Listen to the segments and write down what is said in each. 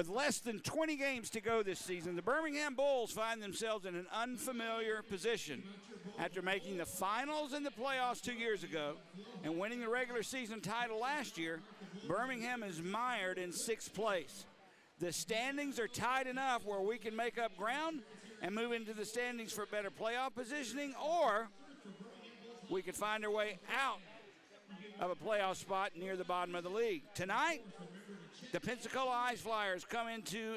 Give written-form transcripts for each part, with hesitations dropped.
With less than 20 games to go this season, the Birmingham Bulls find themselves in an unfamiliar position. After making the finals and the playoffs 2 years ago and winning the regular season title last year, Birmingham is mired in 6th place. The standings are tight enough where we can make up ground and move into the standings for better playoff positioning, or we could find our way out of a playoff spot near the bottom of the league. Tonight, the Pensacola Ice Flyers come into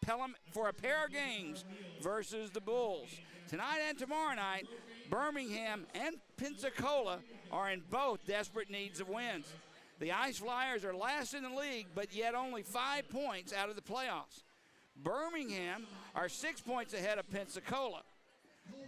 Pelham for a pair of games versus the Bulls. Tonight and tomorrow night, Birmingham and Pensacola are in both desperate needs of wins. The Ice Flyers are last in the league, but yet only 5 points out of the playoffs. Birmingham are 6 points ahead of Pensacola.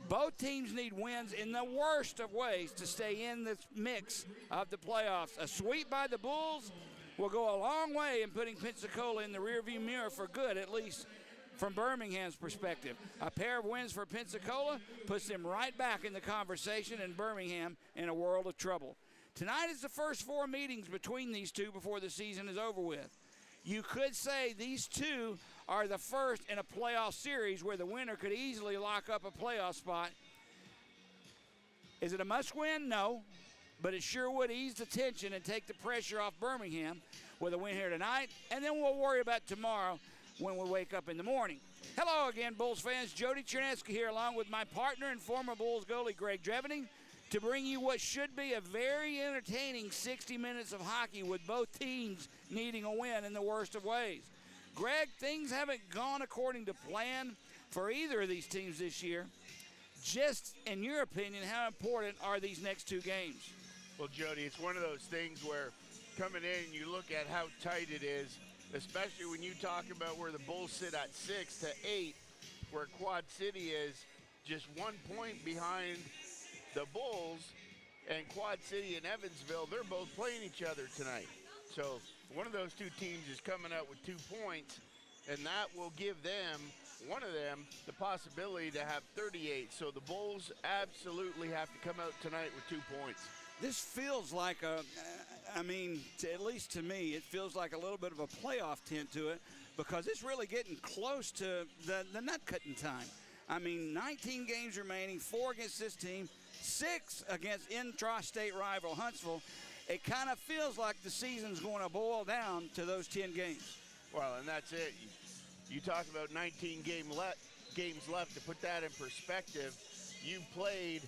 Both teams need wins in the worst of ways to stay in the mix of the playoffs. A sweep by the Bulls will go a long way in putting Pensacola in the rearview mirror for good, at least from Birmingham's perspective. A pair of wins for Pensacola puts them right back in the conversation, and Birmingham in a world of trouble. Tonight is the first 4 meetings between these two before the season is over with. You could say these two are the first in a playoff series where the winner could easily lock up a playoff spot. Is it a must-win? No, but it sure would ease the tension and take the pressure off Birmingham with a win here tonight, and then we'll worry about tomorrow when we wake up in the morning. Hello again, Bulls fans. Jody Cherneski here along with my partner and former Bulls goalie Greg Drevening to bring you what should be a very entertaining 60 minutes of hockey with both teams needing a win in the worst of ways. Greg, things haven't gone according to plan for either of these teams this year. Just in your opinion, how important are these next 2 games? Well, Jody, it's one of those things where coming in, you look at how tight it is, especially when you talk about where the Bulls sit at 6 to 8, where Quad City is just 1 point behind the Bulls, and Quad City and Evansville, they're both playing each other tonight. So one of those 2 teams is coming out with 2 points, and that will give them, one of them, the possibility to have 38. So the Bulls absolutely have to come out tonight with 2 points. This feels like at least to me, it feels like a little bit of a playoff tint to it because it's really getting close to the nut-cutting time. 19 games remaining, 4 against this team, 6 against intra-state rival Huntsville. It kind of feels like the season's going to boil down to those 10 games. Well, and that's it. You talk about 19 games left. To put that in perspective, you played,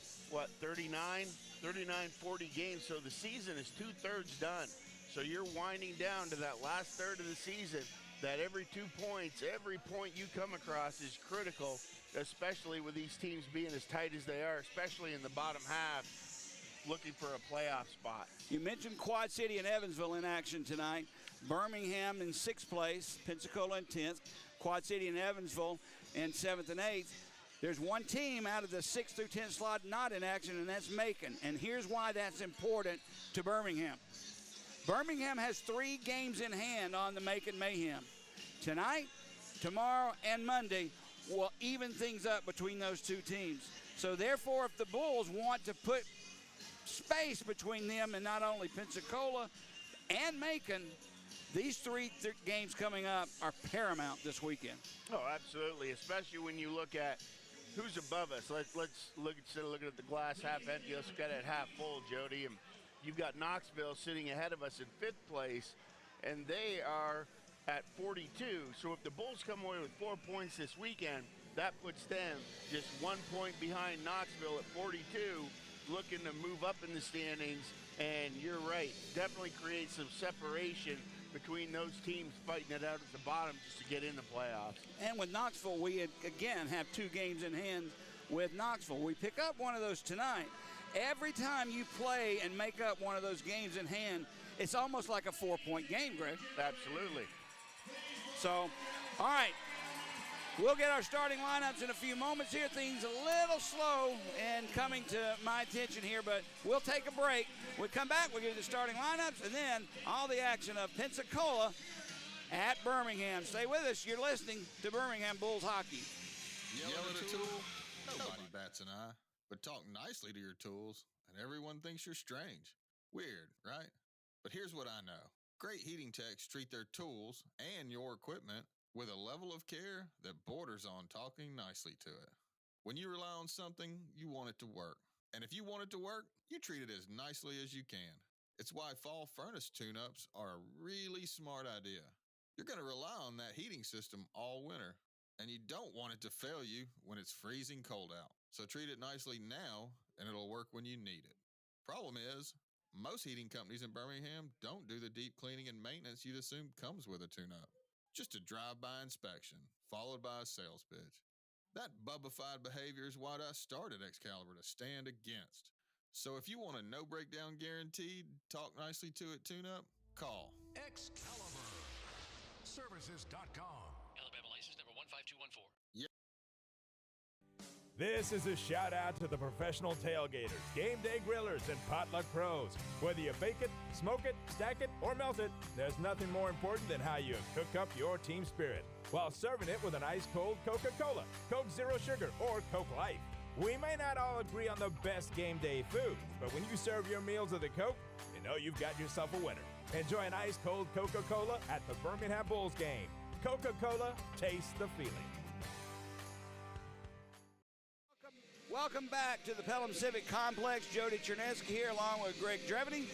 40 games. So the season is 2/3 done. So you're winding down to that last third of the season, that every 2 points, every point you come across is critical, especially with these teams being as tight as they are, especially in the bottom half, looking for a playoff spot. You mentioned Quad City and Evansville in action tonight. Birmingham in 6th place, Pensacola in 10th, Quad City and Evansville in 7th and 8th. There's one team out of the 6th through 10th slot not in action, and that's Macon. And here's why that's important to Birmingham. Birmingham has 3 games in hand on the Macon Mayhem. Tonight, tomorrow, and Monday will even things up between those 2 teams. So therefore, if the Bulls want to put space between them and not only Pensacola and Macon, these 3 games coming up are paramount this weekend. Oh, absolutely, especially when you look at who's above us. Let's look, instead of looking at the glass half empty, let's look at it half full, Jody. And you've got Knoxville sitting ahead of us in 5th place, and they are at 42. So if the Bulls come away with 4 points this weekend, that puts them just 1 point behind Knoxville at 42, looking to move up in the standings. And you're right, definitely create some separation between those teams fighting it out at the bottom just to get in the playoffs. And with Knoxville, we again have 2 games in hand with Knoxville. We pick up one of those tonight. Every time you play and make up one of those games in hand, it's almost like a 4-point game, Greg. Absolutely. So, all right. We'll get our starting lineups in a few moments here. Things a little slow and coming to my attention here, but we'll take a break. We'll come back, we'll get the starting lineups, and then all the action of Pensacola at Birmingham. Stay with us. You're listening to Birmingham Bulls Hockey. Yell at a tool? Nobody bats an eye. But talk nicely to your tools, and everyone thinks you're strange. Weird, right? But here's what I know. Great heating techs treat their tools and your equipment with a level of care that borders on talking nicely to it. When you rely on something, you want it to work. And if you want it to work, you treat it as nicely as you can. It's why fall furnace tune-ups are a really smart idea. You're going to rely on that heating system all winter, and you don't want it to fail you when it's freezing cold out. So treat it nicely now, and it'll work when you need it. Problem is, most heating companies in Birmingham don't do the deep cleaning and maintenance you'd assume comes with a tune-up. Just a drive-by inspection, followed by a sales pitch. That bubbified behavior is what I started Excalibur to stand against. So if you want a no breakdown guaranteed, talk nicely to it tune-up, call Excalibur Services.com. Alabama license number 15214. This is a shout out to the professional tailgaters, game day grillers, and potluck pros. Whether you bake it, smoke it, stack it, or melt it, there's nothing more important than how you cook up your team spirit while serving it with an ice-cold Coca-Cola, Coke Zero Sugar, or Coke Life. We may not all agree on the best game day foods, but when you serve your meals with a Coke, you know you've got yourself a winner. Enjoy an ice-cold Coca-Cola at the Birmingham Bulls game. Coca-Cola, taste the feeling. Welcome back to the Pelham Civic Complex. Jody Cherneski here along with Greg Dreveny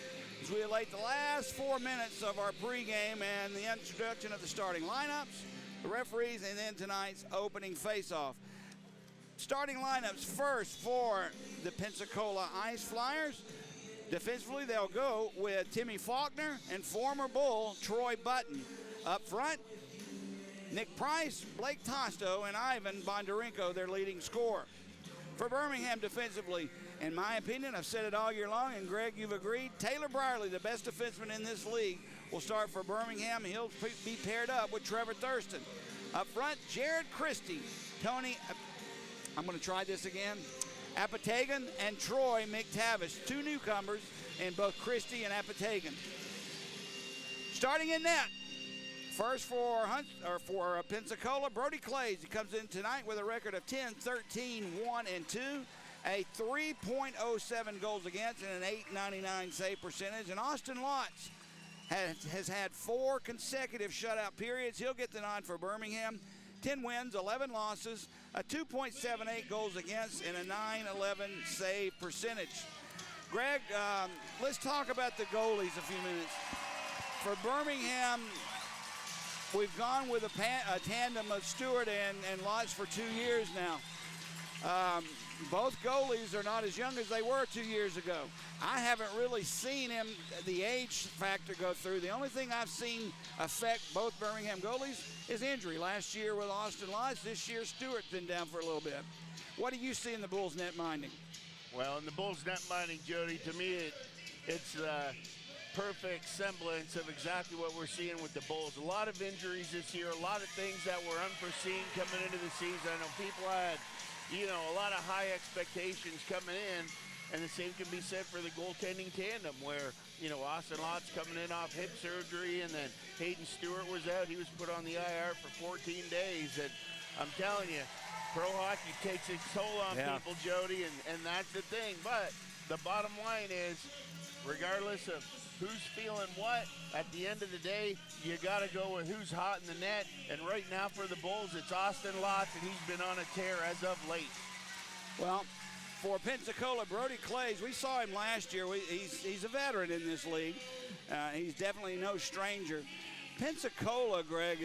as we await the last 4 minutes of our pregame and the introduction of the starting lineups, the referees, and then tonight's opening face-off. Starting lineups first for the Pensacola Ice Flyers. Defensively, they'll go with Timmy Faulkner and former Bull Troy Button. Up front, Nick Price, Blake Tosto, and Ivan Bondarenko, their leading scorer. For Birmingham defensively, in my opinion, I've said it all year long, and Greg, you've agreed, Taylor Brierley, the best defenseman in this league, will start for Birmingham. He'll be paired up with Trevor Thurston. Up front, Jared Christie, Tony, I'm going to try this again, Apatagan, and Troy McTavish, two newcomers in both Christie and Apatagan. Starting in net, first for Pensacola, Brody Clays. He comes in tonight with a record of 10, 13, 1, and 2, a 3.07 goals against, and an .899 save percentage. And Austin Lotz has had 4 consecutive shutout periods. He'll get the nod for Birmingham. 10 wins, 11 losses, a 2.78 goals against, and a .911 save percentage. Greg, let's talk about the goalies a few minutes. For Birmingham, we've gone with a tandem of Stewart and Lotz for 2 years now. Both goalies are not as young as they were 2 years ago. I haven't really seen the age factor go through. The only thing I've seen affect both Birmingham goalies is injury. Last year with Austin Lotz, this year Stewart's been down for a little bit. What do you see in the Bulls net minding? Well, in the Bulls net minding, Jody, to me it's perfect semblance of exactly what we're seeing with the Bulls. A lot of injuries this year, a lot of things that were unforeseen coming into the season. I know people had, a lot of high expectations coming in, and the same can be said for the goaltending tandem where, Austin Lotz coming in off hip surgery, and then Hayden Stewart was out. He was put on the IR for 14 days, and I'm telling you, pro hockey takes its toll on people, Jody, and that's the thing. But the bottom line is, regardless of who's feeling what, at the end of the day, you got to go with who's hot in the net. And right now for the Bulls, it's Austin Lotz, and he's been on a tear as of late. Well, for Pensacola, Brody Clays, we saw him last year. He's a veteran in this league. He's definitely no stranger. Pensacola, Greg,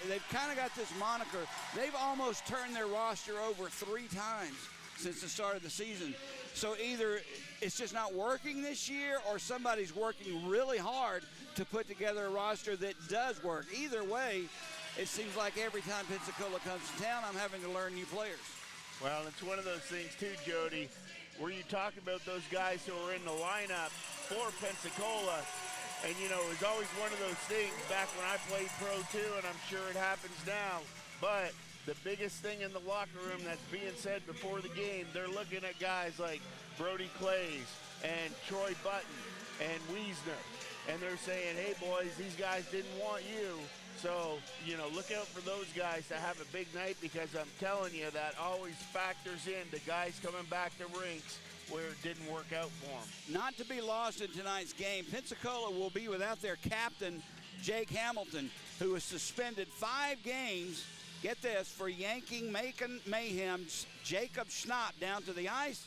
they've kind of got this moniker. They've almost turned their roster over 3 times since the start of the season. So either it's just not working this year, or somebody's working really hard to put together a roster that does work. Either way, it seems like every time Pensacola comes to town, I'm having to learn new players. Well, it's one of those things too, Jody, where you talk about those guys who are in the lineup for Pensacola, and it was always one of those things back when I played pro too, and I'm sure it happens now, but the biggest thing in the locker room that's being said before the game, they're looking at guys like Brody Clays and Troy Button and Wiesner, and they're saying, hey boys, these guys didn't want you. So, look out for those guys to have a big night, because I'm telling you, that always factors in the guys coming back to rinks where it didn't work out for them. Not to be lost in tonight's game, Pensacola will be without their captain, Jake Hamilton, who was suspended 5 games, get this, for yanking Macon Mayhem's Jacob Schnott down to the ice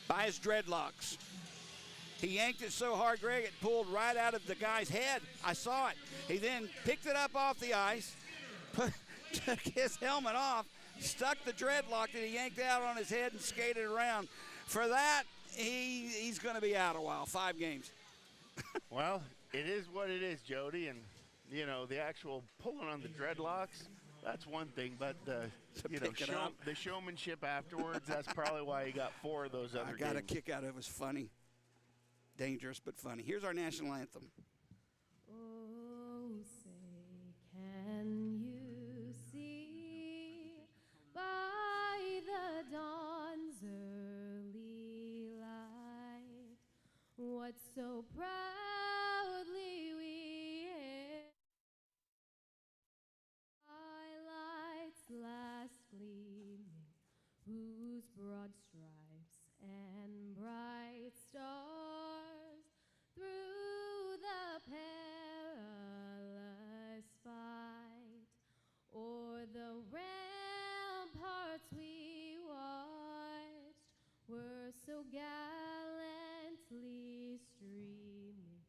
by his dreadlocks. He yanked it so hard, Greg, it pulled right out of the guy's head. I saw it. He then picked it up off the ice, took his helmet off, stuck the dreadlock that he yanked out on his head and skated around. For that, he's going to be out a while, 5 games. Well, it is what it is, Jody, and, you know, the actual pulling on the dreadlocks, that's one thing, but the showmanship afterwards, that's probably why he got 4 of those other games. I got a kick out of it. It was funny. Dangerous but funny. Here's our national anthem. Oh, say, can you see by the dawn's early light what so proudly we hailed? Highlights last gleaming, whose broad stripes and bright stars through the perilous fight o'er the ramparts we watched were so gallantly streaming,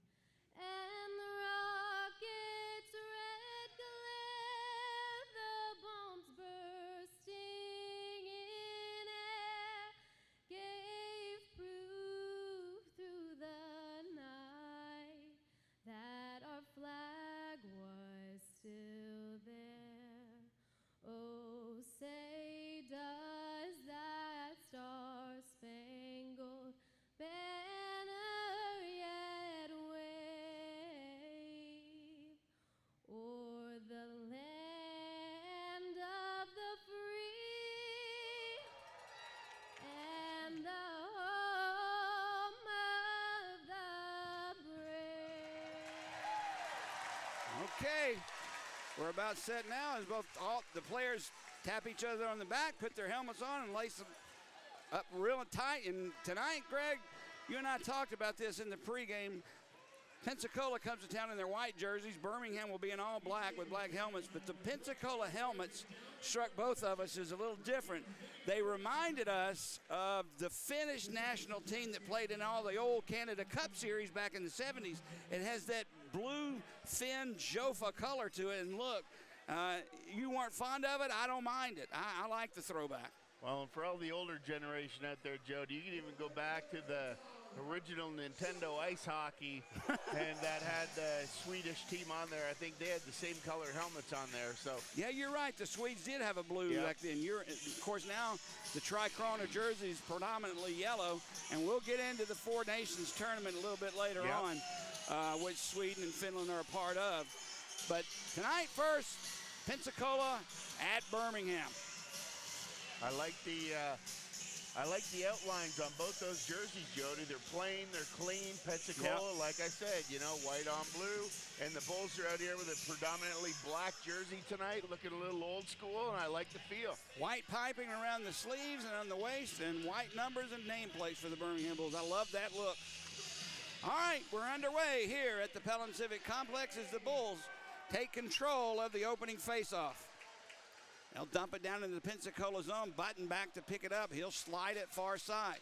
and the rockets' red glare, the bombs bursting in air, gave proof through the night that our flag was still there. Oh, say does that star-spangled banner yet wave o'er the land of the free and the home of the brave? Okay, we're about set now as both the players tap each other on the back, put their helmets on, and lace them up real tight. And tonight, Greg, you and I talked about this in the pregame. Pensacola comes to town in their white jerseys. Birmingham will be in all black with black helmets, but the Pensacola helmets struck both of us as a little different. They reminded us of the Finnish national team that played in all the old Canada Cup series back in the 70s. It has that blue, thin Jofa color to it, and look, you weren't fond of it, I don't mind it. I like the throwback. Well, and for all the older generation out there, Jody, you can even go back to the original Nintendo ice hockey, and that had the Swedish team on there. I think they had the same color helmets on there. So yeah, you're right. The Swedes did have a blue back then. Of course, now the Tri-Corona jersey is predominantly yellow, and we'll get into the Four Nations tournament a little bit later on, which Sweden and Finland are a part of. But tonight, first, Pensacola at Birmingham. I like the outlines on both those jerseys, Jody. They're plain, they're clean. Pensacola, like I said, you know, white on blue. And the Bulls are out here with a predominantly black jersey tonight, looking a little old school, and I like the feel. White piping around the sleeves and on the waist, and white numbers and nameplates for the Birmingham Bulls. I love that look. All right, we're underway here at the Pellon Civic Complex as the Bulls take control of the opening faceoff. They'll dump it down into the Pensacola zone. Button back to pick it up. He'll slide it far side.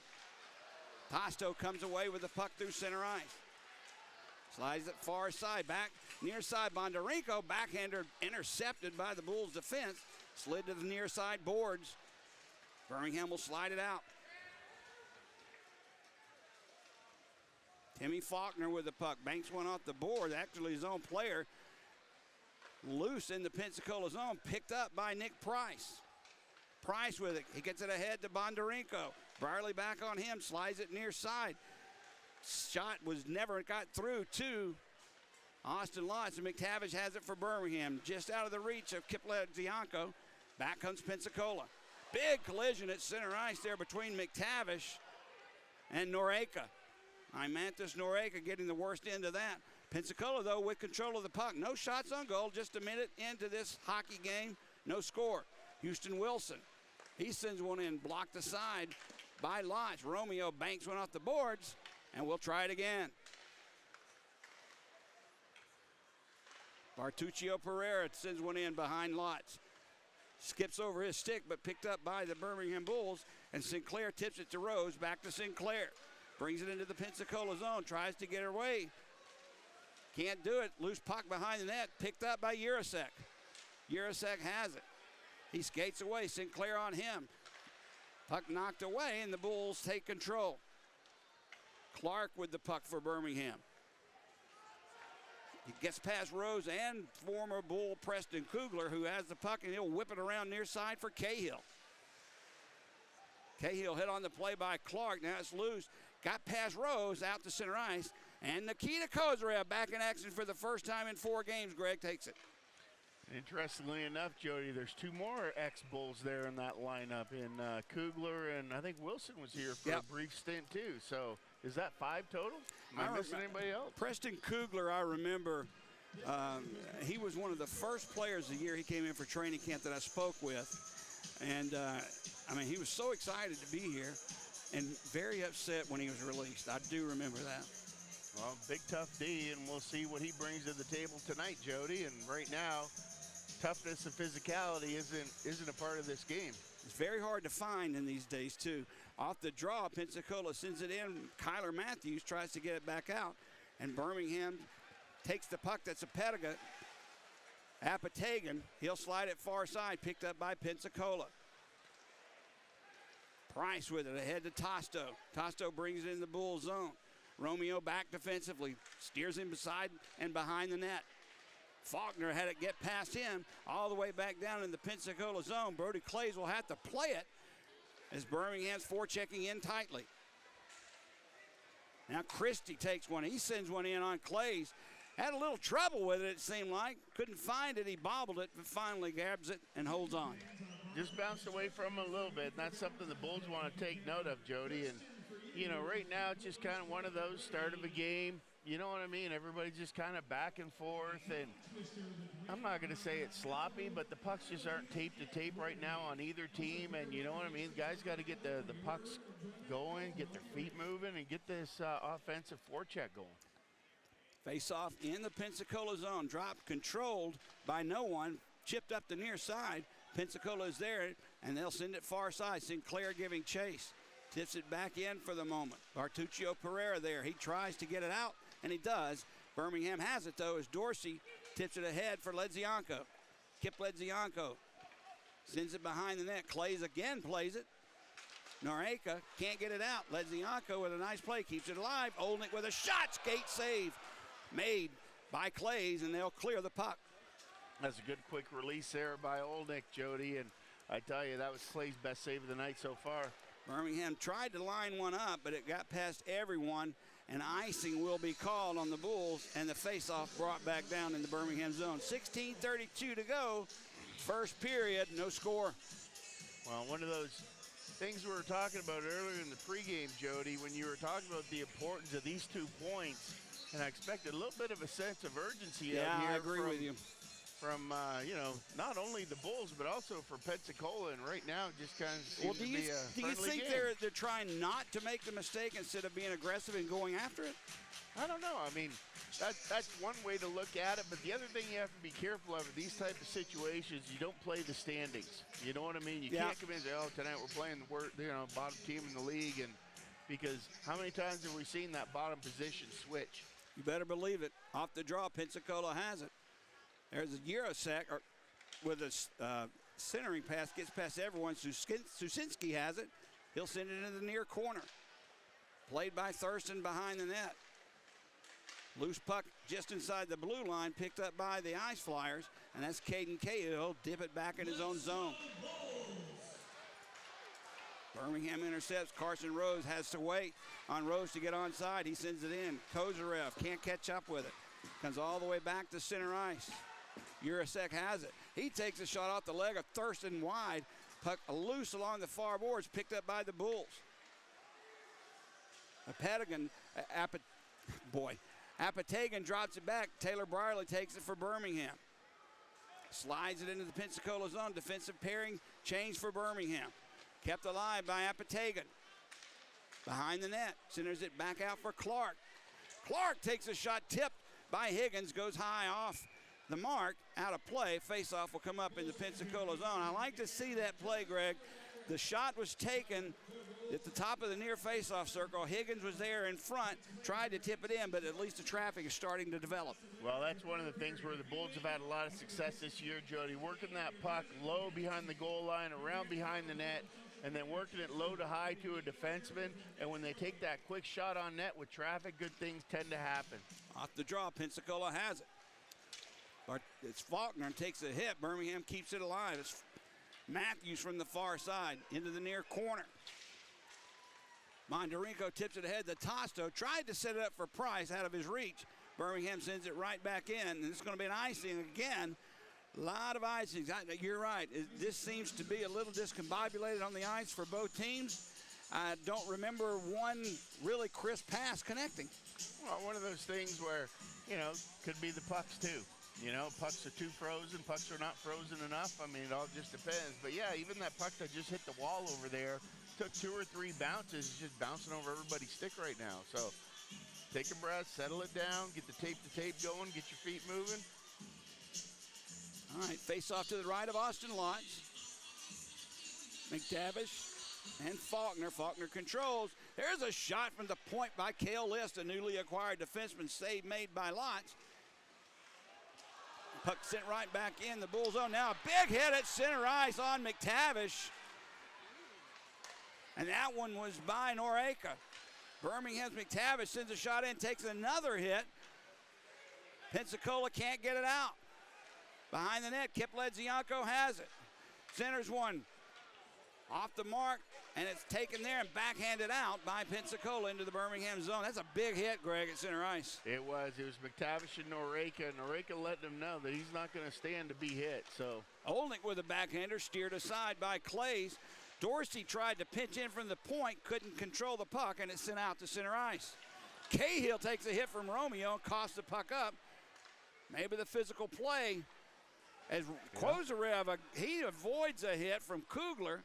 Pasto comes away with the puck through center ice. Slides it far side. Back near side. Bondarenko, backhander intercepted by the Bulls defense. Slid to the near side boards. Birmingham will slide it out. Timmy Faulkner with the puck. Banks one off the board. Actually his own player. Loose in the Pensacola zone, picked up by Nick Price. Price with it. He gets it ahead to Bondarenko. Brierly back on him, slides it near side. Shot was never got through to Austin Lotz, and McTavish has it for Birmingham. Just out of the reach of Kipladzianko. Back comes Pensacola. Big collision at center ice there between McTavish and Noreka. Imantas Noreka getting the worst end of that. Pensacola, though, with control of the puck. No shots on goal, just a minute into this hockey game. No score. Houston Wilson, he sends one in, blocked aside by Lodge. Romeo banks one off the boards, and we'll try it again. Bartuccio Pereira sends one in behind Lotz. Skips over his stick, but picked up by the Birmingham Bulls, and Sinclair tips it to Rose. Back to Sinclair. Brings it into the Pensacola zone. Tries to get her away. Can't do it. Loose puck behind the net. Picked up by Urasek. Urasek has it. He skates away. Sinclair on him. Puck knocked away, and the Bulls take control. Clark with the puck for Birmingham. He gets past Rose and former Bull Preston Kugler, who has the puck, and he'll whip it around near side for Cahill. Cahill hit on the play by Clark. Now it's loose. Got past Rose out to center ice. And Nikita Kozarev back in action for the first time in 4 games. Greg takes it. Interestingly enough, Jody, there's 2 more ex-Bulls there in that lineup. In Kugler, and I think Wilson was here for a brief stint too. So is that 5 total? Am I missing anybody else? Preston Kugler, I remember, he was one of the first players the year he came in for training camp that I spoke with. And, I mean, he was so excited to be here and very upset when he was released. I do remember that. Well, big tough D, and we'll see what he brings to the table tonight, Jody. And right now, toughness and physicality isn't a part of this game. It's very hard to find in these days, too. Off the draw, Pensacola sends it in. Kyler Matthews tries to get it back out, and Birmingham takes the puck. That's a Pediga. Apatagan, he'll slide it far side, picked up by Pensacola. Price with it, ahead to Tosto. Tosto brings it in the Bull zone. Romeo back defensively, steers him beside and behind the net. Faulkner had it get past him, all the way back down in the Pensacola zone. Brody Clays will have to play it as Birmingham's forechecking in tightly. Now Christie takes one. He sends one in on Clays. Had a little trouble with it seemed like. Couldn't find it. He bobbled it, but finally grabs it and holds on. Just bounced away from him a little bit, and that's something the Bulls want to take note of, Jody. And, you know, right now it's just kind of one of those start of a game. You know what I mean? Everybody's just kind of back and forth, and I'm not going to say it's sloppy, but the pucks just aren't tape to tape right now on either team, and you know what I mean? Guys got to get the pucks going, get their feet moving, and get this offensive forecheck going. Face-off in the Pensacola zone, dropped, controlled by no one, chipped up the near side. Pensacola is there, and they'll send it far side. Sinclair giving chase. Tips it back in for the moment. Bartuccio Pereira there. He tries to get it out, and he does. Birmingham has it, though, as Dorsey tips it ahead for Ledzianko. Kip Ledzianko sends it behind the net. Clays again plays it. Noreka can't get it out. Ledzianko with a nice play, keeps it alive. Olnick with a shot, skate save made by Clays, and they'll clear the puck. That's a good quick release there by Olnick, Jody, and I tell you, that was Clay's best save of the night so far. Birmingham tried to line one up, but it got past everyone, and icing will be called on the Bulls, and the face-off brought back down in the Birmingham zone. 16:32 to go, first period, no score. Well, one of those things we were talking about earlier in the pregame, Jody, when you were talking about the importance of these 2 points, and I expected a little bit of a sense of urgency out here. Yeah, I agree with you. From, you know, not only the Bulls, but also for Pensacola, and right now it just kind of seems to be a friendly do you think game. they're trying not to make the mistake instead of being aggressive and going after it? I don't know. I mean, that's one way to look at it, but the other thing you have to be careful of in these type of situations, you don't play the standings. You know what I mean? You can't come in and say, oh, tonight we're playing the bottom team in the league, and because how many times have we seen that bottom position switch? You better believe it. Off the draw, Pensacola has it. There's a Urasek with a centering pass, gets past everyone. Susinski has it. He'll send it into the near corner. Played by Thurston behind the net. Loose puck just inside the blue line, picked up by the Ice Flyers, and that's Caden Cahill. Dip it back in his own zone. Birmingham intercepts. Carson Rose has to wait on Rose to get onside. He sends it in. Kozarev can't catch up with it. Comes all the way back to center ice. Urasek has it. He takes a shot off the leg of Thurston wide. Puck loose along the far boards, picked up by the Bulls. Apatagan drops it back. Taylor Brierly takes it for Birmingham. Slides it into the Pensacola zone. Defensive pairing change for Birmingham. Kept alive by Apatagan. Behind the net. Centers it back out for Clark. Clark takes a shot tipped by Higgins. Goes high off the mark, out of play. Face-off will come up in the Pensacola zone. I like to see that play, Greg. The shot was taken at the top of the near face-off circle. Higgins was there in front, tried to tip it in, but at least the traffic is starting to develop. Well, that's one of the things where the Bulls have had a lot of success this year, Jody, working that puck low behind the goal line, around behind the net, and then working it low to high to a defenseman. And when they take that quick shot on net with traffic, good things tend to happen. Off the draw, Pensacola has it. But it's Faulkner and takes a hit. Birmingham keeps it alive. It's Matthews from the far side into the near corner. Bondarenko tips it ahead to Tosto. Tried to set it up for Price out of his reach. Birmingham sends it right back in, and it's going to be an icing again. A lot of icings. You're right. This seems to be a little discombobulated on the ice for both teams. I don't remember one really crisp pass connecting. Well, one of those things where, could be the pucks too. Pucks are too frozen, pucks are not frozen enough. I mean, it all just depends. But yeah, even that puck that just hit the wall over there took 2 or 3 bounces. It's just bouncing over everybody's stick right now. So take a breath, settle it down, get the tape going, get your feet moving. All right, face off to the right of Austin Lotz. McTavish and Faulkner. Faulkner controls. There's a shot from the point by Cale List, a newly acquired defenseman. Save made by Lotz. Puck sent right back in the Bull zone. Now a big hit at center ice on McTavish. And that one was by Noreka. Birmingham's McTavish sends a shot in, takes another hit. Pensacola can't get it out. Behind the net, Kip Ledzianko has it. Centers one. Off the mark, and it's taken there and backhanded out by Pensacola into the Birmingham zone. That's a big hit, Greg, at center ice. It was McTavish and Noreka. Noreka letting him know that he's not going to stand to be hit. So Olnick with a backhander, steered aside by Clays. Dorsey tried to pinch in from the point, couldn't control the puck, and it's sent out to center ice. Cahill takes a hit from Romeo and costs the puck up. Maybe the physical play as Kozarev, he avoids a hit from Kugler,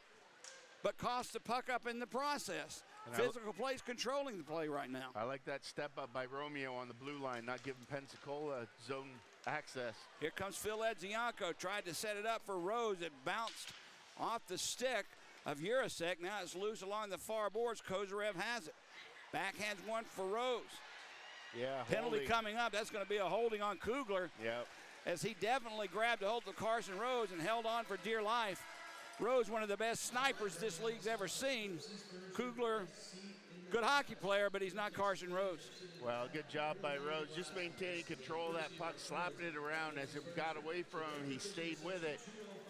but costs the puck up in the process. Physical play's controlling the play right now. I like that step up by Romeo on the blue line, not giving Pensacola zone access. Here comes Phil Ledzianko, tried to set it up for Rose. It bounced off the stick of Urasek. Now it's loose along the far boards. Kozarev has it. Backhands one for Rose. Yeah, penalty holding. Coming up. That's going to be a holding on Kugler. Yep. As he definitely grabbed a hold of Carson Rose and held on for dear life. Rose, one of the best snipers this league's ever seen. Kugler, good hockey player, but he's not Carson Rose. Well, good job by Rose. Just maintaining control of that puck, slapping it around. As it got away from him, he stayed with it.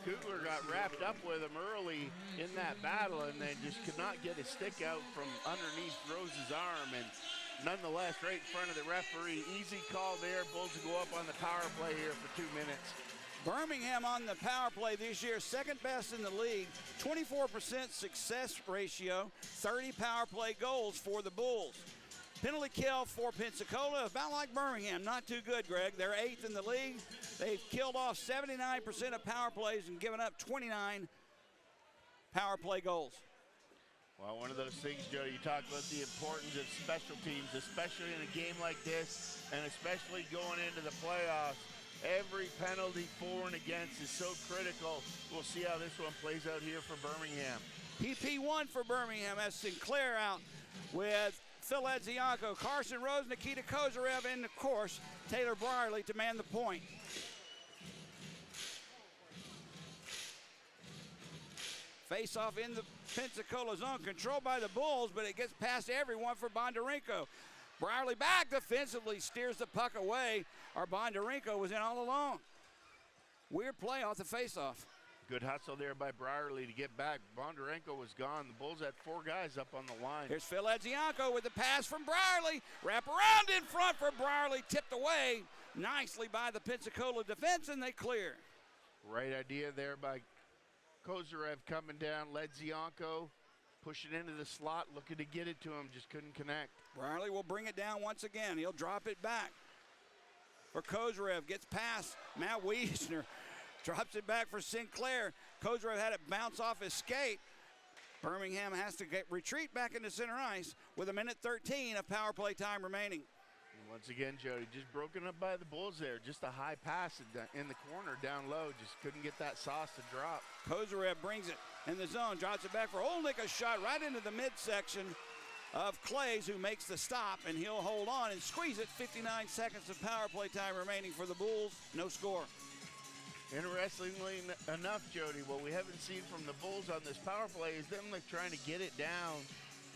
Kugler got wrapped up with him early in that battle and then just could not get his stick out from underneath Rose's arm. And nonetheless, right in front of the referee, easy call there. Bulls will go up on the power play here for 2 minutes. Birmingham on the power play this year, second best in the league, 24% success ratio, 30 power play goals for the Bulls. Penalty kill for Pensacola, about like Birmingham, not too good, Greg. They're 8th in the league. They've killed off 79% of power plays and given up 29 power play goals. Well, one of those things, Joe, you talk about the importance of special teams, especially in a game like this, and especially going into the playoffs. Every penalty for and against is so critical. We'll see how this one plays out here for Birmingham. PP1 for Birmingham as Sinclair out with Phil Ledzianko, Carson Rose, Nikita Kozarev, and, of course, Taylor Brierly to man the point. Face-off in the Pensacola zone, controlled by the Bulls, but it gets past everyone for Bondarenko. Brierly back defensively, steers the puck away. Our Bondarenko was in all alone. Weird play off the face-off. Good hustle there by Brierly to get back. Bondarenko was gone. The Bulls had 4 guys up on the line. Here's Phil Ledzianko with the pass from Brierly. Wrap around in front for Brierly, tipped away nicely by the Pensacola defense, and they clear. Right idea there by Kozarev coming down. Ledzianko pushing into the slot, looking to get it to him, just couldn't connect. Brierly will bring it down once again. He'll drop it back for Kozarev. Gets past Matt Wiesner. Drops it back for Sinclair. Kozarev had it bounce off his skate. Birmingham has to retreat back into center ice with 1:13 of power play time remaining. And once again, Jody, just broken up by the Bulls there. Just a high pass in the corner down low. Just couldn't get that sauce to drop. Kozarev brings it in the zone, drops it back for Olnick, a shot right into the midsection of Clays, who makes the stop, and he'll hold on and squeeze it. 59 seconds of power play time remaining for the Bulls. No score. Interestingly enough, Jody, what we haven't seen from the Bulls on this power play is them like trying to get it down,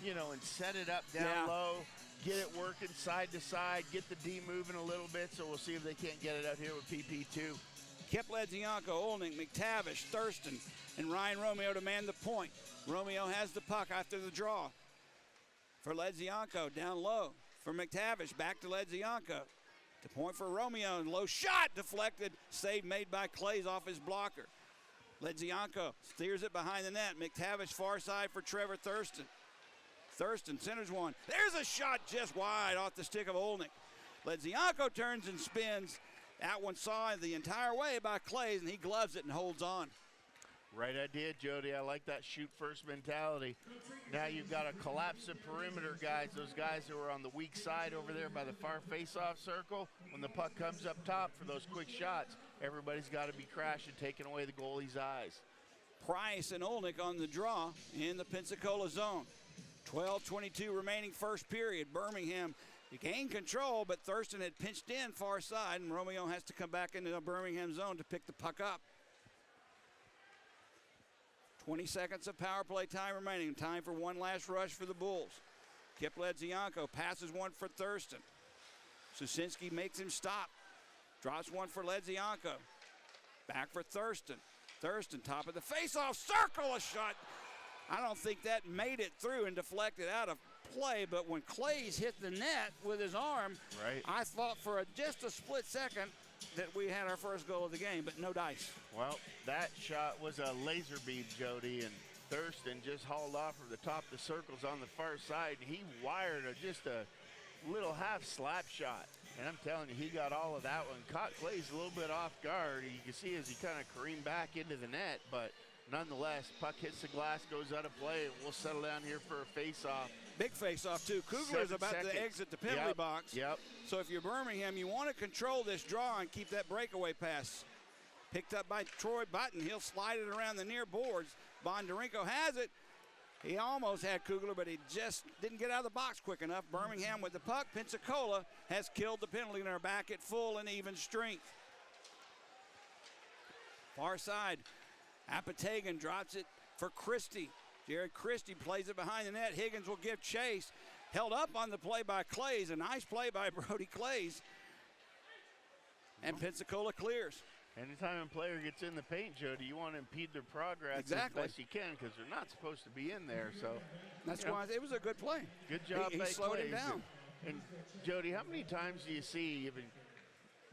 you know, and set it up down low, get it working side to side, get the D moving a little bit. So we'll see if they can't get it out here with PP2. Kip Ledzianko, Olnick, McTavish, Thurston, and Ryan Romeo demand the point. Romeo has the puck after the draw. For Ledzianko, down low. For McTavish, back to Ledzianko. The point for Romeo, and low shot deflected. Save made by Clays off his blocker. Ledzianko steers it behind the net. McTavish far side for Trevor Thurston. Thurston centers one. There's a shot just wide off the stick of Olnick. Ledzianko turns and spins. That one saw the entire way by Clays, and he gloves it and holds on. Right idea, Jody. I like that shoot first mentality. Now you've got to collapse the perimeter guys, those guys who are on the weak side over there by the far face-off circle. When the puck comes up top for those quick shots, everybody's got to be crashing, taking away the goalie's eyes. Price and Olnick on the draw in the Pensacola zone. 12:22 remaining first period. Birmingham gained control, but Thurston had pinched in far side, and Romeo has to come back into the Birmingham zone to pick the puck up. 20 seconds of power play time remaining. Time for one last rush for the Bulls. Kip Ledzianko passes one for Thurston. Susinski makes him stop. Drops one for Ledzianko. Back for Thurston. Thurston, top of the face-off circle, a shot. I don't think that made it through and deflected out of play, but when Clays hit the net with his arm, I thought for just a split second that we had our first goal of the game, but no dice. Well, that shot was a laser beam, Jody, and Thurston just hauled off from the top of the circles on the far side, and he wired just a little half slap shot. And I'm telling you, he got all of that one. Caught Clays a little bit off guard. You can see as he kind of careened back into the net, but nonetheless, puck hits the glass, goes out of play, and we'll settle down here for a face-off. Big face-off, too. Kugler's about to exit the penalty box. So if you're Birmingham, you want to control this draw and keep that breakaway pass. Picked up by Troy Button. He'll slide it around the near boards. Bondarenko has it. He almost had Kugler, but he just didn't get out of the box quick enough. Birmingham with the puck. Pensacola has killed the penalty and are back at full and even strength. Far side. Apatagan drops it for Christie. Jared Christie plays it behind the net. Higgins will give chase. Held up on the play by Clays. A nice play by Brody Clays. And Pensacola clears. Anytime a player gets in the paint, Jody, you want to impede their progress as best you can because they're not supposed to be in there. So that's why it was a good play. Good job. He slowed him down. And Jody, how many times do you see even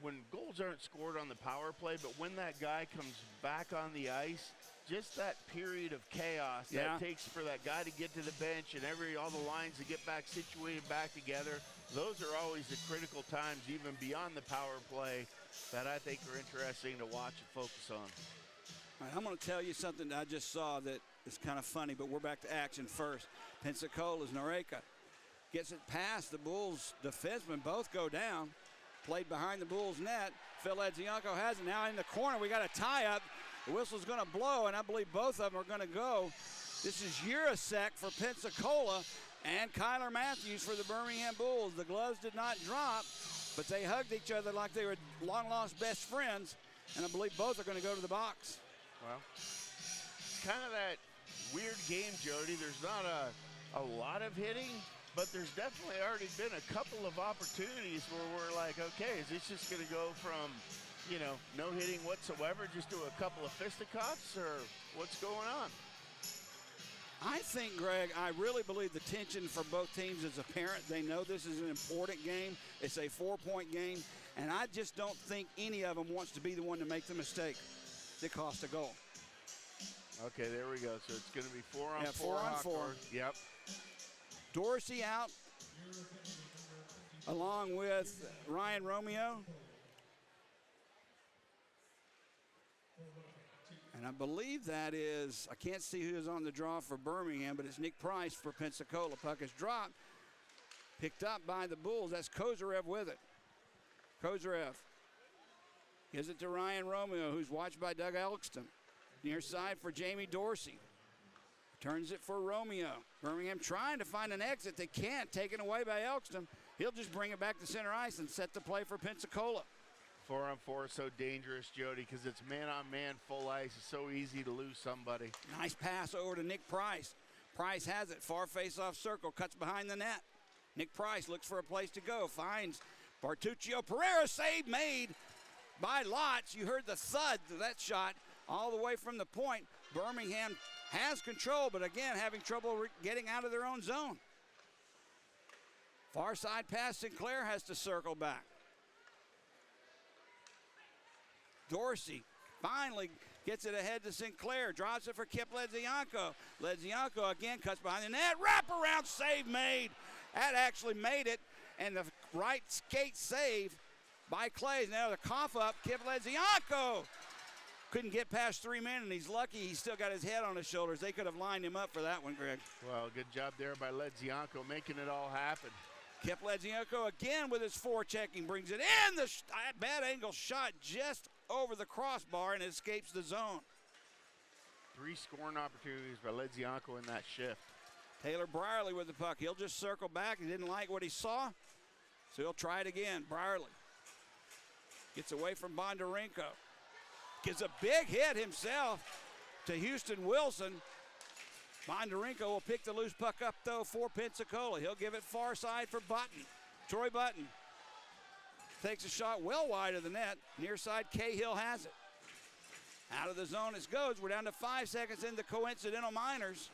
when goals aren't scored on the power play, but when that guy comes back on the ice, just that period of chaos that it takes for that guy to get to the bench and all the lines to get back situated back together, those are always the critical times, even beyond the power play, that I think are interesting to watch and focus on. All right, I'm going to tell you something that I just saw that is kind of funny, but we're back to action first. Pensacola's Noreka gets it past the Bulls defensemen. Both go down. Played behind the Bulls net. Phil Ledzianko has it now in the corner. We got a tie-up. The whistle's going to blow, and I believe both of them are going to go. This is Urasek for Pensacola and Kyler Matthews for the Birmingham Bulls. The gloves did not drop, but they hugged each other like they were long-lost best friends, and I believe both are going to go to the box. Well, it's kind of that weird game, Jody. There's not a lot of hitting, but there's definitely already been a couple of opportunities where we're like, okay, is this just going to go from, no hitting whatsoever, just do a couple of fisticuffs, or what's going on? I think, Greg, I really believe the tension for both teams is apparent. They know this is an important game. It's a 4-point game, and I just don't think any of them wants to be the one to make the mistake that cost a goal. Okay, there we go. So it's going to be 4 on 4. 4 on 4. Yep. Dorsey out, along with Ryan Romeo. And I believe that is, I can't see who is on the draw for Birmingham, but it's Nick Price for Pensacola. Puck is dropped. Picked up by the Bulls. That's Kozarev with it. Kozarev gives it to Ryan Romeo, who's watched by Doug Elkston. Near side for Jamie Dorsey. Turns it for Romeo. Birmingham trying to find an exit. They can't. Taken away by Elkston. He'll just bring it back to center ice and set the play for Pensacola. 4-on-4 is so dangerous, Jody, because it's man-on-man, full ice. It's so easy to lose somebody. Nice pass over to Nick Price. Price has it. Far face-off circle. Cuts behind the net. Nick Price looks for a place to go. Finds Bartuccio. Pereira save made by Lotz. You heard the thud of that shot all the way from the point. Birmingham has control, but again, having trouble getting out of their own zone. Far side pass. Sinclair has to circle back. Dorsey finally gets it ahead to Sinclair. Drops it for Kip Ledzianko. Ledzianko again cuts behind the net. Wraparound save made. That actually made it. And the right skate save by Clays. Now the cough up. Kip Ledzianko couldn't get past 3 men, and he's lucky he's still got his head on his shoulders. They could have lined him up for that one, Greg. Well, good job there by Ledzianko making it all happen. Kip Ledzianko again with his forechecking. Brings it in. The bad angle shot just over the crossbar and escapes the zone. 3 scoring opportunities by Ledzianko in that shift. Taylor Brierly with the puck. He'll just circle back. He didn't like what he saw, so he'll try it again. Brierly gets away from Bondarenko. Gives a big hit himself to Houston Wilson. Bondarenko will pick the loose puck up, though, for Pensacola. He'll give it far side for Button. Troy Button takes a shot well wide of the net. Near side, Cahill has it. Out of the zone it goes. We're down to 5 seconds into coincidental minors.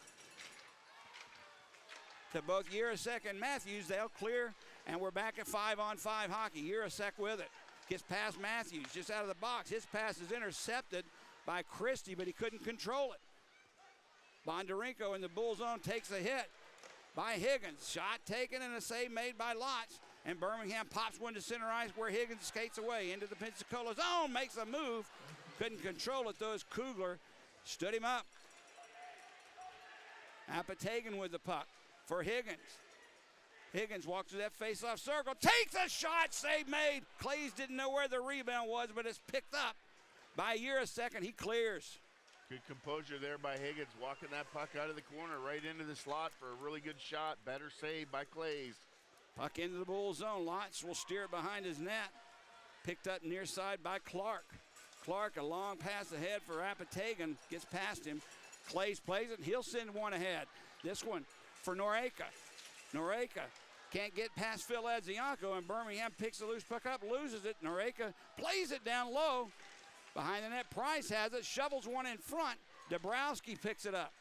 To both Urasek and Matthews, they'll clear, and we're back at 5-on-5 hockey. Urasek with it. Gets past Matthews, just out of the box. His pass is intercepted by Christie, but he couldn't control it. Bondarenko in the bull zone takes a hit by Higgins. Shot taken and a save made by Lotz. And Birmingham pops one to center ice where Higgins skates away into the Pensacola zone. Makes a move. Couldn't control it though as Kugler stood him up. Apatagan with the puck for Higgins. Higgins walks to that face-off circle. Takes a shot. Save made. Clays didn't know where the rebound was, but it's picked up by Urasek, and he clears. Good composure there by Higgins, walking that puck out of the corner right into the slot for a really good shot. Better save by Clays. Puck into the Bull zone. Lotz will steer it behind his net. Picked up near side by Clark. Clark, a long pass ahead for Apatagan. Gets past him. Clays plays it. He'll send one ahead. This one for Noreka. Noreka can't get past Phil Ledzianko, and Birmingham picks the loose puck up, loses it. Noreka plays it down low. Behind the net, Price has it, shovels one in front. Dabrowski picks it up.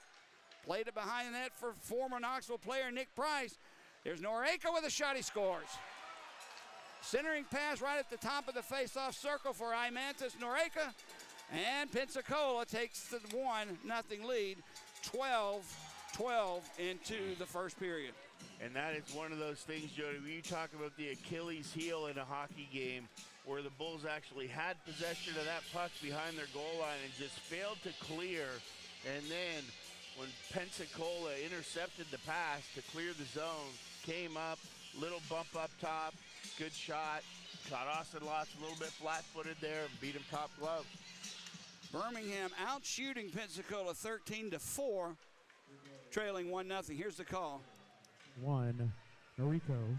Played it behind the net for former Knoxville player Nick Price. There's Noreka with a shot, he scores. Centering pass right at the top of the face-off circle for Imantas Noreka. And Pensacola takes the 1-0 lead, 12-12 into the first period. And that is one of those things, Jody, when you talk about the Achilles heel in a hockey game, where the Bulls actually had possession of that puck behind their goal line and just failed to clear. And then when Pensacola intercepted the pass to clear the zone, came up, little bump up top, good shot. Caught Austin Lotz a little bit flat-footed there and beat him top glove. Birmingham out shooting Pensacola 13-4, trailing 1-0. Here's the call. 1, Noriko.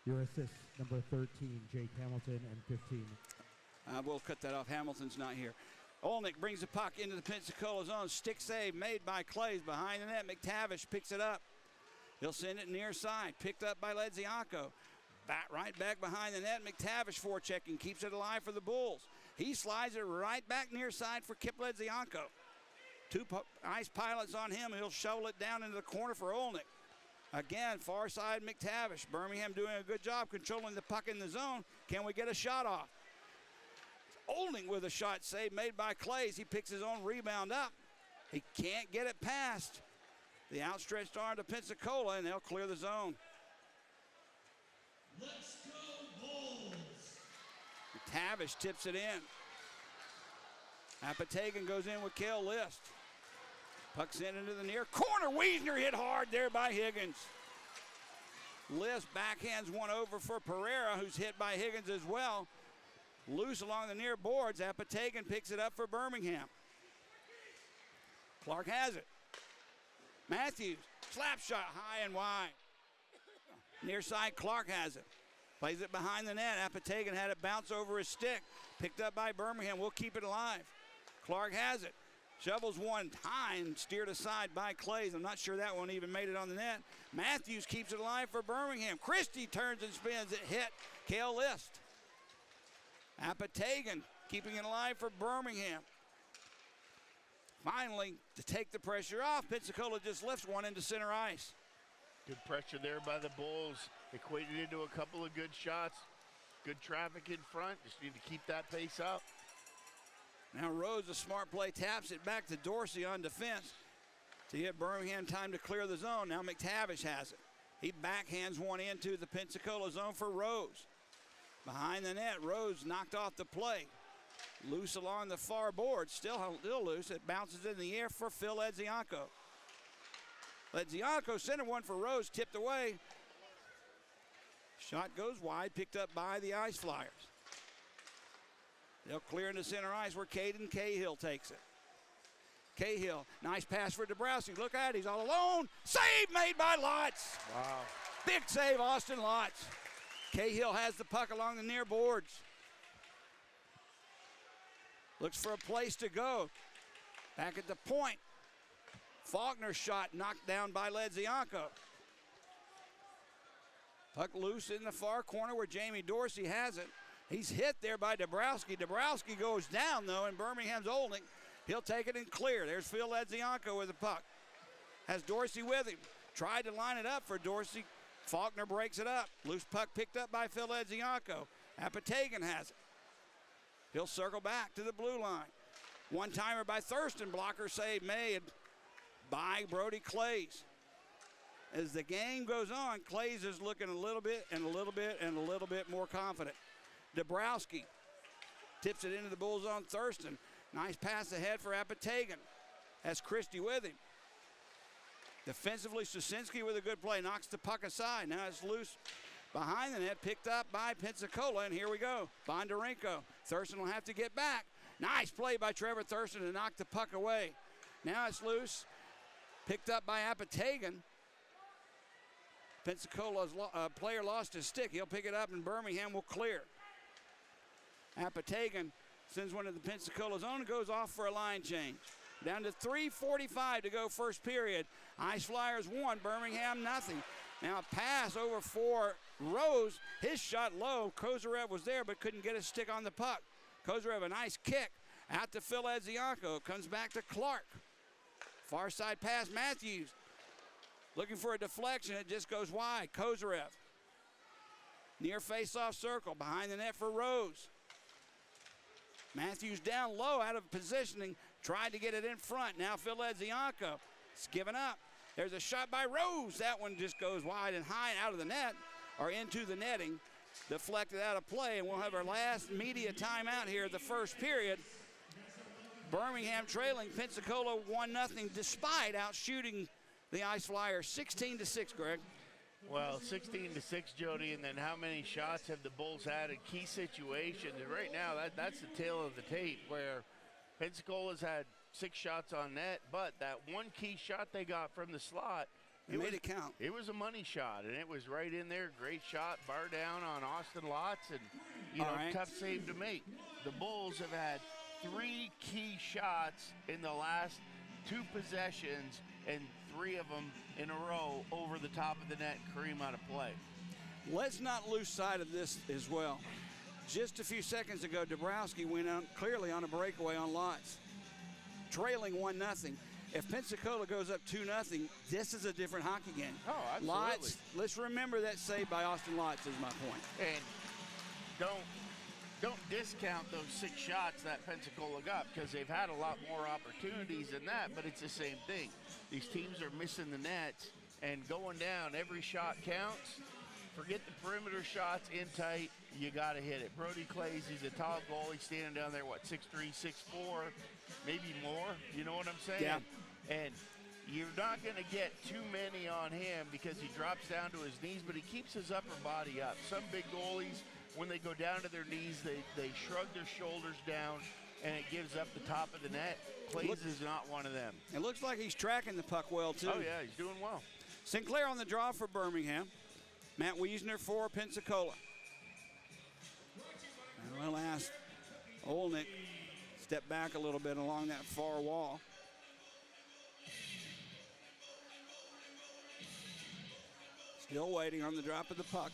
Your assist, number 13, Jake Hamilton, and 15. We'll cut that off. Hamilton's not here. Olnick brings the puck into the Pensacola zone. Stick save made by Clays behind the net. McTavish picks it up. He'll send it near side. Picked up by Ledzianko. Right back behind the net. McTavish forechecking. Keeps it alive for the Bulls. He slides it right back near side for Kip Ledzianko. 2 ice pilots on him. He'll shovel it down into the corner for Olnick. Again, far side McTavish. Birmingham doing a good job controlling the puck in the zone. Can we get a shot off? Olnick with a shot save made by Clays. He picks his own rebound up. He can't get it past the outstretched arm to Pensacola, and they'll clear the zone. Let's go Bulls! McTavish tips it in. Apatagan goes in with Cale List. Puck's in into the near corner. Wiesner hit hard there by Higgins. List backhands one over for Pereira, who's hit by Higgins as well. Loose along the near boards. Apatagan picks it up for Birmingham. Clark has it. Matthews, slap shot high and wide. Near side, Clark has it. Plays it behind the net. Apatagan had it bounce over his stick. Picked up by Birmingham. We'll keep it alive. Clark has it. Shovels one high and steered aside by Clays. I'm not sure that one even made it on the net. Matthews keeps it alive for Birmingham. Christie turns and spins. It hit Kale List. Apatagan keeping it alive for Birmingham. Finally, to take the pressure off, Pensacola just lifts one into center ice. Good pressure there by the Bulls. Equated into a couple of good shots. Good traffic in front. Just need to keep that pace up. Now Rose, a smart play, taps it back to Dorsey on defense to get Birmingham time to clear the zone. Now McTavish has it. He backhands one into the Pensacola zone for Rose. Behind the net, Rose knocked off the play. Loose along the far board, still loose. It bounces in the air for Phil Ledzianko. Ledzianko centered one for Rose, tipped away. Shot goes wide, picked up by the Ice Flyers. They'll clear into center ice where Caden Cahill takes it. Cahill, nice pass for Dabrowski. Look at it, he's all alone. Save made by Lotz. Wow. Big save, Austin Lotz. Cahill has the puck along the near boards. Looks for a place to go. Back at the point. Faulkner's shot knocked down by Ledzianko. Puck loose in the far corner where Jamie Dorsey has it. He's hit there by Dabrowski. Dabrowski goes down, though, and Birmingham's holding. He'll take it and clear. There's Phil Ledzianko with the puck. Has Dorsey with him. Tried to line it up for Dorsey. Faulkner breaks it up. Loose puck picked up by Phil Ledzianko. Apatagan has it. He'll circle back to the blue line. One-timer by Thurston. Blocker save made by Brody Clays. As the game goes on, Clays is looking a little bit and a little bit and a little bit more confident. Dabrowski tips it into the bull zone. Thurston, nice pass ahead for Apatagan. Has Christie with him. Defensively, Susinski with a good play, knocks the puck aside. Now it's loose behind the net, picked up by Pensacola, and here we go. Bondarenko. Thurston will have to get back. Nice play by Trevor Thurston to knock the puck away. Now it's loose, picked up by Apatagan. Pensacola's player lost his stick. He'll pick it up, and Birmingham will clear. Apatagan sends one to the Pensacola zone and goes off for a line change. Down to 3:45 to go first period. Ice Flyers 1, Birmingham nothing. Now a pass over for Rose. His shot low. Kozarev was there but couldn't get his stick on the puck. Kozarev, a nice kick out to Phil Ledzianko. Comes back to Clark. Far side pass, Matthews. Looking for a deflection, it just goes wide. Kozarev. Near face-off circle, behind the net for Rose. Matthews down low, out of positioning, tried to get it in front. Now Phil Ledzianko, it's given up. There's a shot by Rose. That one just goes wide and high and out of the net, or into the netting. Deflected out of play, and we'll have our last media timeout here at the first period. Birmingham trailing Pensacola 1-0 despite outshooting the Ice Flyers 16-6, Greg. Well, 16-6, Jody, and then how many shots have the Bulls had in key situations? And right now, that's the tail of the tape, where Pensacola's had 6 shots on net, but that one key shot they got from the slot, It made it count. It was a money shot, and it was right in there. Great shot, bar down on Austin Lotz, and tough save to make. The Bulls have had 3 key shots in the last 2 possessions, and 3 of them in a row over the top of the net, cream out of play. Let's not lose sight of this as well. Just a few seconds ago, Dabrowski went out clearly on a breakaway on Lotz, trailing 1-0. If Pensacola goes up 2-0, this is a different hockey game. Oh, absolutely. Lotz, let's remember that save by Austin Lotz is my point. And don't discount those 6 shots that Pensacola got, because they've had a lot more opportunities than that, but it's the same thing. These teams are missing the nets and going down. Every shot counts. Forget the perimeter shots in tight. You got to hit it. Brody Clays, he's a tall goalie standing down there, 6'3", 6'4", maybe more. You know what I'm saying? Yeah. And You're not going to get too many on him because he drops down to his knees, but he keeps his upper body up. Some big goalies, when they go down to their knees, they shrug their shoulders down, and it gives up the top of the net. Clays is not one of them. It looks like he's tracking the puck well, too. Oh, yeah, he's doing well. Sinclair on the draw for Birmingham. Matt Wiesner for Pensacola. And we'll ask Olnick step back a little bit along that far wall. Still waiting on the drop of the puck.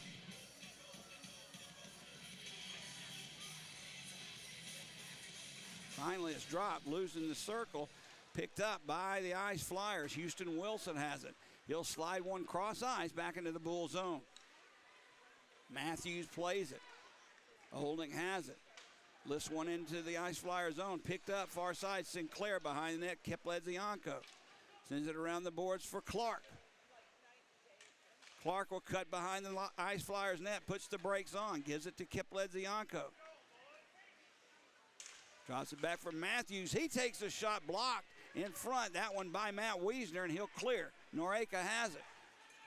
Finally, it's dropped, losing the circle. Picked up by the Ice Flyers. Houston Wilson has it. He'll slide one cross ice back into the Bull zone. Matthews plays it. Holding has it. Lifts one into the Ice Flyer zone. Picked up far side. Sinclair behind the net. Kepledzianko sends it around the boards for Clark. Clark will cut behind the Ice Flyers net. Puts the brakes on. Gives it to Kepledzianko. Drops it back for Matthews. He takes a shot blocked in front. That one by Matt Wiesner, and he'll clear. Noreka has it.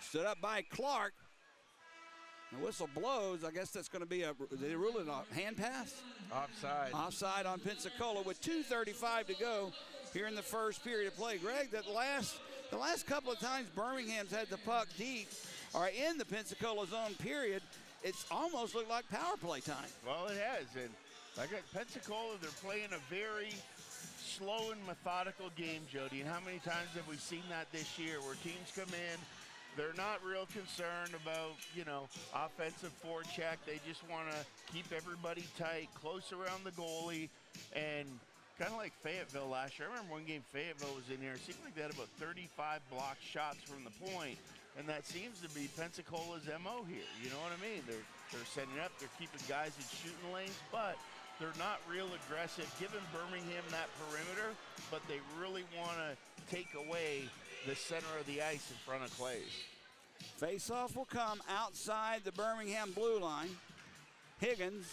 Stood up by Clark. The whistle blows. I guess that's going to be they rule it a hand pass? Offside. Offside on Pensacola with 2:35 to go here in the first period of play. Greg, the last couple of times Birmingham's had the puck deep or in the Pensacola zone period, it's almost looked like power play time. Well, it has. And like at Pensacola, they're playing a very slow and methodical game, Jody. And how many times have we seen that this year where teams come in, they're not real concerned about, offensive forecheck. They just want to keep everybody tight, close around the goalie, and kind of like Fayetteville last year. I remember one game Fayetteville was in here. It seemed like they had about 35 blocked shots from the point, and that seems to be Pensacola's MO here. You know what I mean? They're setting up, they're keeping guys in shooting lanes, but they're not real aggressive, giving Birmingham that perimeter, but they really want to take away the center of the ice in front of Clays. Face-off will come outside the Birmingham blue line. Higgins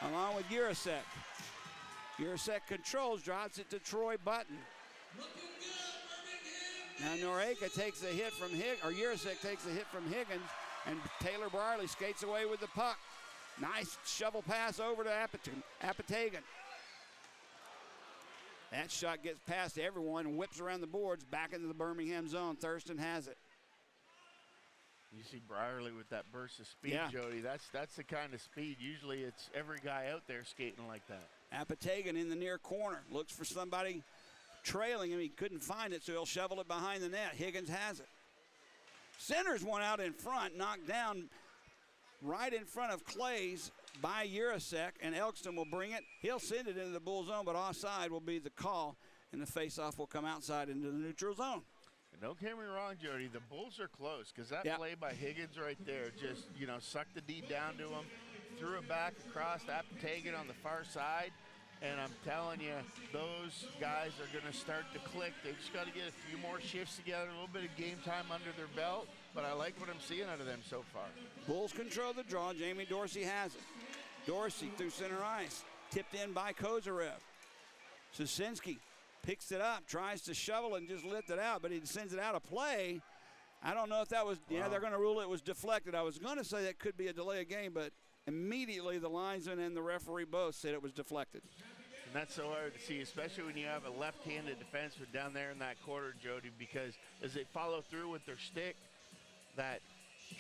along with Urasek. Urasek controls, drops it to Troy Button. Now Noreka takes a hit from Urasek takes a hit from Higgins, and Taylor Brierly skates away with the puck. Nice shovel pass over to Apatagan. That shot gets past everyone and whips around the boards back into the Birmingham zone. Thurston has it. You see Brierly with that burst of speed, Yeah. Jody. That's the kind of speed. Usually it's every guy out there skating like that. Apatagan in the near corner. Looks for somebody trailing him. He couldn't find it, so he'll shovel it behind the net. Higgins has it. Centers one out in front, knocked down right in front of Clays by Urasek, and Elkston will bring it. He'll send it into the Bull zone, but offside will be the call, and the faceoff will come outside into the neutral zone. And don't get me wrong, Jody, the Bulls are close because that play by Higgins right there just, sucked the D down to him, threw it back across Apatagan on the far side, and I'm telling you, those guys are going to start to click. They just got to get a few more shifts together, a little bit of game time under their belt, but I like what I'm seeing out of them so far. Bulls control the draw. Jamie Dorsey has it. Dorsey through center ice. Tipped in by Kozarev. Susinski picks it up, tries to shovel and just lift it out, but he sends it out of play. I don't know if that was, they're going to rule it was deflected. I was going to say that could be a delay of game, but immediately the linesman and the referee both said it was deflected. And that's so hard to see, especially when you have a left-handed defenseman down there in that quarter, Jody, because as they follow through with their stick, that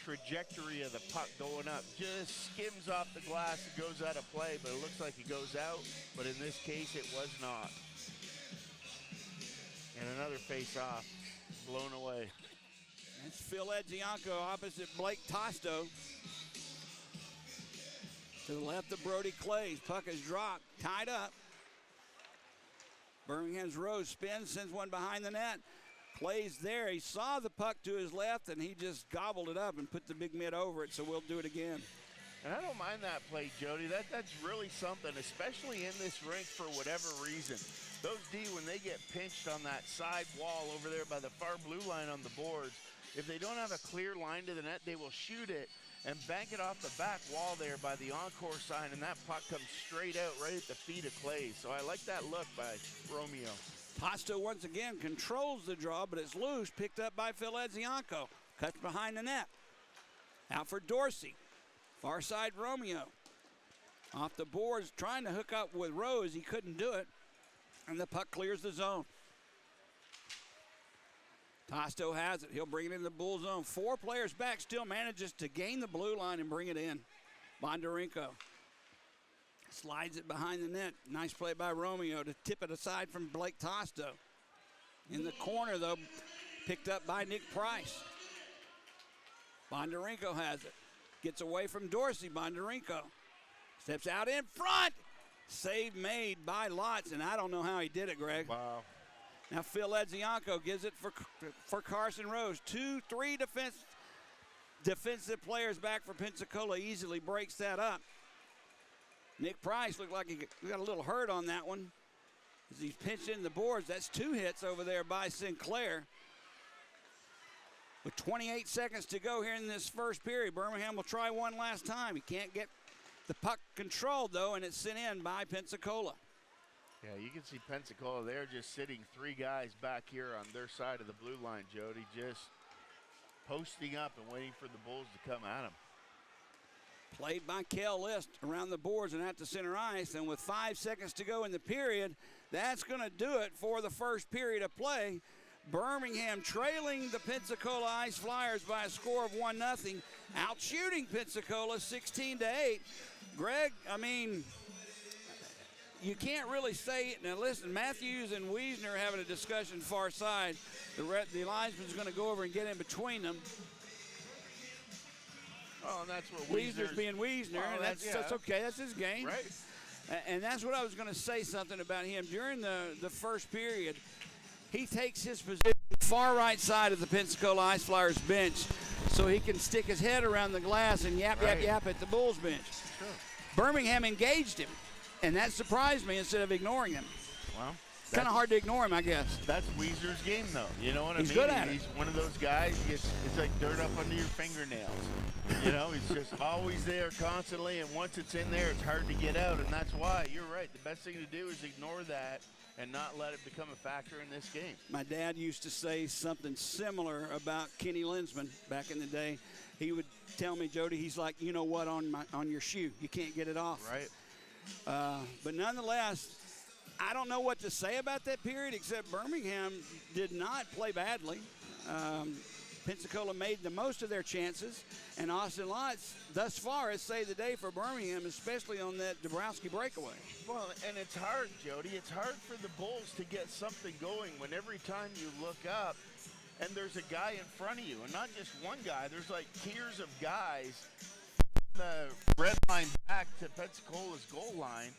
trajectory of the puck going up just skims off the glass and goes out of play, but it looks like it goes out, but in this case it was not. And another face-off, blown away. That's Phil Edzianko opposite Blake Tosto. To the left of Brody Clays. Puck is dropped, tied up. Birmingham's Rose spins, sends one behind the net. Clays there. He saw the puck to his left, and he just gobbled it up and put the big mitt over it, so we'll do it again. And I don't mind that play, Jody. That's really something, especially in this rink for whatever reason. Those D, when they get pinched on that side wall over there by the far blue line on the boards, if they don't have a clear line to the net, they will shoot it and bank it off the back wall there by the encore sign, and that puck comes straight out right at the feet of Clays. So I like that look by Romeo. Tosto once again controls the draw, but it's loose, picked up by Phil Edzianko. Cuts behind the net. Out for Dorsey. Far side Romeo. Off the boards, trying to hook up with Rose. He couldn't do it. And the puck clears the zone. Tosto has it. He'll bring it in the Bull zone. 4 players back, still manages to gain the blue line and bring it in. Bondarenko slides it behind the net. Nice play by Romeo to tip it aside from Blake Tosto. In the corner, though, picked up by Nick Price. Bondarenko has it. Gets away from Dorsey. Bondarenko steps out in front. Save made by Lotz, and I don't know how he did it, Greg. Wow. Now Phil Edzianko gives it for Carson Rose. 2-3 defensive players back for Pensacola. Easily breaks that up. Nick Price looked like he got a little hurt on that one as he's pinched in the boards. That's 2 hits over there by Sinclair. With 28 seconds to go here in this first period, Birmingham will try one last time. He can't get the puck controlled, though, and it's sent in by Pensacola. Yeah, you can see Pensacola. They're just sitting 3 guys back here on their side of the blue line, Jody, just posting up and waiting for the Bulls to come at them. Played by Kel List around the boards and out to center ice. And with 5 seconds to go in the period, that's going to do it for the first period of play. Birmingham trailing the Pensacola Ice Flyers by a score of 1-0, out shooting Pensacola 16-8. Greg, I mean, you can't really say it. Now listen, Matthews and Wiesner are having a discussion far side. The linesman's going to go over and get in between them. Oh, and that's what Wiesner's being Wiesner, well, and that's okay. That's his game. Right. And that's what I was going to say something about him. During the first period, he takes his position far right side of the Pensacola Ice Flyers bench so he can stick his head around the glass and yap at the Bulls bench. Sure. Birmingham engaged him, and that surprised me instead of ignoring him. Well, kind of hard to ignore him, I guess. That's Weezer's game, though. You know what I mean? He's good at it. He's one of those guys, it's like dirt up under your fingernails. You know, he's just always there constantly, and once it's in there, it's hard to get out, and that's why, you're right, the best thing to do is ignore that and not let it become a factor in this game. My dad used to say something similar about Kenny Linsman back in the day. He would tell me, Jody, he's like, you know what, on your shoe. You can't get it off. Right. But nonetheless, I don't know what to say about that period except Birmingham did not play badly. Pensacola made the most of their chances, and Austin Lotz thus far has saved the day for Birmingham, especially on that Dabrowski breakaway. Well, and it's hard, Jody. It's hard for the Bulls to get something going when every time you look up and there's a guy in front of you, and not just one guy. There's like tiers of guys from the red line back to Pensacola's goal line,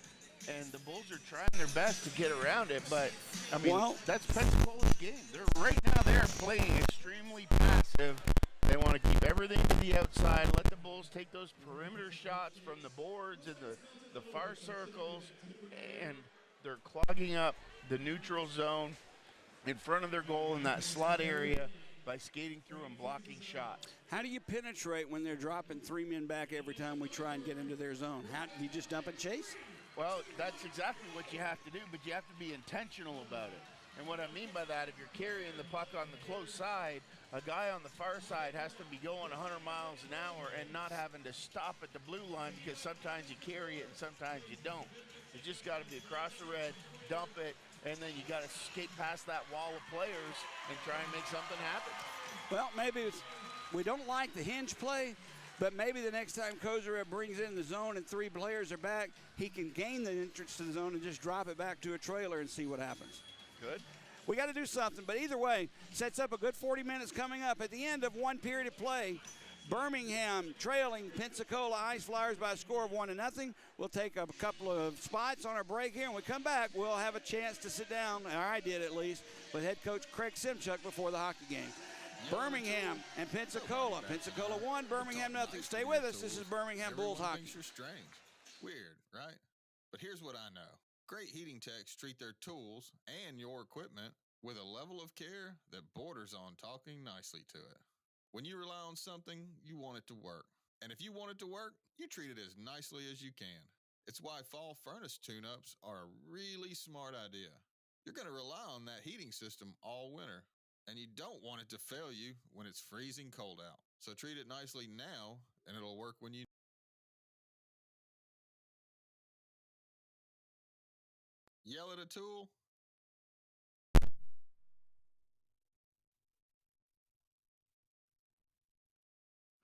and the Bulls are trying their best to get around it, but, I mean, that's Pensacola's game. Right now they're playing extremely passive. They want to keep everything to the outside, let the Bulls take those perimeter shots from the boards and the far circles, and they're clogging up the neutral zone in front of their goal in that slot area by skating through and blocking shots. How do you penetrate when they're dropping 3 men back every time we try and get into their zone? How do you just dump and chase? Well, that's exactly what you have to do, but you have to be intentional about it. And what I mean by that, if you're carrying the puck on the close side, a guy on the far side has to be going 100 miles an hour and not having to stop at the blue line, because sometimes you carry it and sometimes you don't. You just got to be across the red, dump it, and then you got to skate past that wall of players and try and make something happen. Well, maybe we don't like the hinge play, but maybe the next time Kozarev brings in the zone and 3 players are back, he can gain the entrance to the zone and just drop it back to a trailer and see what happens. Good. We got to do something, but either way, sets up a good 40 minutes coming up. At the end of one period of play, Birmingham trailing Pensacola Ice Flyers by a score of 1-0. We'll take a couple of spots on our break here, and when we come back, we'll have a chance to sit down, or I did at least, with head coach Craig Simchuk before the hockey game. Birmingham and Pensacola. Pensacola 1, Birmingham 0. Stay with us. This is Birmingham Bulls hockey. Things are strange. Weird, right? But here's what I know. Great heating techs treat their tools and your equipment with a level of care that borders on talking nicely to it. When you rely on something, you want it to work. And if you want it to work, you treat it as nicely as you can. It's why fall furnace tune-ups are a really smart idea. You're going to rely on that heating system all winter, and you don't want it to fail you when it's freezing cold out. So treat it nicely now, and it'll work when you yell at a tool.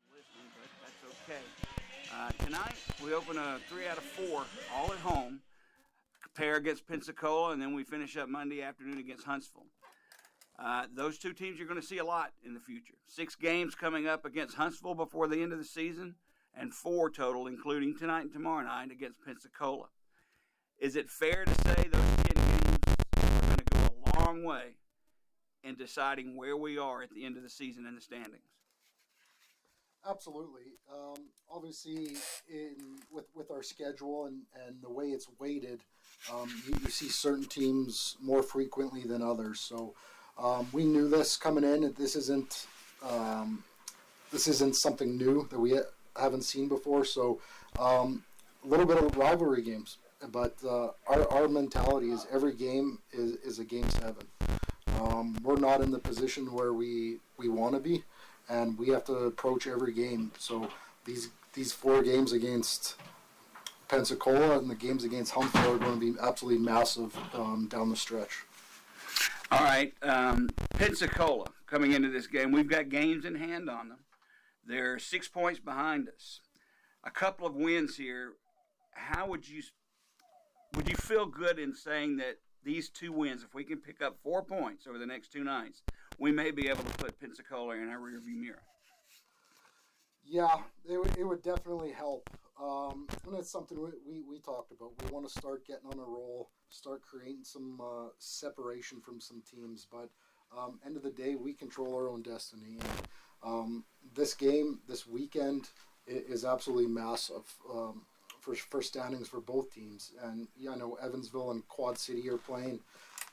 Listening, but that's okay. Tonight, we open a 3 out of 4, all at home. Pair against Pensacola, and then we finish up Monday afternoon against Huntsville. Those two teams you're going to see a lot in the future. 6 games coming up against Huntsville before the end of the season, and 4 total, including tonight and tomorrow night against Pensacola. Is it fair to say those 10 games are going to go a long way in deciding where we are at the end of the season in the standings? Absolutely. Obviously, with our schedule and the way it's weighted, you see certain teams more frequently than others. So we knew this coming in. This isn't something new that we haven't seen before. So a little bit of rivalry games, but our mentality is every game is a game 7. We're not in the position where we want to be, and we have to approach every game. So these 4 games against Pensacola and the games against Huntsville are going to be absolutely massive down the stretch. All right, Pensacola coming into this game. We've got games in hand on them. They're 6 points behind us. A couple of wins here. How would you feel good in saying that these 2 wins, if we can pick up 4 points over the next 2 nights, we may be able to put Pensacola in our rearview mirror? Yeah, it would definitely help. And it's something we talked about. We want to start getting on a roll, start creating some separation from some teams. But end of the day, we control our own destiny. And this game, this weekend, is absolutely massive for standings for both teams. And yeah, I know Evansville and Quad City are playing.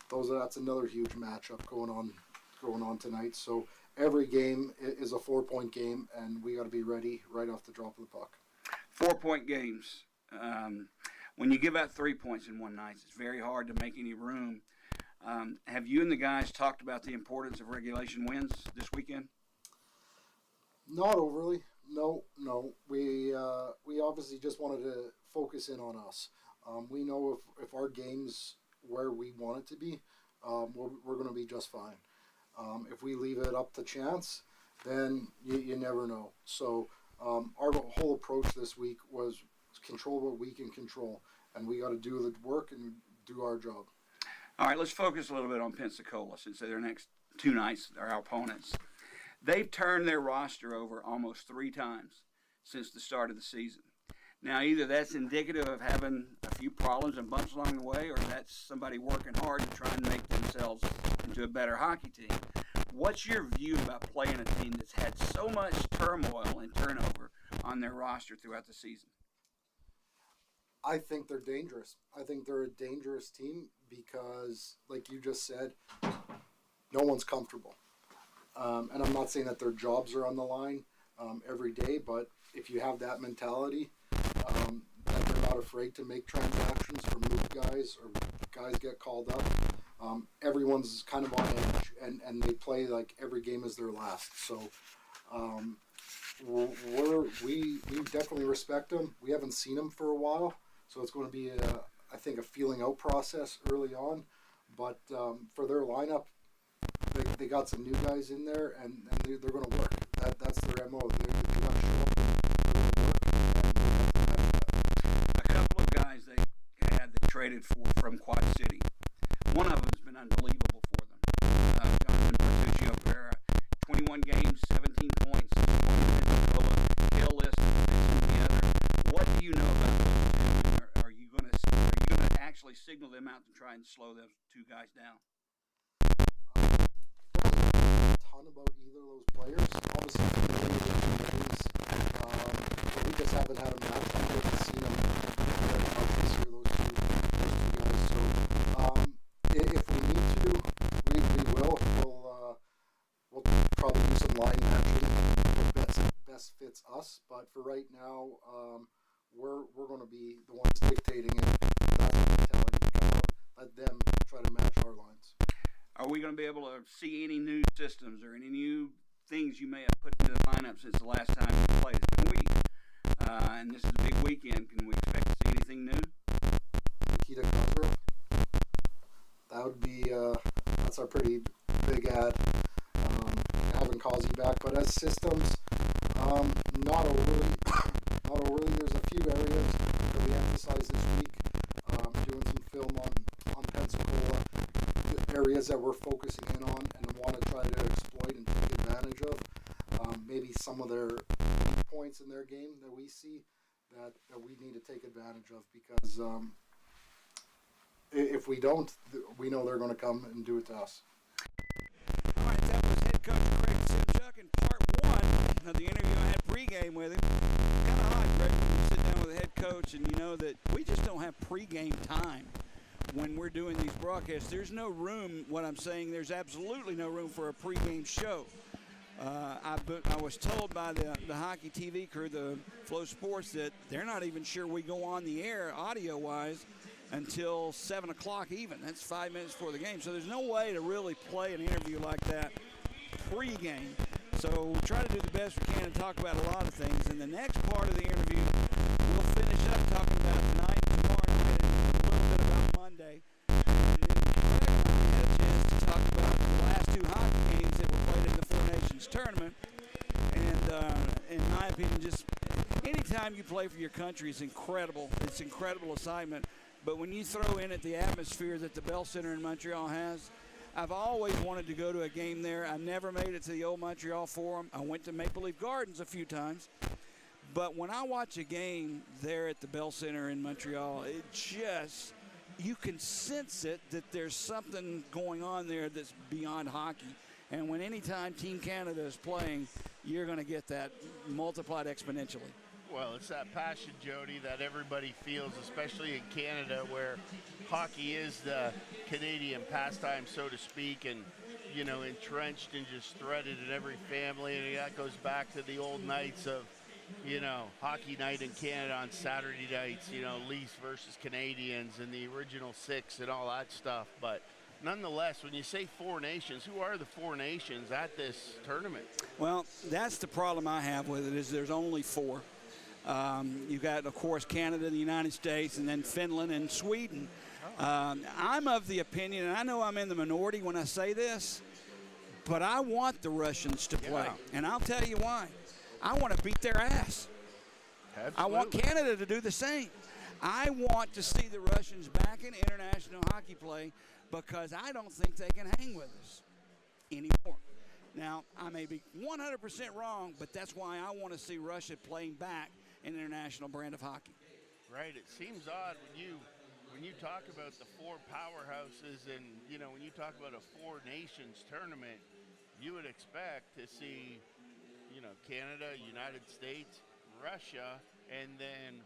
That's another huge matchup going on tonight. So every game is a 4-point game, and we got to be ready right off the drop of the puck. 4-point games. When you give out 3 points in one night, it's very hard to make any room. Have you and the guys talked about the importance of regulation wins this weekend? Not overly. No. We obviously just wanted to focus in on us. We know if our game's where we want it to be, we're going to be just fine. If we leave it up to chance, then you never know. So our whole approach this week was control what we can control, and we got to do the work and do our job. All right, let's focus a little bit on Pensacola since they're their next 2 nights, they're our opponents. They've turned their roster over almost 3 times since the start of the season. Now, either that's indicative of having a few problems and bumps along the way, or that's somebody working hard to try and make themselves into a better hockey team. What's your view about playing a team that's had so much turmoil and turnover on their roster throughout the season? I think they're dangerous. I think they're a dangerous team because, like you just said, no one's comfortable. And I'm not saying that their jobs are on the line every day, but if you have that mentality, that they're not afraid to make transactions or move guys, or guys get called up, everyone's kind of on edge, and they play like every game is their last. So we definitely respect them. We haven't seen them for a while, so it's going to be, I think, a feeling out process early on. But for their lineup, they got some new guys in there, and they're going to work. That's their MO. They got to show up, they're going to work, and we have to match that. A couple of guys they traded for from Quad City. One of them has been unbelievable for them. Jonathan Bertuccio Pereira, 21 games, 17 points, 2 points in Pensacola, kill list, and the other. What do you know about those two? Are you going to actually signal them out to try and slow those 2 guys down? Ton about either of those players. Obviously, we just haven't had a match. We haven't seen them very much this year, those two guys. So if we need to, we will. We'll probably do some line matching that best fits us. But for right now, we're going to be the ones dictating it. That's the mentality. Come out, let them try to match our lines. Are we going to be able to see any new systems or any new things you may have put into the lineup since the last time you played? It's been a week, and this is a big weekend. Can we expect to see anything new? Nikita Kozarov. That would be that's a pretty big add. Having Kazi back, but as systems, not overly. Not overly. There's a few areas that we emphasized this week. Doing some film on Pensacola, the areas that we're focusing in on and want to try to exploit and take advantage of. Maybe some of their weak points in their game that we see that we need to take advantage of, because if we don't, we know they're going to come and do it to us. All right, that was head coach Craig Simchuk in part one of the interview I had pregame with him. Kind of odd, Greg, when you sit down with a head coach and you know that we just don't have pregame time when we're doing these broadcasts. There's no room, what I'm saying, there's absolutely no room for a pregame show. I was told by the hockey TV crew, the Flow Sports, that they're not even sure we go on the air audio-wise until 7 o'clock even. That's 5 minutes before the game. So there's no way to really play an interview like that pre-game. So we'll try to do the best we can and talk about a lot of things. In the next part of the interview, we'll finish up talking about tonight and tomorrow night and a little bit about Monday. And then Craig and I had a chance to talk about the last two hockey games that were played in the Four Nations tournament. And in my opinion, just anytime you play for your country is incredible. It's an incredible assignment. But when you throw in it the atmosphere that the Bell Center in Montreal has, I've always wanted to go to a game there. I never made it to the old Montreal Forum. I went to Maple Leaf Gardens a few times. But when I watch a game there at the Bell Center in Montreal, it just, you can sense it that there's something going on there that's beyond hockey. And when anytime Team Canada is playing, you're going to get that multiplied exponentially. Well, it's that passion, Jody, that everybody feels, especially in Canada, where hockey is the Canadian pastime, so to speak, and, you know, entrenched and just threaded in every family. And that goes back to the old nights of, you know, hockey night in Canada on Saturday nights, you know, Leafs versus Canadians and the original six and all that stuff. But nonetheless, when you say four nations, who are the four nations at this tournament? Well, that's the problem I have with it, is there's only four. You've got, of course, Canada, the United States, and then Finland and Sweden. I'm of the opinion, and I know I'm in the minority when I say this, but I want the Russians to play. And I'll tell you why. I want to beat their ass. Absolutely. I want Canada to do the same. I want to see the Russians back in international hockey play, because I don't think they can hang with us anymore. Now, I may be 100% wrong, but that's why I want to see Russia playing back an international brand of hockey. Right. It seems odd when you talk about the four powerhouses and, you know, when you talk about a four nations tournament, you would expect to see, you know, Canada, United States, Russia, and then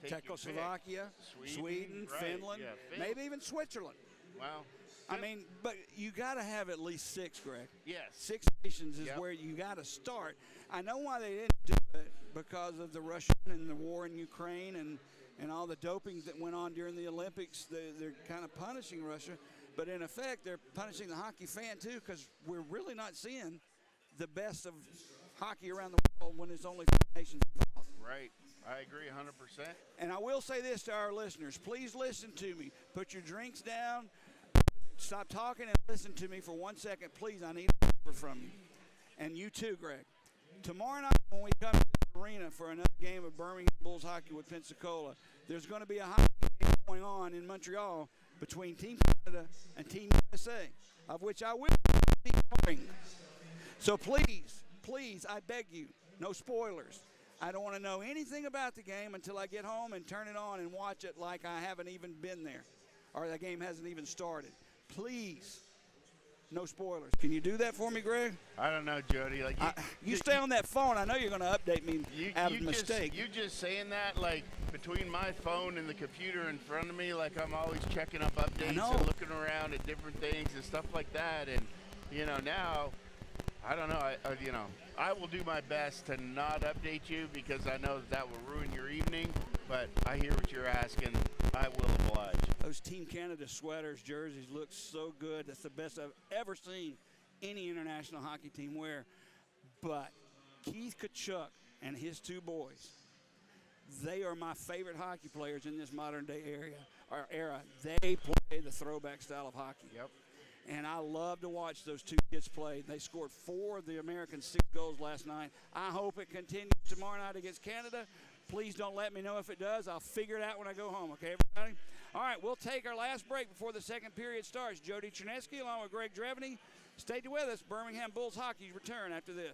Czechoslovakia, Sweden, right, Finland, maybe even Switzerland. Wow. I mean, but you got to have at least six, Greg. Yes. 6 nations is where you got to start. I know why they didn't do it, because of the Russian and the war in Ukraine and all the doping that went on during the Olympics. They're kind of punishing Russia, but in effect, they're punishing the hockey fan too, because we're really not seeing the best of hockey around the world when there's only 4 nations involved. Right. I agree 100%. And I will say this to our listeners. Please listen to me. Put your drinks down. Stop talking and listen to me for 1 second. Please, I need a favor from you. And you too, Greg. Tomorrow night when we come to this arena for another game of Birmingham Bulls hockey with Pensacola, there's going to be a hockey game going on in Montreal between Team Canada and Team USA, of which I will be covering. So please, I beg you, no spoilers. I don't want to know anything about the game until I get home and turn it on and watch it like I haven't even been there, or the game hasn't even started. Please, no spoilers. Can you do that for me, Greg? I don't know, Jody. Like you stay on that phone. I know you're going to update me out of mistake. You just saying that, like, between my phone and the computer in front of me, like I'm always checking up updates and looking around at different things and stuff like that. And, you know, now, I don't know. I will do my best to not update you, because I know that will ruin your evening. But I hear what you're asking. I will oblige. Those Team Canada sweaters, jerseys look so good. That's the best I've ever seen any international hockey team wear. But Keith Tkachuk and his two boys, they are my favorite hockey players in this modern day era. They play the throwback style of hockey. Yep. And I love to watch those two kids play. They scored 4 of the American 6 goals last night. I hope it continues tomorrow night against Canada. Please don't let me know if it does. I'll figure it out when I go home, okay, everybody? All right, we'll take our last break before the second period starts. Jody Chernesky along with Greg Drevny. Stay with us. Birmingham Bulls hockey return after this.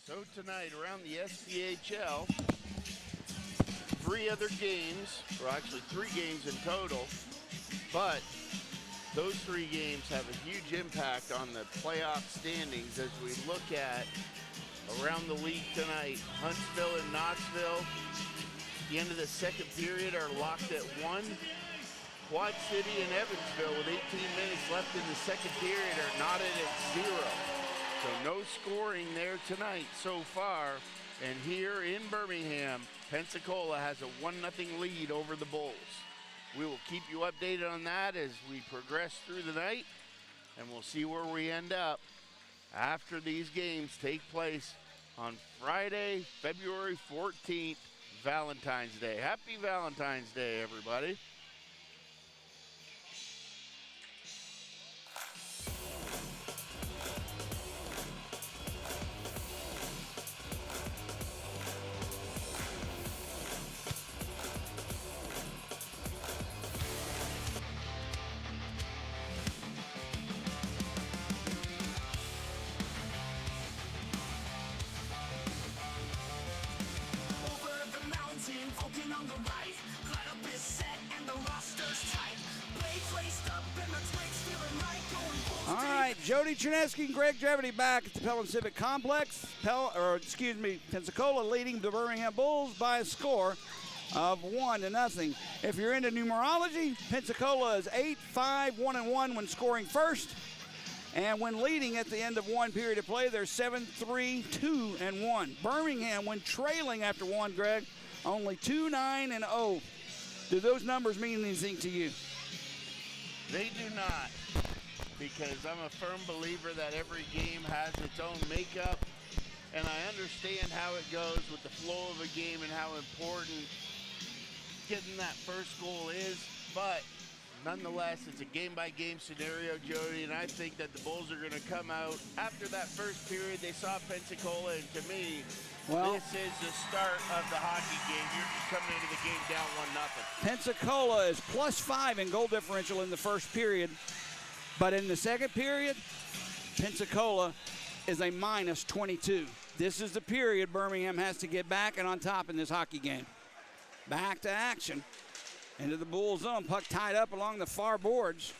So tonight around the SPHL, 3 other games, or actually 3 games in total, but those 3 games have a huge impact on the playoff standings as we look at around the league tonight. Huntsville and Knoxville, at the end of the second period, are locked at 1. Quad City and Evansville with 18 minutes left in the second period are knotted at 0. So no scoring there tonight so far. And here in Birmingham, Pensacola has a 1-0 lead over the Bulls. We will keep you updated on that as we progress through the night, and we'll see where we end up after these games take place on Friday, February 14th, Valentine's Day. Happy Valentine's Day, everybody. Over the mountain, open on the right. Line up is set and the roster's tight. All right, Jody Chernesky and Greg Jeverty back at the Pelham Civic Complex. Pensacola leading the Birmingham Bulls by a score of 1-0. If you're into numerology, Pensacola is 8-5-1-1 when scoring first. And when leading at the end of one period of play, they're 7-3-2-1. Birmingham, when trailing after one, Greg, only 2-9-0. Do those numbers mean anything to you? They do not, because I'm a firm believer that every game has its own makeup, and I understand how it goes with the flow of a game and how important getting that first goal is, but nonetheless, it's a game-by-game scenario, Jody, and I think that the Bulls are going to come out. After that first period, they saw Pensacola, and to me, this is the start of the hockey game. You're just coming into the game down 1-0. Pensacola is +5 in goal differential in the first period, but in the second period, Pensacola is a -22. This is the period Birmingham has to get back and on top in this hockey game. Back to action. Into the Bull zone. Puck tied up along the far boards.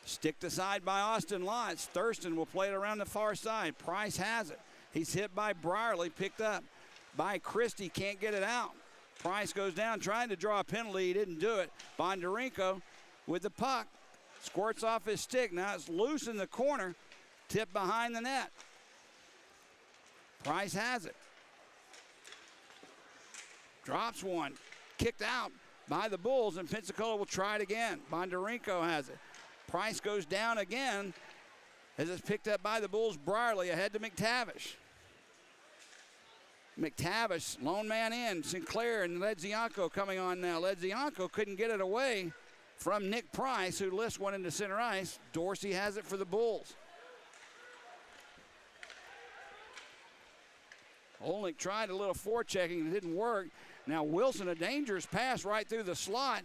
Sticked aside by Austin Lotz. Thurston will play it around the far side. Price has it. He's hit by Brierly. Picked up by Christie. Can't get it out. Price goes down trying to draw a penalty. He didn't do it. Bondarenko with the puck. Squirts off his stick. Now it's loose in the corner. Tipped behind the net. Price has it. Drops one. Kicked out by the Bulls, and Pensacola will try it again. Bondarenko has it. Price goes down again as it's picked up by the Bulls. Brierly ahead to McTavish. McTavish, lone man in. Sinclair and Ledzianko coming on now. Ledzianko couldn't get it away from Nick Price, who lifts one into center ice. Dorsey has it for the Bulls. Olnick tried a little forechecking. It didn't work. Now Wilson, a dangerous pass right through the slot.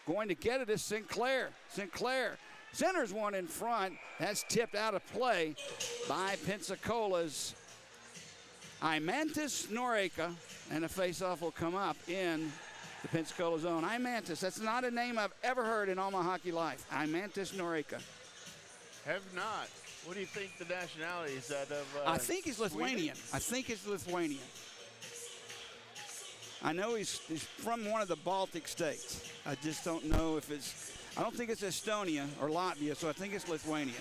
Going to get it is Sinclair. Sinclair centers one in front. That's tipped out of play by Pensacola's Imantis Noreka. And a faceoff will come up in the Pensacola zone. Imantis, that's not a name I've ever heard in all my hockey life. Imantis Noreka. Have not. What do you think the nationality is that of? I think he's Lithuanian. I think it's Lithuanian. I know he's from one of the Baltic states. I just don't know if it's, I don't think it's Estonia or Latvia, so I think it's Lithuania.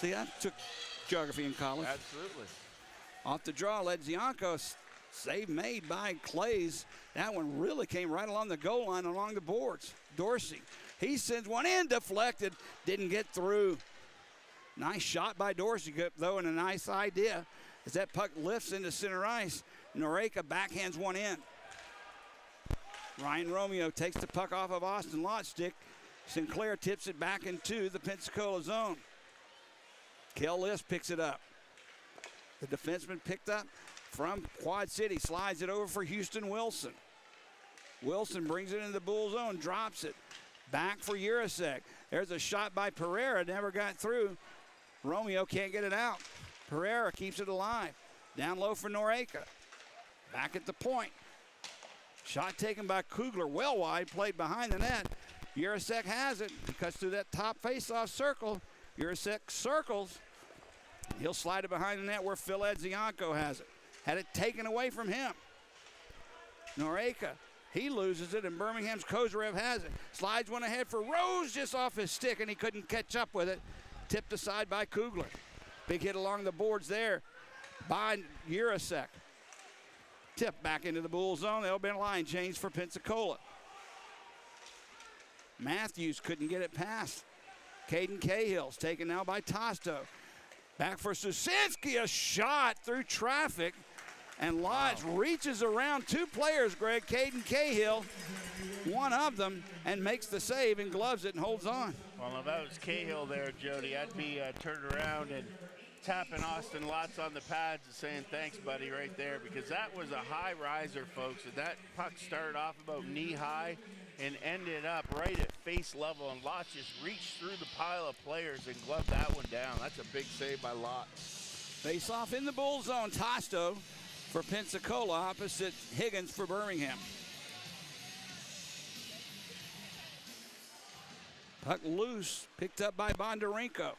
See, I took geography in college. Absolutely. Off the draw, Ledzianko, save made by Clays. That one really came right along the goal line, along the boards. Dorsey, he sends one in, deflected, didn't get through. Nice shot by Dorsey, though, and a nice idea as that puck lifts into center ice. Noreka backhands one in. Ryan Romeo takes the puck off of Austin Lott's stick. Sinclair tips it back into the Pensacola zone. Kel List picks it up. The defenseman picked up from Quad City, slides it over for Houston Wilson. Wilson brings it into the Bull zone, drops it. Back for Urasek. There's a shot by Pereira, never got through. Romeo can't get it out. Pereira keeps it alive. Down low for Noreka. Back at the point. Shot taken by Kugler, well wide, played behind the net. Urasek has it. He cuts through that top face-off circle. Urasek circles. He'll slide it behind the net where Phil Edzianko has it. Had it taken away from him. Noreka, he loses it, and Birmingham's Kozarev has it. Slides one ahead for Rose, just off his stick, and he couldn't catch up with it. Tipped aside by Kugler. Big hit along the boards there by Urasek. Tip back into the Bull zone. There'll be a line change for Pensacola. Matthews couldn't get it past. Caden Cahill's taken now by Tosto. Back for Susinski, a shot through traffic. And Lodge reaches around two players, Greg. Caden Cahill, one of them, and makes the save and gloves it and holds on. Well, if that was Cahill there, Jody, I'd be turned around and tapping Austin Lots on the pads and saying thanks, buddy, right there, because that was a high riser, folks. And that puck started off about knee high and ended up right at face level, and Lots just reached through the pile of players and gloved that one down. That's a big save by Lots. Face off in the Bull zone. Tosto for Pensacola opposite Higgins for Birmingham. Puck loose, picked up by Bondarenko.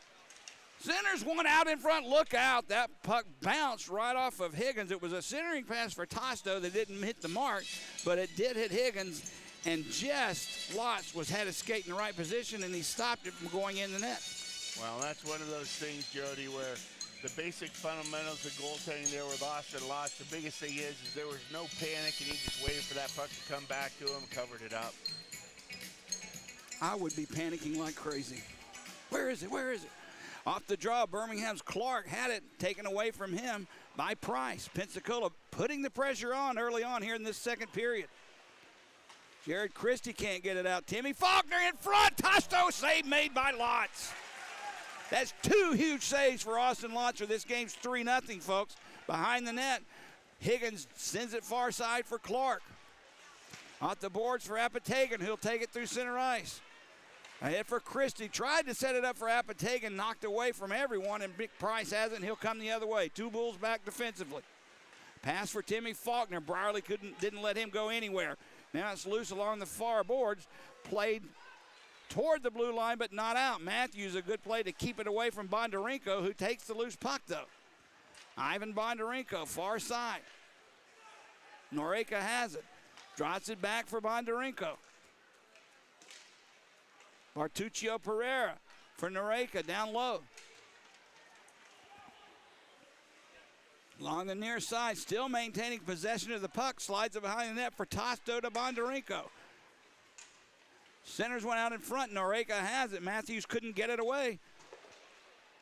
Centers one out in front, look out. That puck bounced right off of Higgins. It was a centering pass for Tosto that didn't hit the mark, but it did hit Higgins, and just Lotz had his skate in the right position, and he stopped it from going in the net. Well, that's one of those things, Jody, where the basic fundamentals of goaltending there with Austin Lotz, the biggest thing is there was no panic, and he just waited for that puck to come back to him and covered it up. I would be panicking like crazy. Where is it? Where is it? Off the draw, Birmingham's Clark had it taken away from him by Price. Pensacola putting the pressure on early on here in this second period. Jared Christie can't get it out. Timmy Faulkner in front. Tosto save made by Lotz. That's two huge saves for Austin Lotz. This game's 3-0, folks. Behind the net, Higgins sends it far side for Clark. Off the boards for Apatagan, who'll take it through center ice. Ahead for Christie, tried to set it up for Apatagan, knocked away from everyone, and Big Price has it, and he'll come the other way. Two Bulls back defensively. Pass for Timmy Faulkner. Brierly didn't let him go anywhere. Now it's loose along the far boards, played toward the blue line, but not out. Matthews, a good play to keep it away from Bondarenko, who takes the loose puck, though. Ivan Bondarenko, far side. Noreka has it. Drops it back for Bondarenko. Bartuccio Pereira for Noreka, down low. Along the near side, still maintaining possession of the puck. Slides it behind the net for Tosto to Bondarenko. Centers went out in front. Noreka has it. Matthews couldn't get it away.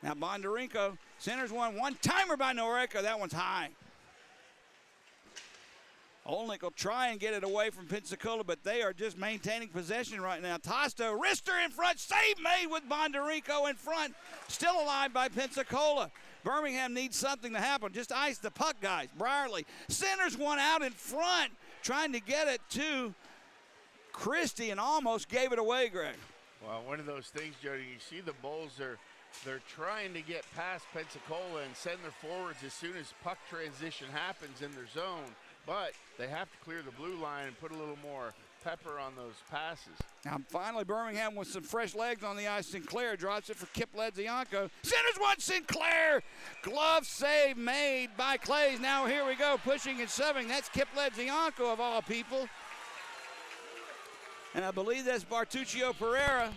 Now Bondarenko centers one-timer by Noreka. That one's high. Olnick will try and get it away from Pensacola, but they are just maintaining possession right now. Tosto, wrister in front, save made with Bondarenko in front. Still alive by Pensacola. Birmingham needs something to happen. Just ice the puck, guys. Brierly centers one out in front, trying to get it to Christie, and almost gave it away, Greg. Well, one of those things, Jody, you see the Bulls they're trying to get past Pensacola and send their forwards as soon as puck transition happens in their zone. But they have to clear the blue line and put a little more pepper on those passes. Now finally Birmingham with some fresh legs on the ice. Sinclair drops it for Kip Ledzianko. Centers one, Sinclair. Glove save made by Clays. Now here we go, pushing and shoving. That's Kip Ledzianko of all people. And I believe that's Bartuccio Pereira.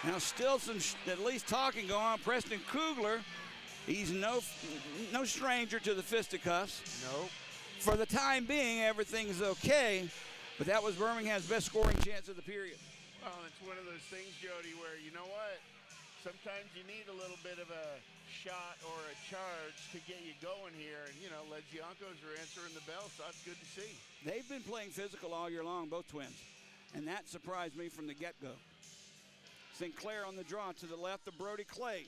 Now still some at least talking going on. Preston Kugler, he's no stranger to the fisticuffs. Nope. For the time being, everything's okay, but that was Birmingham's best scoring chance of the period. Well, it's one of those things, Jody, where you know what? Sometimes you need a little bit of a shot or a charge to get you going here, and you know, Ledziankos are answering the bell, so that's good to see. They've been playing physical all year long, both twins, and that surprised me from the get-go. Sinclair on the draw to the left of Brody Clays.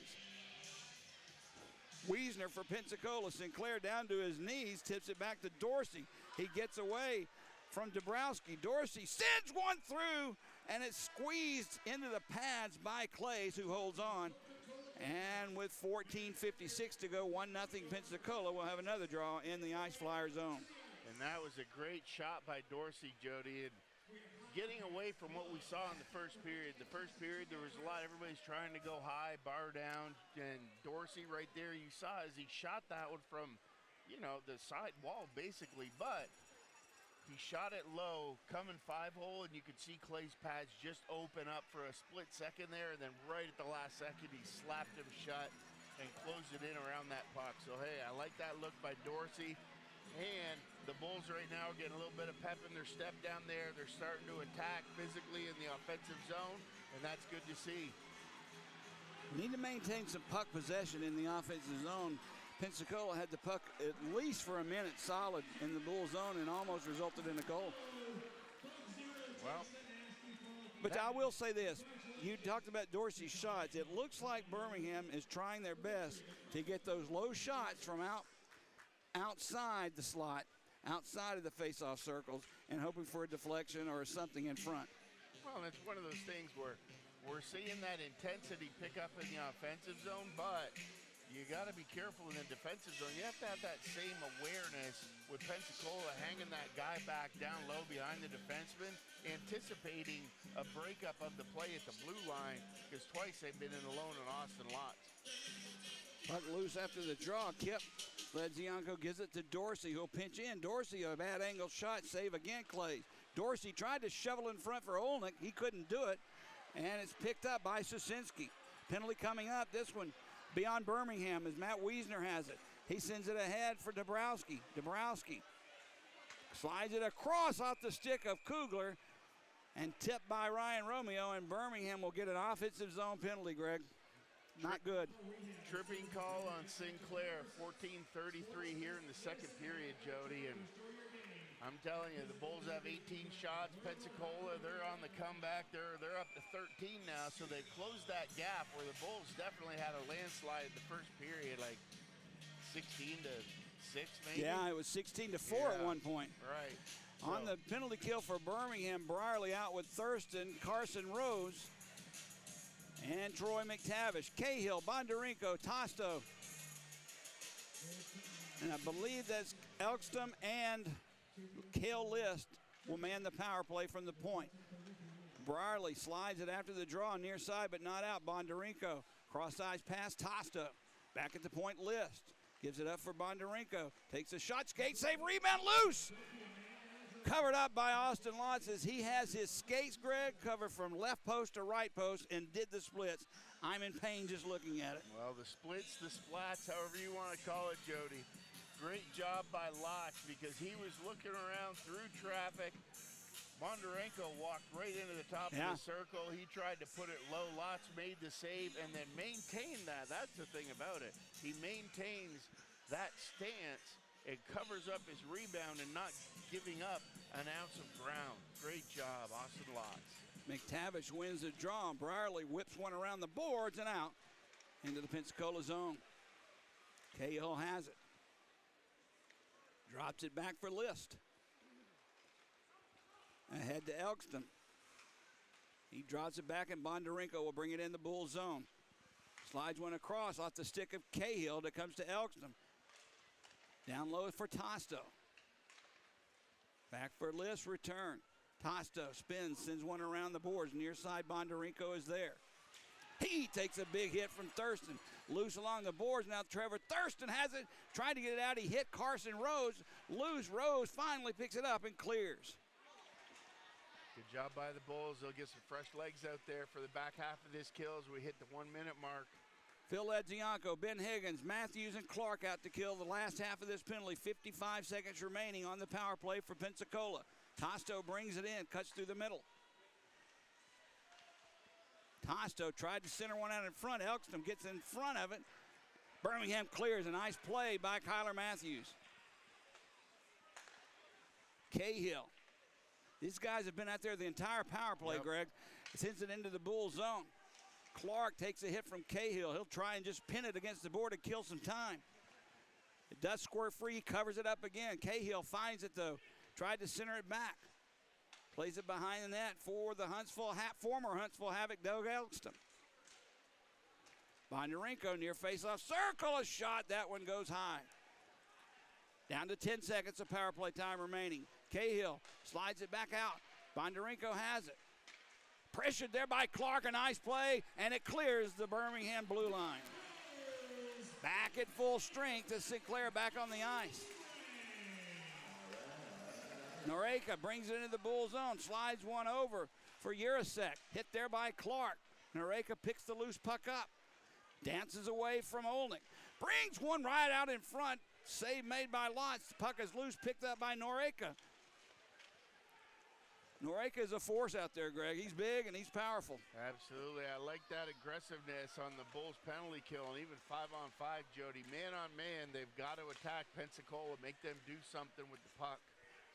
Wiesner for Pensacola. Sinclair down to his knees, tips it back to Dorsey. He gets away from Dabrowski. Dorsey sends one through, and it's squeezed into the pads by Clays, who holds on. And with 14:56 to go, 1-0 Pensacola will have another draw in the Ice Flyer zone. And that was a great shot by Dorsey, Jody. And getting away from what we saw in the first period. The first period, there was a lot, everybody's trying to go high, bar down, and Dorsey right there, you saw as he shot that one from, you know, the side wall basically, but he shot it low, coming 5-hole, and you could see Clay's pads just open up for a split second there, and then right at the last second, he slapped him shut and closed it in around that puck. So, hey, I like that look by Dorsey. And the Bulls right now are getting a little bit of pep in their step down there. They're starting to attack physically in the offensive zone, and that's good to see. Need to maintain some puck possession in the offensive zone. Pensacola had the puck at least for a minute solid in the Bull zone and almost resulted in a goal. Well, but I will say this. You talked about Dorsey's shots. It looks like Birmingham is trying their best to get those low shots from outside the slot, outside of the face-off circles, and hoping for a deflection or something in front. Well, it's one of those things where we're seeing that intensity pick up in the offensive zone, but you got to be careful in the defensive zone. You have to have that same awareness with Pensacola hanging that guy back down low behind the defenseman, anticipating a breakup of the play at the blue line, because twice they've been in alone on Austin Lots. Puck loose after the draw. Kip Ledzianko gives it to Dorsey, who'll pinch in. Dorsey, a bad angle shot, save again, Clay. Dorsey tried to shovel in front for Olnick. He couldn't do it, and it's picked up by Sosinski. Penalty coming up. This one beyond Birmingham as Matt Wiesner has it. He sends it ahead for Dabrowski. Dabrowski slides it across off the stick of Kugler and tipped by Ryan Romeo, and Birmingham will get an offensive zone penalty, Greg. Not good. Tripping call on Sinclair, 14:33 here in the second period, Jody. And I'm telling you, the Bulls have 18 shots. Pensacola, they're on the comeback. They're up to 13 now, so they've closed that gap where the Bulls definitely had a landslide in the first period, like 16-6 maybe. Yeah, it was 16-4 at one point. Right. On the penalty kill for Birmingham, Brierly out with Thurston, Carson Rose, and Troy McTavish. Cahill, Bondarenko, Tosto. And I believe that's Elkston and Cale List will man the power play from the point. Brierly slides it after the draw, near side but not out. Bondarenko, cross-eyes pass, Tosto. Back at the point, List. Gives it up for Bondarenko. Takes a shot, skate, save, rebound, loose! Covered up by Austin Lotz as he has his skates, Greg, covered from left post to right post and did the splits. I'm in pain just looking at it. Well, the splits, the splats, however you want to call it, Jody. Great job by Lotz because he was looking around through traffic. Bondarenko walked right into the top of the circle. He tried to put it low. Lotz made the save and then maintained that. That's the thing about it. He maintains that stance. It covers up his rebound and not giving up an ounce of ground. Great job, Austin Lotz. McTavish wins the draw. Brierly whips one around the boards and out into the Pensacola zone. Cahill has it. Drops it back for List. Ahead to Elkston. He drops it back and Bondarenko will bring it in the Bull zone. Slides one across off the stick of Cahill that comes to Elkston. Down low for Tosto. Back for List, return. Tosto spins, sends one around the boards. Near side, Bondarenko is there. He takes a big hit from Thurston. Loose along the boards. Now Trevor Thurston has it. Tried to get it out. He hit Carson Rose. Loose. Rose finally picks it up and clears. Good job by the Bulls. They'll get some fresh legs out there for the back half of this kill as we hit the 1 minute mark. Phil Ledzianko, Ben Higgins, Matthews, and Clark out to kill the last half of this penalty. 55 seconds remaining on the power play for Pensacola. Tosto brings it in, cuts through the middle. Tosto tried to center one out in front. Elkston gets in front of it. Birmingham clears. A nice play by Kyler Matthews. Cahill. These guys have been out there the entire power play, Greg. Sends it into the Bull zone. Clark takes a hit from Cahill. He'll try and just pin it against the board to kill some time. It does squirt free, covers it up again. Cahill finds it though. Tried to center it back. Plays it behind the net for the former Huntsville Havoc, Doug Elkston. Bondarenko near faceoff circle, a shot. That one goes high. Down to 10 seconds of power play time remaining. Cahill slides it back out. Bondarenko has it. Pressured there by Clark, a nice play, and it clears the Birmingham blue line. Back at full strength as Sinclair back on the ice. Noreka brings it into the Bull zone, slides one over for Urasek. Hit there by Clark. Noreka picks the loose puck up. Dances away from Olnick. Brings one right out in front. Save made by Lotz. The puck is loose, picked up by Noreka. Noreka is a force out there, Greg. He's big and he's powerful. Absolutely. I like that aggressiveness on the Bulls penalty kill, and even 5-on-5, Jody. Man on man, they've got to attack Pensacola, make them do something with the puck.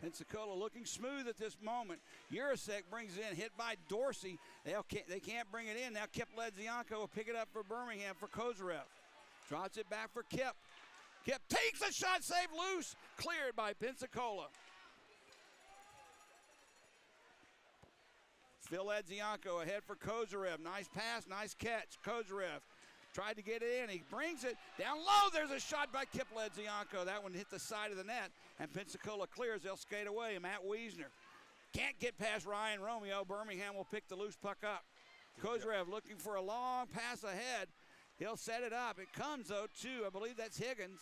Pensacola looking smooth at this moment. Urasek brings it in, hit by Dorsey. They can't bring it in. Now Kip Ledzianko will pick it up for Birmingham for Kozarev. Drops it back for Kip. Kip takes a shot, save loose. Cleared by Pensacola. Phil Ledzianko ahead for Kozarev. Nice pass, nice catch. Kozarev tried to get it in. He brings it down low. There's a shot by Kip Ledzianko. That one hit the side of the net, and Pensacola clears. They'll skate away. Matt Wiesner can't get past Ryan Romeo. Birmingham will pick the loose puck up. Kozyrev looking for a long pass ahead. He'll set it up. It comes, though, to, I believe that's Higgins.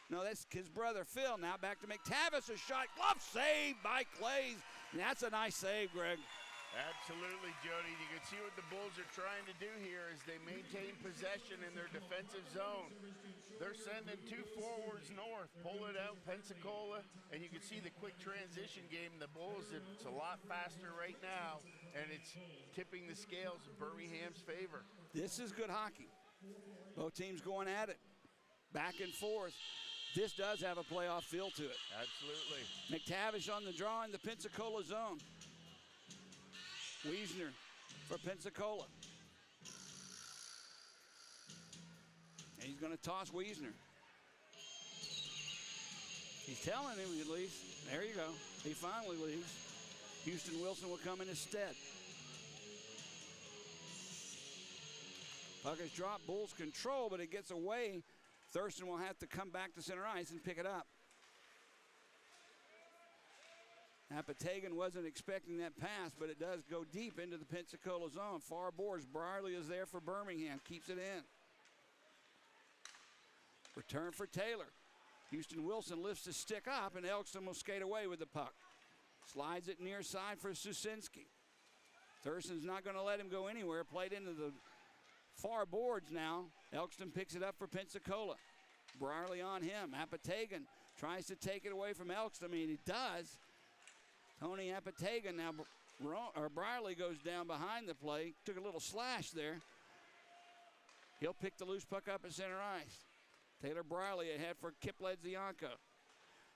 No, that's his brother Phil. Now back to McTavish. A shot. Glove save by Clays. And that's a nice save, Greg. Absolutely, Jody. You can see what the Bulls are trying to do here as they maintain possession in their defensive zone. They're sending two forwards north, pull it out, Pensacola, and you can see the quick transition game. The Bulls, it's a lot faster right now, and it's tipping the scales in Birmingham's favor. This is good hockey. Both teams going at it, back and forth. This does have a playoff feel to it. Absolutely. McTavish on the draw in the Pensacola zone. Wiesner for Pensacola. And he's going to toss Wiesner. He's telling him at least. There you go. He finally leaves. Houston Wilson will come in his stead. Puck is dropped. Bulls control, but it gets away. Thurston will have to come back to center ice and pick it up. Apatagan wasn't expecting that pass, but it does go deep into the Pensacola zone. Far boards. Brierley is there for Birmingham. Keeps it in. Return for Taylor. Houston Wilson lifts his stick up, and Elkston will skate away with the puck. Slides it near side for Susinski. Thurston's not going to let him go anywhere. Played into the far boards now. Elkston picks it up for Pensacola. Brierley on him. Apatagan tries to take it away from Elkston. I mean, he does. Tony Apatagan now, Brierley goes down behind the play. Took a little slash there. He'll pick the loose puck up at center ice. Taylor Brierley ahead for Kip Ledzianko.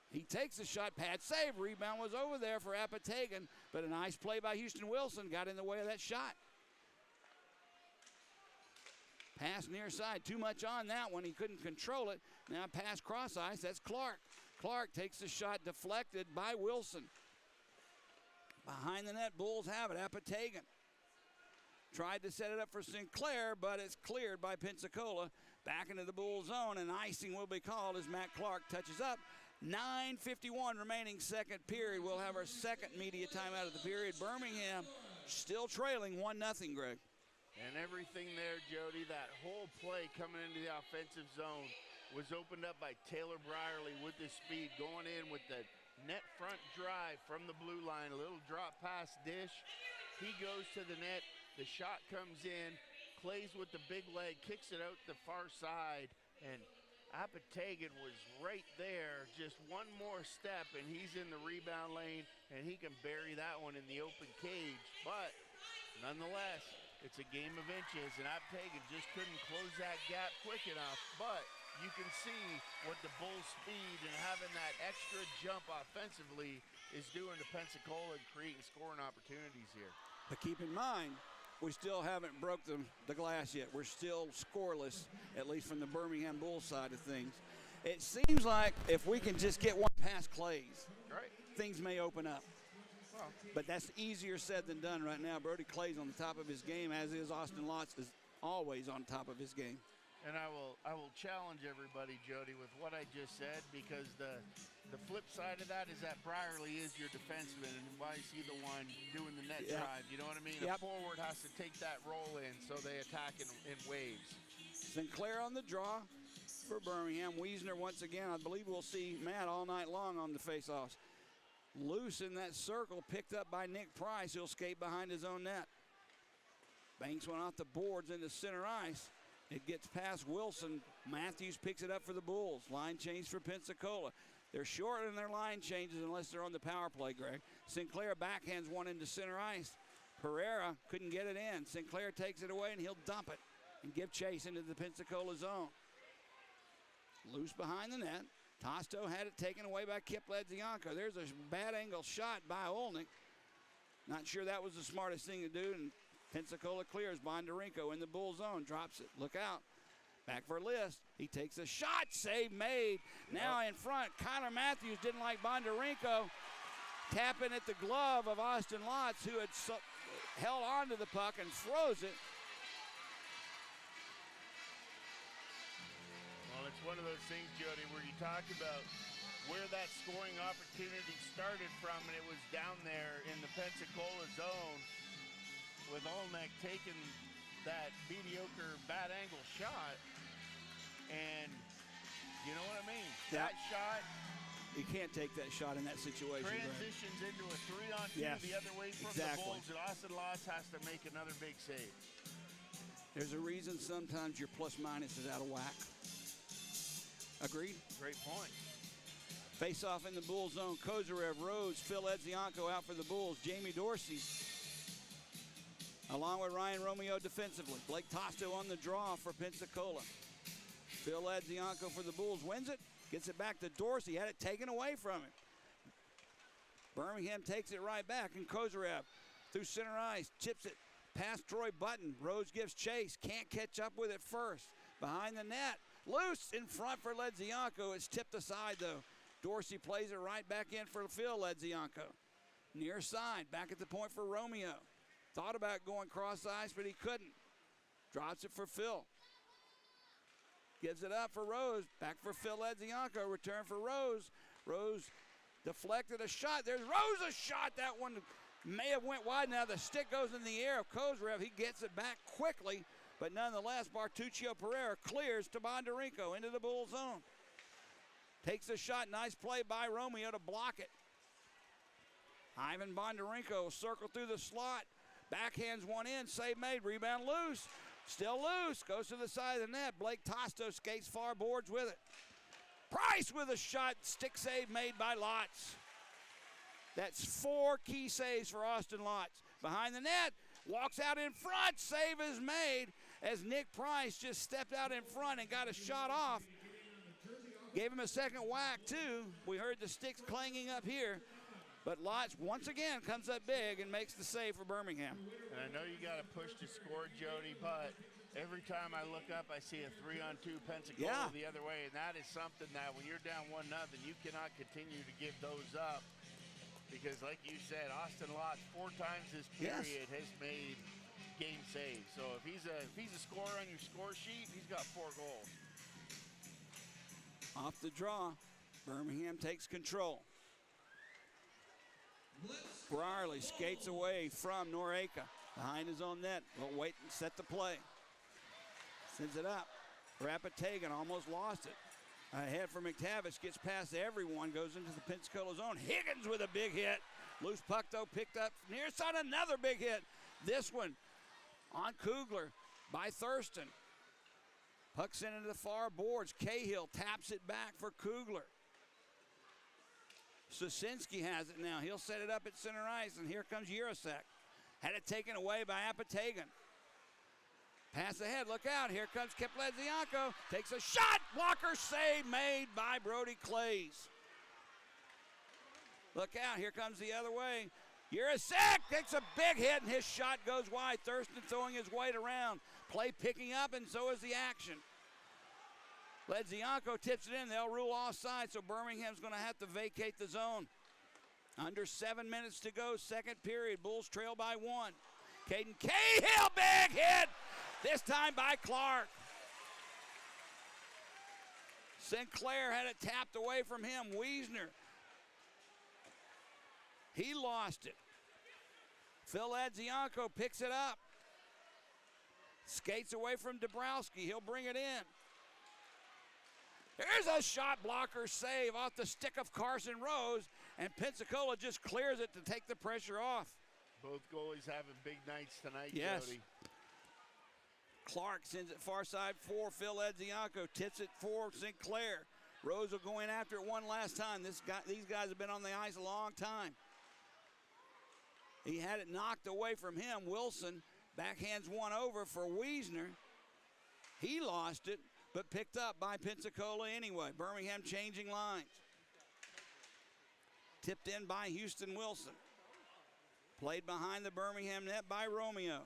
He takes the shot, pad save. Rebound was over there for Apatagan, but a nice play by Houston Wilson got in the way of that shot. Pass near side, too much on that one. He couldn't control it. Now pass cross ice, that's Clark. Clark takes the shot deflected by Wilson. Behind the net, Bulls have it. Apatagan tried to set it up for Sinclair, but it's cleared by Pensacola. Back into the Bulls zone, and icing will be called as Matt Clark touches up. 9:51 remaining second period. We'll have our second media timeout of the period. Birmingham still trailing 1-0, Greg. And everything there, Jody, that whole play coming into the offensive zone was opened up by Taylor Brierley with his speed, going in with the net front drive from the blue line, a little drop pass dish. He goes to the net, the shot comes in, Clays with the big leg, kicks it out the far side, and Apatagan was right there, just one more step, and he's in the rebound lane, and he can bury that one in the open cage. But nonetheless, it's a game of inches, and Apatagan just couldn't close that gap quick enough. But you can see what the Bulls' speed and having that extra jump offensively is doing to Pensacola and creating scoring opportunities here. But keep in mind, we still haven't broke the glass yet. We're still scoreless, at least from the Birmingham Bulls side of things. It seems like if we can just get one past Clays, right, things may open up. Well, but that's easier said than done right now. Brody Clay's on the top of his game, as is Austin Lotz is always on top of his game. And I will challenge everybody, Jody, with what I just said, because the flip side of that is that Brierley is your defenseman, and why is he the one doing the net drive? You know what I mean? A forward has to take that roll in, so they attack in waves. Sinclair on the draw for Birmingham. Wiesner once again. I believe we'll see Matt all night long on the faceoffs. Loose in that circle, picked up by Nick Price. He'll skate behind his own net. Banks one off the boards into center ice. It gets past Wilson. Matthews picks it up for the Bulls. Line change for Pensacola. They're short in their line changes unless they're on the power play, Greg. Sinclair backhands one into center ice. Pereira couldn't get it in. Sinclair takes it away, and he'll dump it and give chase into the Pensacola zone. Loose behind the net. Tosto had it taken away by Kip Ledzianko. There's a bad angle shot by Olnick. Not sure that was the smartest thing to do, and Pensacola clears. Bondarenko in the Bull zone, drops it. Look out. Back for List. He takes a shot. Save made. Now in front. Connor Matthews didn't like Bondarenko. Tapping at the glove of Austin Lotz, who had held on to the puck and froze it. one of those things, Jody, where you talk about where that scoring opportunity started from, and it was down there in the Pensacola zone with Olnek taking that mediocre bad angle shot. And you know what I mean? Yeah. That shot You can't take that shot in that situation. transitions into a 3-on-2 Yes, the other way from exactly. the Bulls, and Austin Lotz has to make another big save. There's a reason sometimes your plus minus is out of whack. Agreed? Great point. Face off in the Bull zone. Kozarev, Rose, Phil Edzianko out for the Bulls. Jamie Dorsey, along with Ryan Romeo defensively. Blake Tosto on the draw for Pensacola. Phil Edzianko for the Bulls wins it. Gets it back to Dorsey. Had it taken away from him. Birmingham takes it right back. And Kozarev through center ice. Chips it past Troy Button. Rose gives chase. Can't catch up with it first. Behind the net. Loose in front for Ledzianko. It's tipped aside though. Dorsey plays it right back in for Phil Ledzianko. Near side. Back at the point for Romeo. Thought about going cross ice, but he couldn't. Drops it for Phil. Gives it up for Rose. Back for Phil Edzianko. Return for Rose. Rose deflected a shot. There's Rose's shot. That one may have went wide. Now the stick goes in the air of Kozarev. He gets it back quickly. But nonetheless, Bartuccio Pereira clears to Bondarenko into the Bull zone. Takes a shot. Nice play by Romeo to block it. Ivan Bondarenko will circle through the slot. Backhands one in. Save made. Rebound loose. Still loose. Goes to the side of the net. Blake Tosto skates far boards with it. Price with a shot. Stick save made by Lotz. That's 4 key saves for Austin Lotz. Behind the net. Walks out in front. Save is made as Nick Price just stepped out in front and got a shot off. Gave him a second whack, too. We heard the sticks clanging up here. But Lotz, once again, comes up big and makes the save for Birmingham. And I know you got to push to score, Jody, but every time I look up, I see a 3-on-2 Pensacola the other way, and that is something that when you're down 1-0, you cannot continue to give those up because, like you said, Austin Lotz 4 times this period has made game saves. So if he's a scorer on your score sheet, he's got 4 goals. Off the draw, Birmingham takes control. Brierly skates away from Noreika. Behind his own net. Will wait and set the play. Sends it up. Rapategan almost lost it. Ahead for McTavish. Gets past everyone. Goes into the Pensacola zone. Higgins with a big hit. Loose puck though picked up near side. Another big hit. This one on Kugler by Thurston. Puck sent into the far boards. Cahill taps it back for Kugler. Sosinski has it now. He'll set it up at center ice, and here comes Jirasek. Had it taken away by Apategan. Pass ahead, look out. Here comes Kip Ledzianko. Takes a shot. Blocker save made by Brody Clays. Look out, here comes the other way. Jirasek takes a big hit, and his shot goes wide. Thurston throwing his weight around. Play picking up, and so is the action. Ledzianko tips it in. They'll rule offside, so Birmingham's going to have to vacate the zone. Under 7 minutes to go, second period. Bulls trail by 1. Caden Cahill, big hit. This time by Clark. Sinclair had it tapped away from him. Wiesner. He lost it. Phil Edzianko picks it up. Skates away from Dabrowski. He'll bring it in. Here's a shot blocker save off the stick of Carson Rose, and Pensacola just clears it to take the pressure off. Both goalies having big nights tonight, yes. Jody. Clark sends it far side for Phil Edzianko, tips it for Sinclair. Rose will go in after it one last time. These guys have been on the ice a long time. He had it knocked away from him. Wilson backhands one over for Wiesner. He lost it, but picked up by Pensacola anyway. Birmingham changing lines. Tipped in by Houston Wilson. Played behind the Birmingham net by Romeo.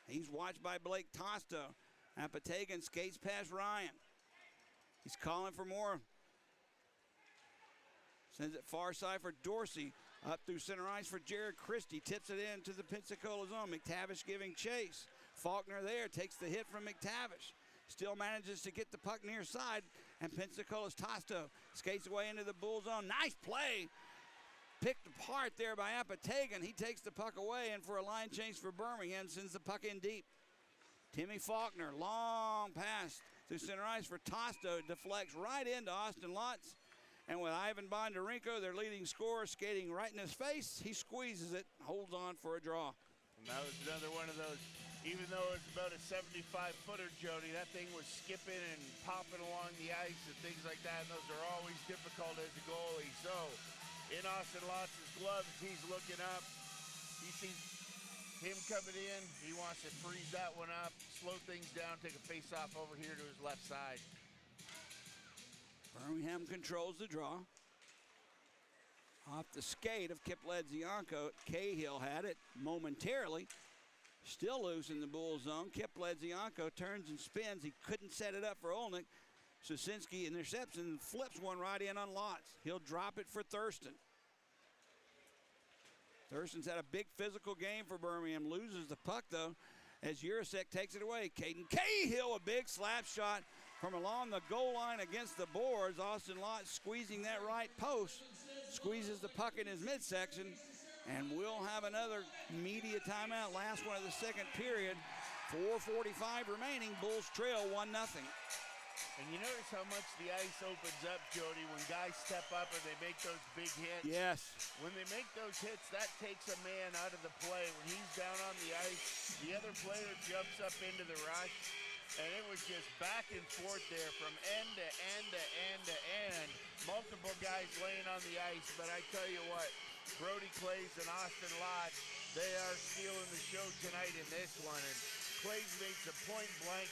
He's watched by Blake Tosto. Apategan skates past Ryan. He's calling for more. Sends it far side for Dorsey. Up through center ice for Jared Christie. Tips it into the Pensacola zone. McTavish giving chase. Faulkner there takes the hit from McTavish. still manages to get the puck near side, and Pensacola's Tosto skates away into the Bull zone. Nice play. Picked apart there by Apatagan. He takes the puck away, and for a line change for Birmingham, sends the puck in deep. Timmy Faulkner, long pass through center ice for Tosto. It deflects right into Austin Lotz. And with Ivan Bondarenko, their leading scorer, skating right in his face, he squeezes it, holds on for a draw. And that was another one of those, even though it's about a 75-footer, Jody, that thing was skipping and popping along the ice and things like that, and those are always difficult as a goalie. So, in Austin Lotz's gloves, he's looking up. He sees him coming in. He wants to freeze that one up, slow things down, take a face-off over here to his left side. Birmingham controls the draw. Off the skate of Kip Ledzianko, Cahill had it momentarily. Still loose in the Bull zone. Kip Ledzianko turns and spins. He couldn't set it up for Olnick. Susinski intercepts and flips one right in on Lotz. He'll drop it for Thurston. Thurston's had a big physical game for Birmingham. Loses the puck, though, as Jurasek takes it away. Caden Cahill, a big slap shot from along the goal line against the boards. Austin Lotz squeezing that right post. Squeezes the puck in his midsection. And we'll have another media timeout. Last one of the second period. 4:45 remaining. Bulls trail 1-0. And you notice how much the ice opens up, Jody, when guys step up and they make those big hits. Yes. When they make those hits, that takes a man out of the play. When he's down on the ice, the other player jumps up into the rush, and it was just back and forth there from end to end to end to end. Multiple guys laying on the ice, but I tell you what, Brody Clays and Austin Lott, they are stealing the show tonight in this one. And Clays makes a point blank,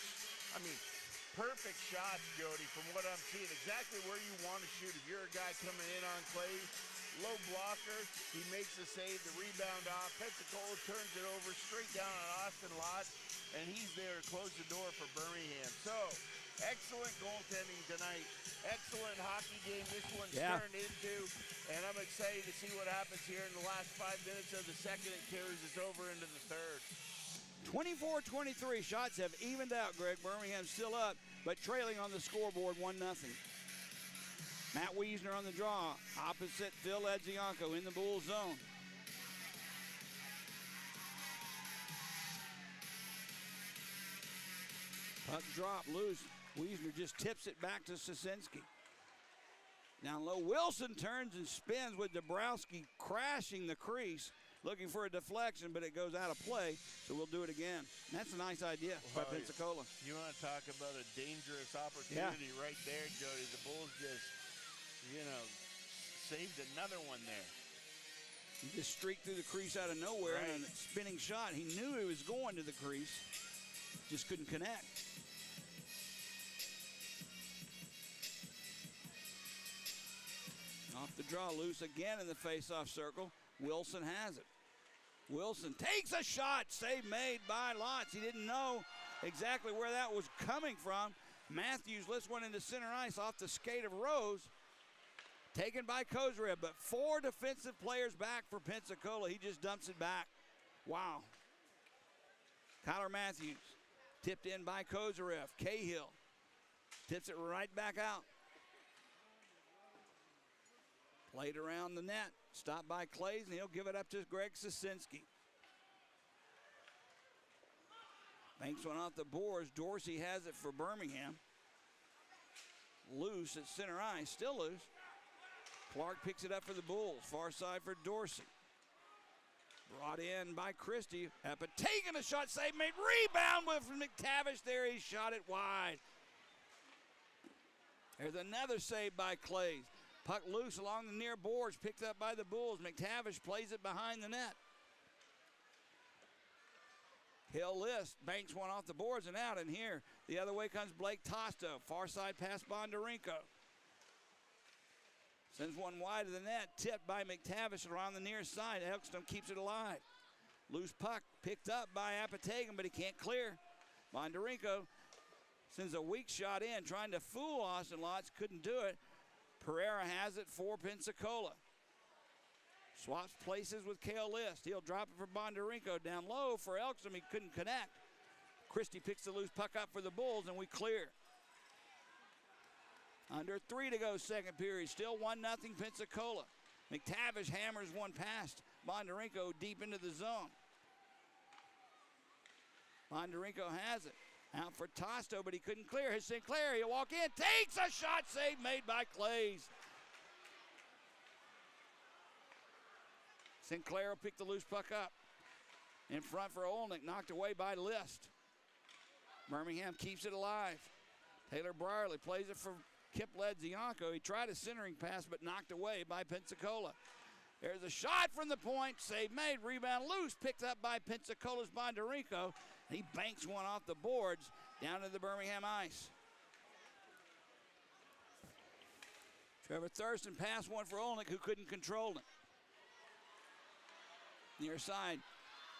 perfect shot, Jody, from what I'm seeing. Exactly where you want to shoot. If you're a guy coming in on Clays, low blocker, he makes the save, the rebound off. Pensacola turns it over straight down on Austin Lott, and he's there to close the door for Birmingham. So, excellent goaltending tonight. Excellent hockey game this one's turned into, and I'm excited to see what happens here in the last 5 minutes of the second. It carries us over into the third. 24-23, shots have evened out, Greg. Birmingham's still up, but trailing on the scoreboard 1-0. Matt Wiesner on the draw, opposite Phil Ledzianko in the Bull zone. Puck drop loose. Wiesner just tips it back to Sosinski. Down low, Wilson turns and spins with Dabrowski crashing the crease, looking for a deflection, but it goes out of play, so we'll do it again. And that's a nice idea by Pensacola. You want to talk about a dangerous opportunity right there, Jody. The Bulls just, saved another one there. He just streaked through the crease out of nowhere, and a spinning shot. He knew he was going to the crease, just couldn't connect. Off the draw, loose again in the face-off circle. Wilson has it. Wilson takes a shot. Save made by Lotz. He didn't know exactly where that was coming from. Matthews lifts one into center ice off the skate of Rose. Taken by Kozyrev, but 4 defensive players back for Pensacola. He just dumps it back. Wow. Kyler Matthews tipped in by Kozyrev. Cahill tips it right back out. Played around the net, stopped by Clays, and he'll give it up to Greg Sosinski. Banks one off the boards. Dorsey has it for Birmingham. Loose at center ice, still loose. Clark picks it up for the Bulls. Far side for Dorsey. Brought in by Christie. Taking a shot, save made. Rebound with McTavish there. He shot it wide. There's another save by Clays. Puck loose along the near boards, picked up by the Bulls. McTavish plays it behind the net. Hill List banks one off the boards and out, and here the other way comes Blake Tosto. Far side pass Bondarenko. Sends one wide of the net, tipped by McTavish around the near side. Elkstone keeps it alive. Loose puck picked up by Apatagan, but he can't clear. Bondarenko sends a weak shot in, trying to fool Austin Lotz, couldn't do it. Pereira has it for Pensacola. Swaps places with Cale List. He'll drop it for Bondarenko. Down low for Elkstrom. He couldn't connect. Christie picks the loose puck up for the Bulls, and we clear. Under 3 to go, second period. Still 1-0 Pensacola. McTavish hammers one past Bondarenko deep into the zone. Bondarenko has it. Out for Tosto, but he couldn't clear. His Sinclair, he'll walk in, takes a shot, save made by Clays. Sinclair will pick the loose puck up. In front for Olnick, knocked away by List. Birmingham keeps it alive. Taylor Brierly plays it for Kip Ledzianko. He tried a centering pass, but knocked away by Pensacola. There's a shot from the point, save made, rebound loose, picked up by Pensacola's Bondarenko. He banks one off the boards down to the Birmingham ice. Trevor Thurston passed one for Olnick, who couldn't control it. Near side,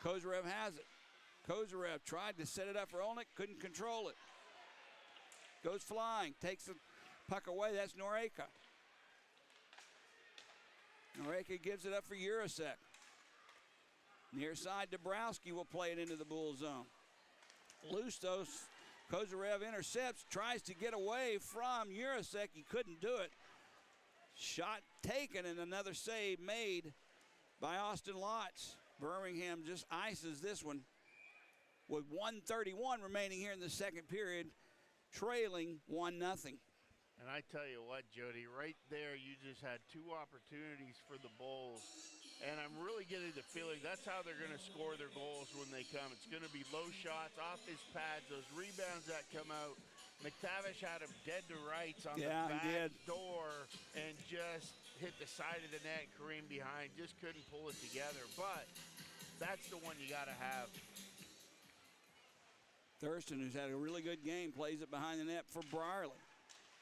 Kozarev has it. Kozarev tried to set it up for Olnick, couldn't control it. Goes flying, takes the puck away, that's Noreka. Noreka gives it up for Jurasek. Near side, Dabrowski will play it into the Bull zone. Loose though, Kozarev intercepts, tries to get away from Jurasek. He couldn't do it. Shot taken and another save made by Austin Lotz. Birmingham just ices this one with 1:31 remaining here in the second period, trailing 1-0. And I tell you what, Jody, right there you just had two opportunities for the Bulls. And I'm really getting the feeling that's how they're going to score their goals when they come. It's going to be low shots off his pads, those rebounds that come out. McTavish had him dead to rights on the back door and just hit the side of the net, Kareem behind, just couldn't pull it together. But that's the one you got to have. Thurston, who's had a really good game, plays it behind the net for Brierly.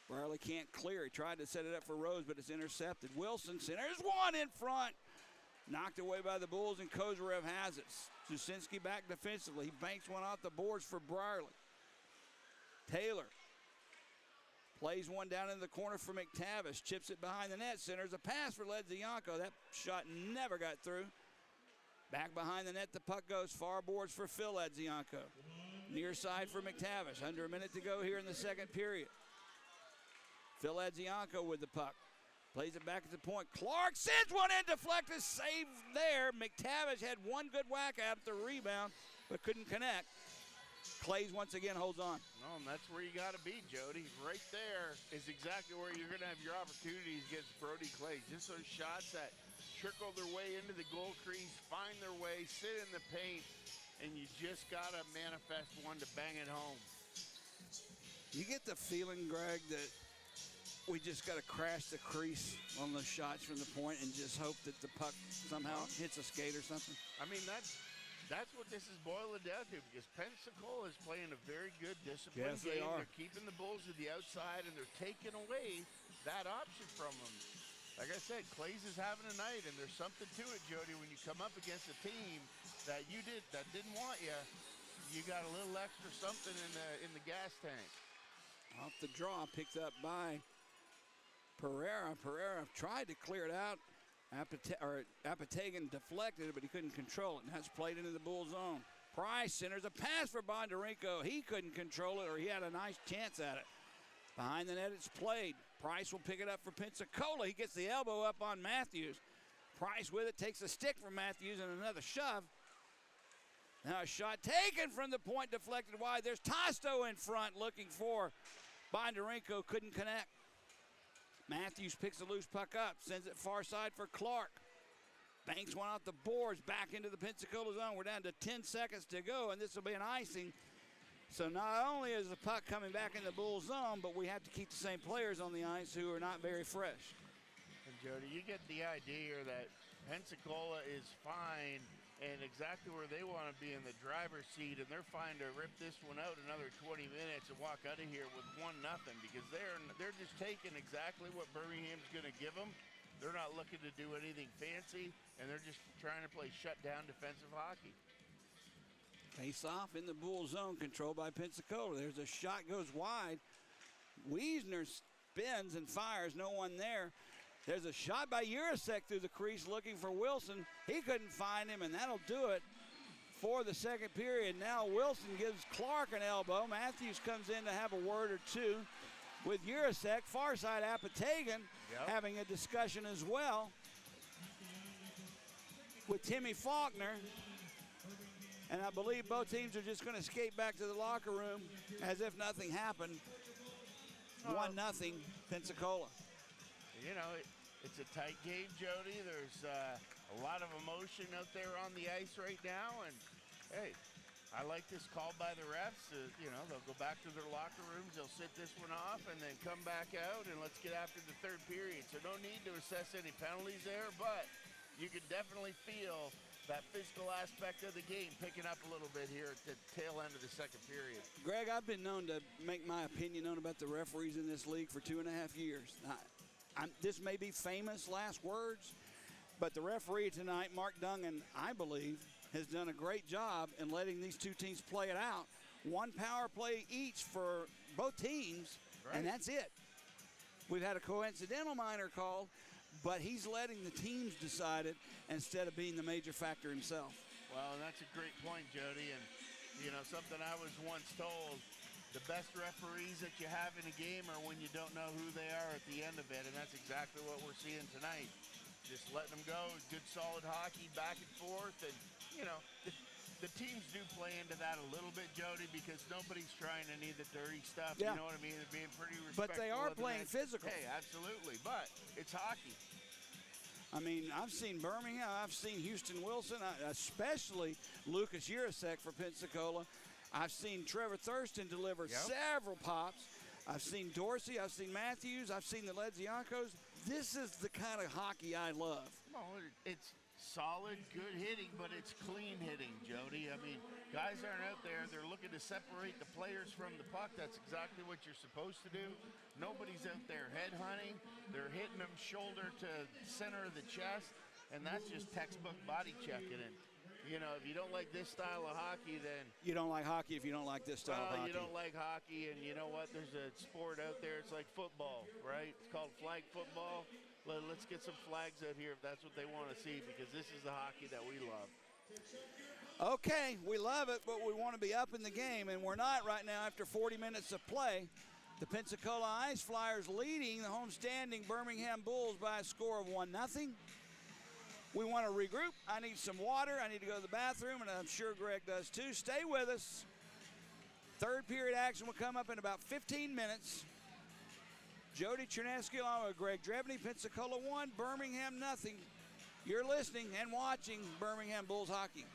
Brierly can't clear. He tried to set it up for Rose, but it's intercepted. Wilson centers one in front. Knocked away by the Bulls, and Kozarev has it. Susinski back defensively. He banks one off the boards for Brierly. Taylor plays one down in the corner for McTavish. Chips it behind the net. Centers a pass for Ledzianko. That shot never got through. Back behind the net, the puck goes. Far boards for Phil Ledzianko. Near side for McTavish. Under a minute to go here in the second period. Phil Ledzianko with the puck. Plays it back at the point. Clark sends one in, deflected, save there. McTavish had one good whack at the rebound, but couldn't connect. Clays once again holds on. No, and that's where you got to be, Jody. Right there is exactly where you're going to have your opportunities against Brody Clays. Just those shots that trickle their way into the goal crease, find their way, sit in the paint, and you just got to manifest one to bang it home. You get the feeling, Greg, that we just got to crash the crease on those shots from the point and just hope that the puck somehow hits a skate or something. I mean, that's what this is boiling down to, because Pensacola is playing a very good disciplined game. They're keeping the Bulls to the outside, and they're taking away that option from them. Like I said, Clays is having a night, and there's something to it, Jody, when you come up against a team that didn't want you. You got a little extra something in the gas tank. Off the draw, picked up by Pereira. Pereira tried to clear it out. Apatagan deflected it, but he couldn't control it. And that's played into the Bull zone. Price centers a pass for Bondarenko. He couldn't control it, or he had a nice chance at it. Behind the net, it's played. Price will pick it up for Pensacola. He gets the elbow up on Matthews. Price with it, takes a stick from Matthews and another shove. Now a shot taken from the point, deflected wide. There's Tosto in front looking for Bondarenko. Couldn't connect. Matthews picks the loose puck up, sends it far side for Clark. Banks one off the boards, back into the Pensacola zone. We're down to 10 seconds to go, and this will be an icing. So not only is the puck coming back in the Bull zone, but we have to keep the same players on the ice who are not very fresh. And Jody, you get the idea here that Pensacola is fine and exactly where they want to be in the driver's seat, and they're fine to rip this one out another 20 minutes and walk out of here with 1-0, because they're just taking exactly what Birmingham's going to give them. They're not looking to do anything fancy, and they're just trying to play shutdown defensive hockey. Face off in the Bull zone, controlled by Pensacola. There's a shot, goes wide. Wiesner spins and fires, no one there. There's a shot by Jurasek through the crease looking for Wilson. He couldn't find him, and that'll do it for the second period. Now Wilson gives Clark an elbow. Matthews comes in to have a word or two with Urasek. Far side Apatagan having a discussion as well with Timmy Faulkner. And I believe both teams are just going to skate back to the locker room as if nothing happened. 1-0 Pensacola. You know, it's a tight game, Jody. There's a lot of emotion out there on the ice right now. And, hey, I like this call by the refs. You know, they'll go back to their locker rooms. They'll sit this one off and then come back out, and let's get after the third period. So no need to assess any penalties there, but you can definitely feel that physical aspect of the game picking up a little bit here at the tail end of the second period. Greg, I've been known to make my opinion known about the referees in this league for 2.5 years. This may be famous last words, but the referee tonight, Mark Dungan, I believe, has done a great job in letting these two teams play it out. One power play each for both teams, and that's it. We've had a coincidental minor call, but he's letting the teams decide it instead of being the major factor himself. Well, that's a great point, Jody. And, you know, something I was once told, the best referees that you have in a game are when you don't know who they are at the end of it, and that's exactly what we're seeing tonight. Just letting them go, good solid hockey back and forth. And, you know, the teams do play into that a little bit, Jody, because nobody's trying any of the dirty stuff. Yeah. You know what I mean? They're being pretty respectful. But they are of the playing net. physical. Hey, absolutely. But it's hockey. I mean, I've seen Birmingham, I've seen Houston Wilson, especially Lucas Urasek for Pensacola. I've seen Trevor Thurston deliver several pops. I've seen Dorsey, I've seen Matthews, I've seen the Ledziankos. This is the kind of hockey I love. Well, it's solid, good hitting, but it's clean hitting, Jody. I mean, guys aren't out there. They're looking to separate the players from the puck. That's exactly what you're supposed to do. Nobody's out there head hunting. They're hitting them shoulder to center of the chest, and that's just textbook body checking. And, you know, if you don't like this style of hockey, then you don't like hockey if you don't like this style of hockey. You don't like hockey, and you know what? There's a sport out there. It's like football, right? It's called flag football. Let's get some flags out here if that's what they want to see, because this is the hockey that we love. Okay, we love it, but we want to be up in the game, and we're not right now after 40 minutes of play. The Pensacola Ice Flyers leading the homestanding Birmingham Bulls by a score of 1-0. We want to regroup. I need some water. I need to go to the bathroom, and I'm sure Greg does too. Stay with us. Third period action will come up in about 15 minutes. Jody Chernesky along with Greg Drebney, Pensacola 1, Birmingham 0. You're listening and watching Birmingham Bulls hockey.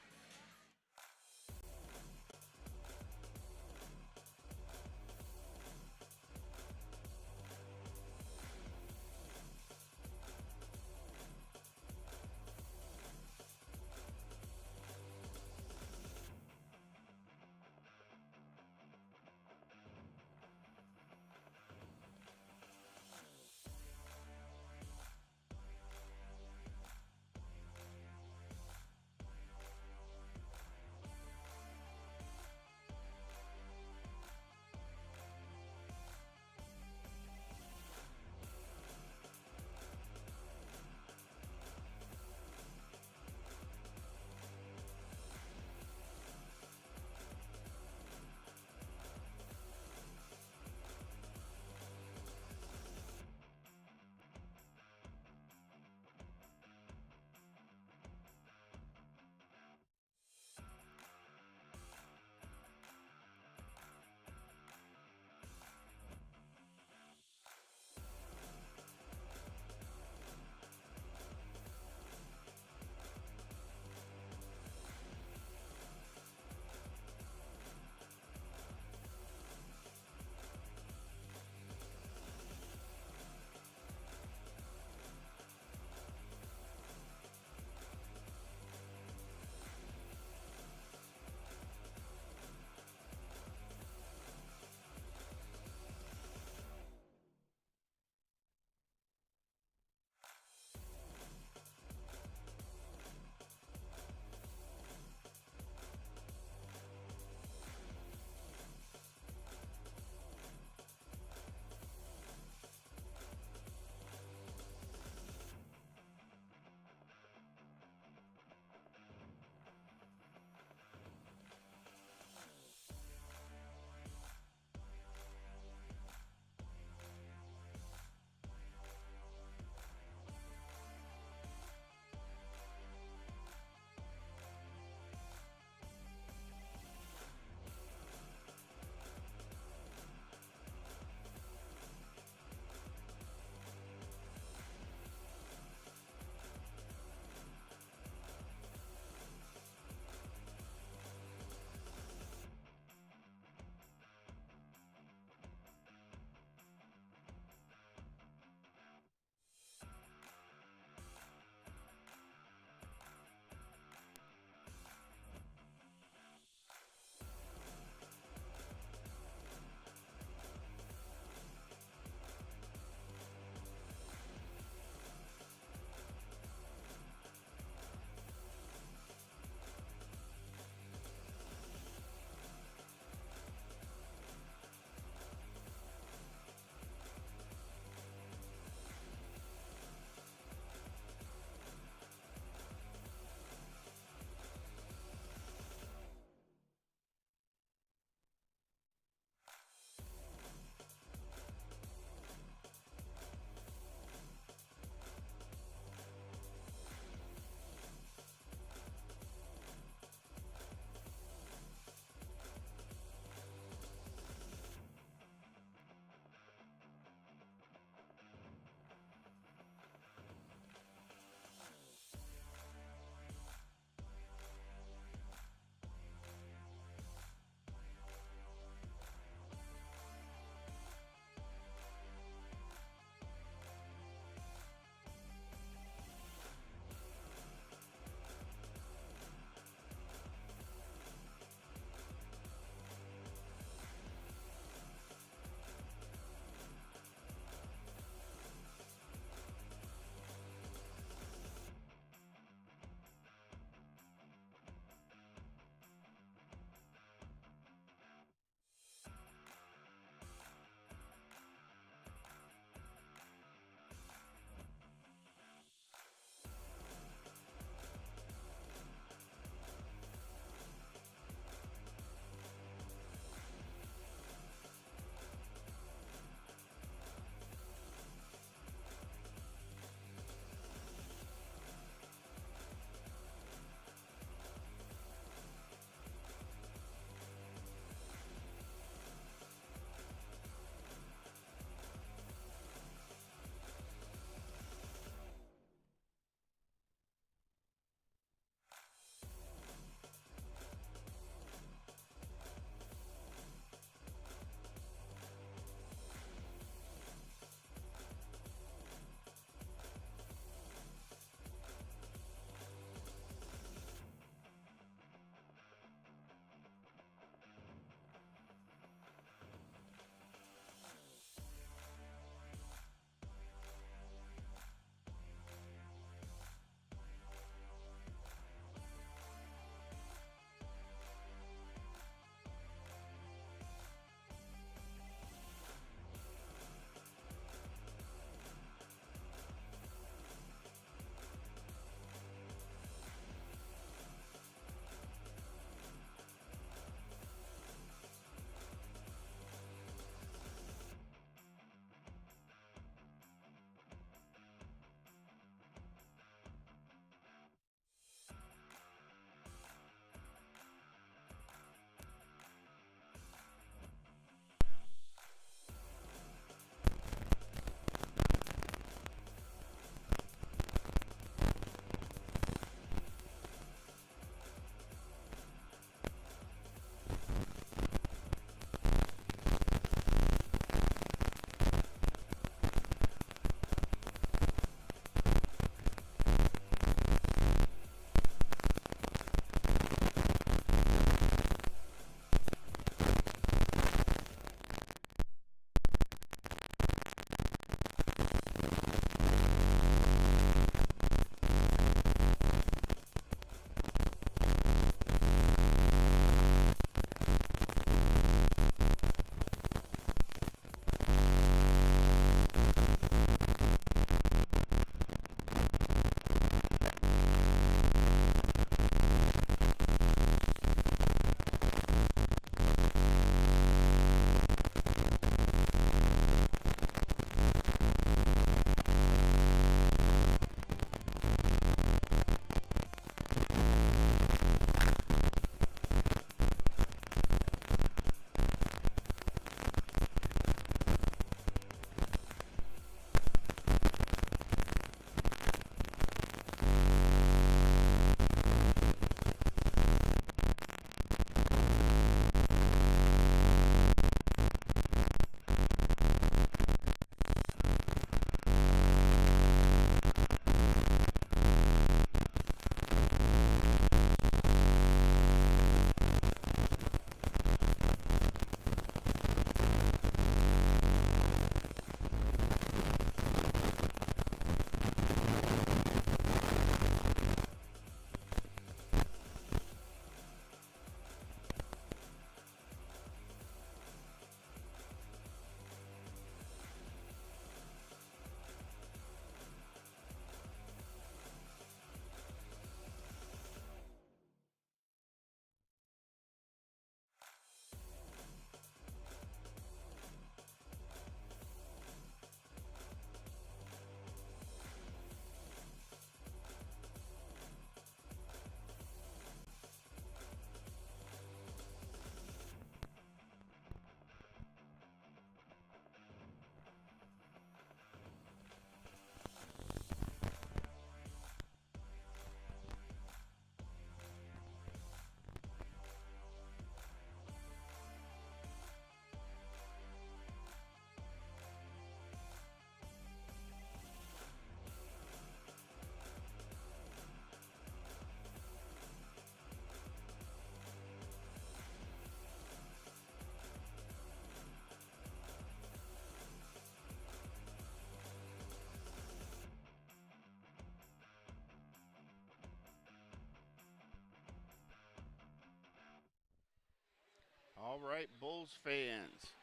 All right, Bulls fans.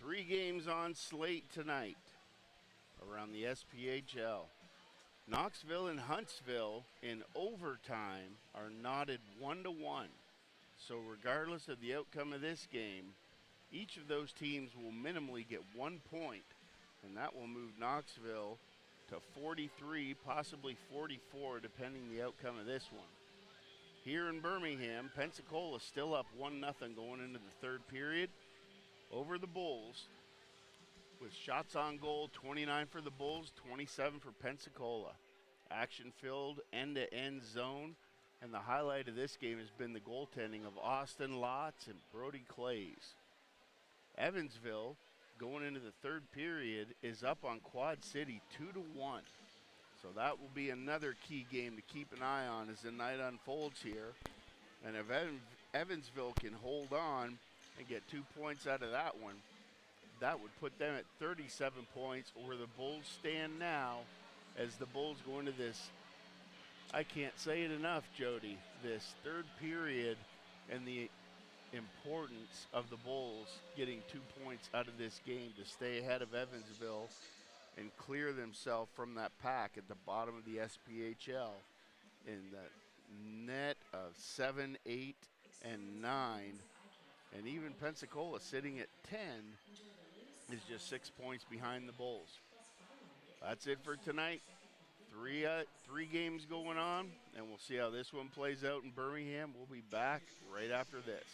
3 games on slate tonight around the SPHL. Knoxville and Huntsville in overtime are knotted 1-1. So regardless of the outcome of this game, each of those teams will minimally get 1 point, and that will move Knoxville to 43, possibly 44, depending the outcome of this one. Here in Birmingham, Pensacola still up 1-0 going into the third period over the Bulls, with shots on goal, 29 for the Bulls, 27 for Pensacola. Action-filled, end-to-end zone, and the highlight of this game has been the goaltending of Austin Lotz and Brody Clays. Evansville, going into the third period, is up on Quad City 2-1. So that will be another key game to keep an eye on as the night unfolds here. And if Evansville can hold on and get 2 points out of that one, that would put them at 37 points, where the Bulls stand now, as the Bulls go into this, I can't say it enough, Jody, this third period and the importance of the Bulls getting 2 points out of this game to stay ahead of Evansville and clear themselves from that pack at the bottom of the SPHL in the net of 7, 8, and 9. And even Pensacola, sitting at 10, is just 6 points behind the Bulls. That's it for tonight. Three games going on, and we'll see how this one plays out in Birmingham. We'll be back right after this.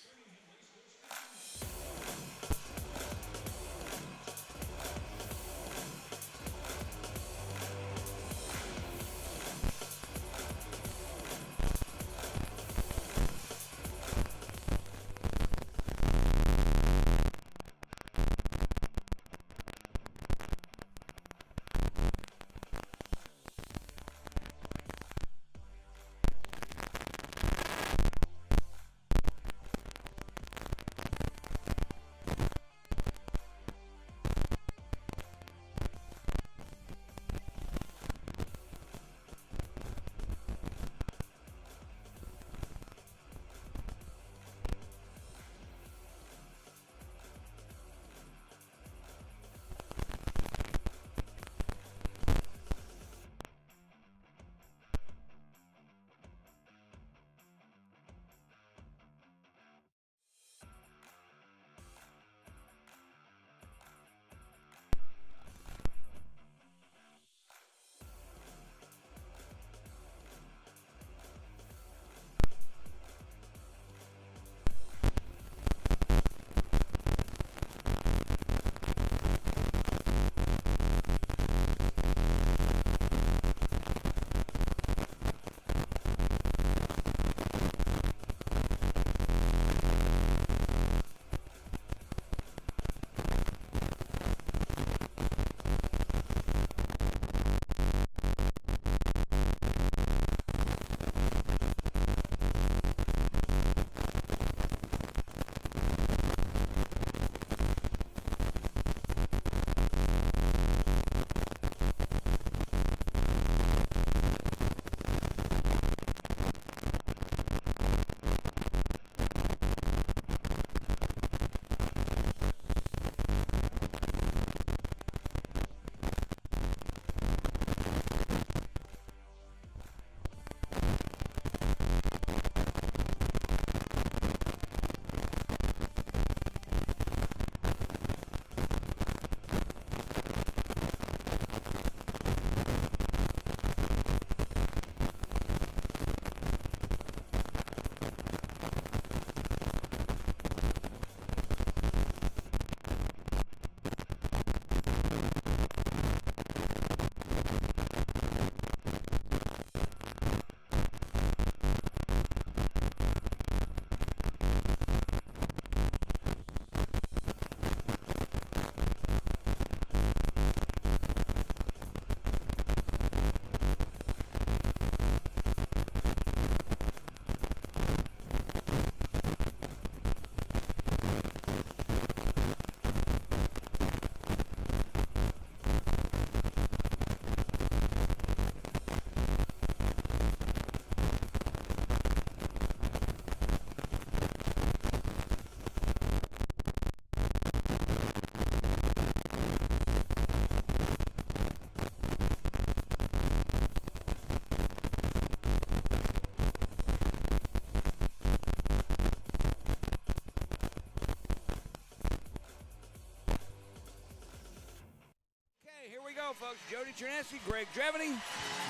folks. Jody Chernesky, Greg Dreveny,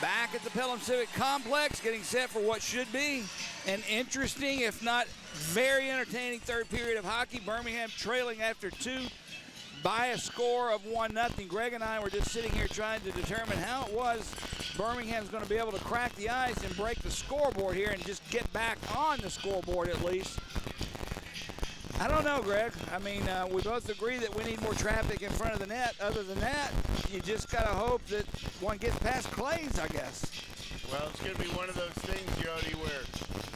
back at the Pelham Civic Complex, getting set for what should be an interesting, if not very entertaining, third period of hockey. Birmingham trailing after 2 by a score of 1-0. Greg and I were just sitting here trying to determine how it was Birmingham's going to be able to crack the ice and break the scoreboard here and just get back on the scoreboard at least. I don't know, Greg. I mean, we both agree that we need more traffic in front of the net. Other than that, you just got to hope that one gets past Clay's, I guess. Well, it's going to be one of those things, Jody, where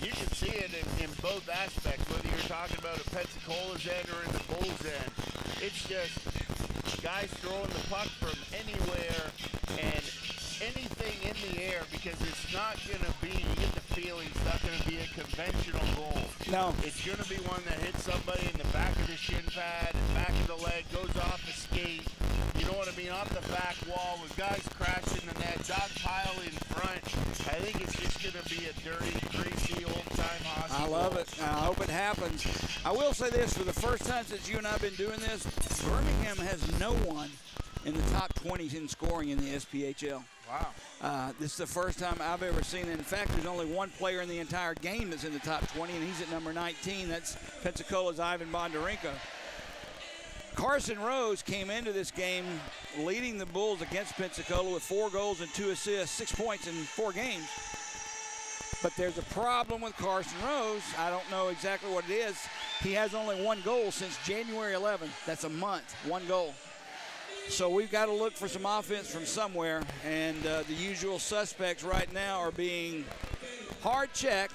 you can see it in both aspects, whether you're talking about a Pensacola's end or in the Bulls' end. It's just guys throwing the puck from anywhere and anything in the air, because it's not going to be, you get the feeling, it's not going to be a conventional goal. No. It's going to be one that hits somebody in the back of the shin pad, back of the leg, goes off the skate, you know what I mean, off the back wall, with guys crashing the net, dog pile in front. I think it's just going to be a dirty, greasy, old-time hockey. I love it. I hope it happens. I will say this, for the first time since you and I have been doing this, Birmingham has no one in the top 20s in scoring in the SPHL. Wow. This is the first time I've ever seen it. In fact, there's only one player in the entire game that's in the top 20, and he's at number 19. That's Pensacola's Ivan Bondarenko. Carson Rose came into this game leading the Bulls against Pensacola with 4 goals and 2 assists, 6 points in 4 games. But there's a problem with Carson Rose. I don't know exactly what it is. He has only 1 goal since January 11th. That's a month, 1 goal. So we've got to look for some offense from somewhere, and the usual suspects right now are being hard checked.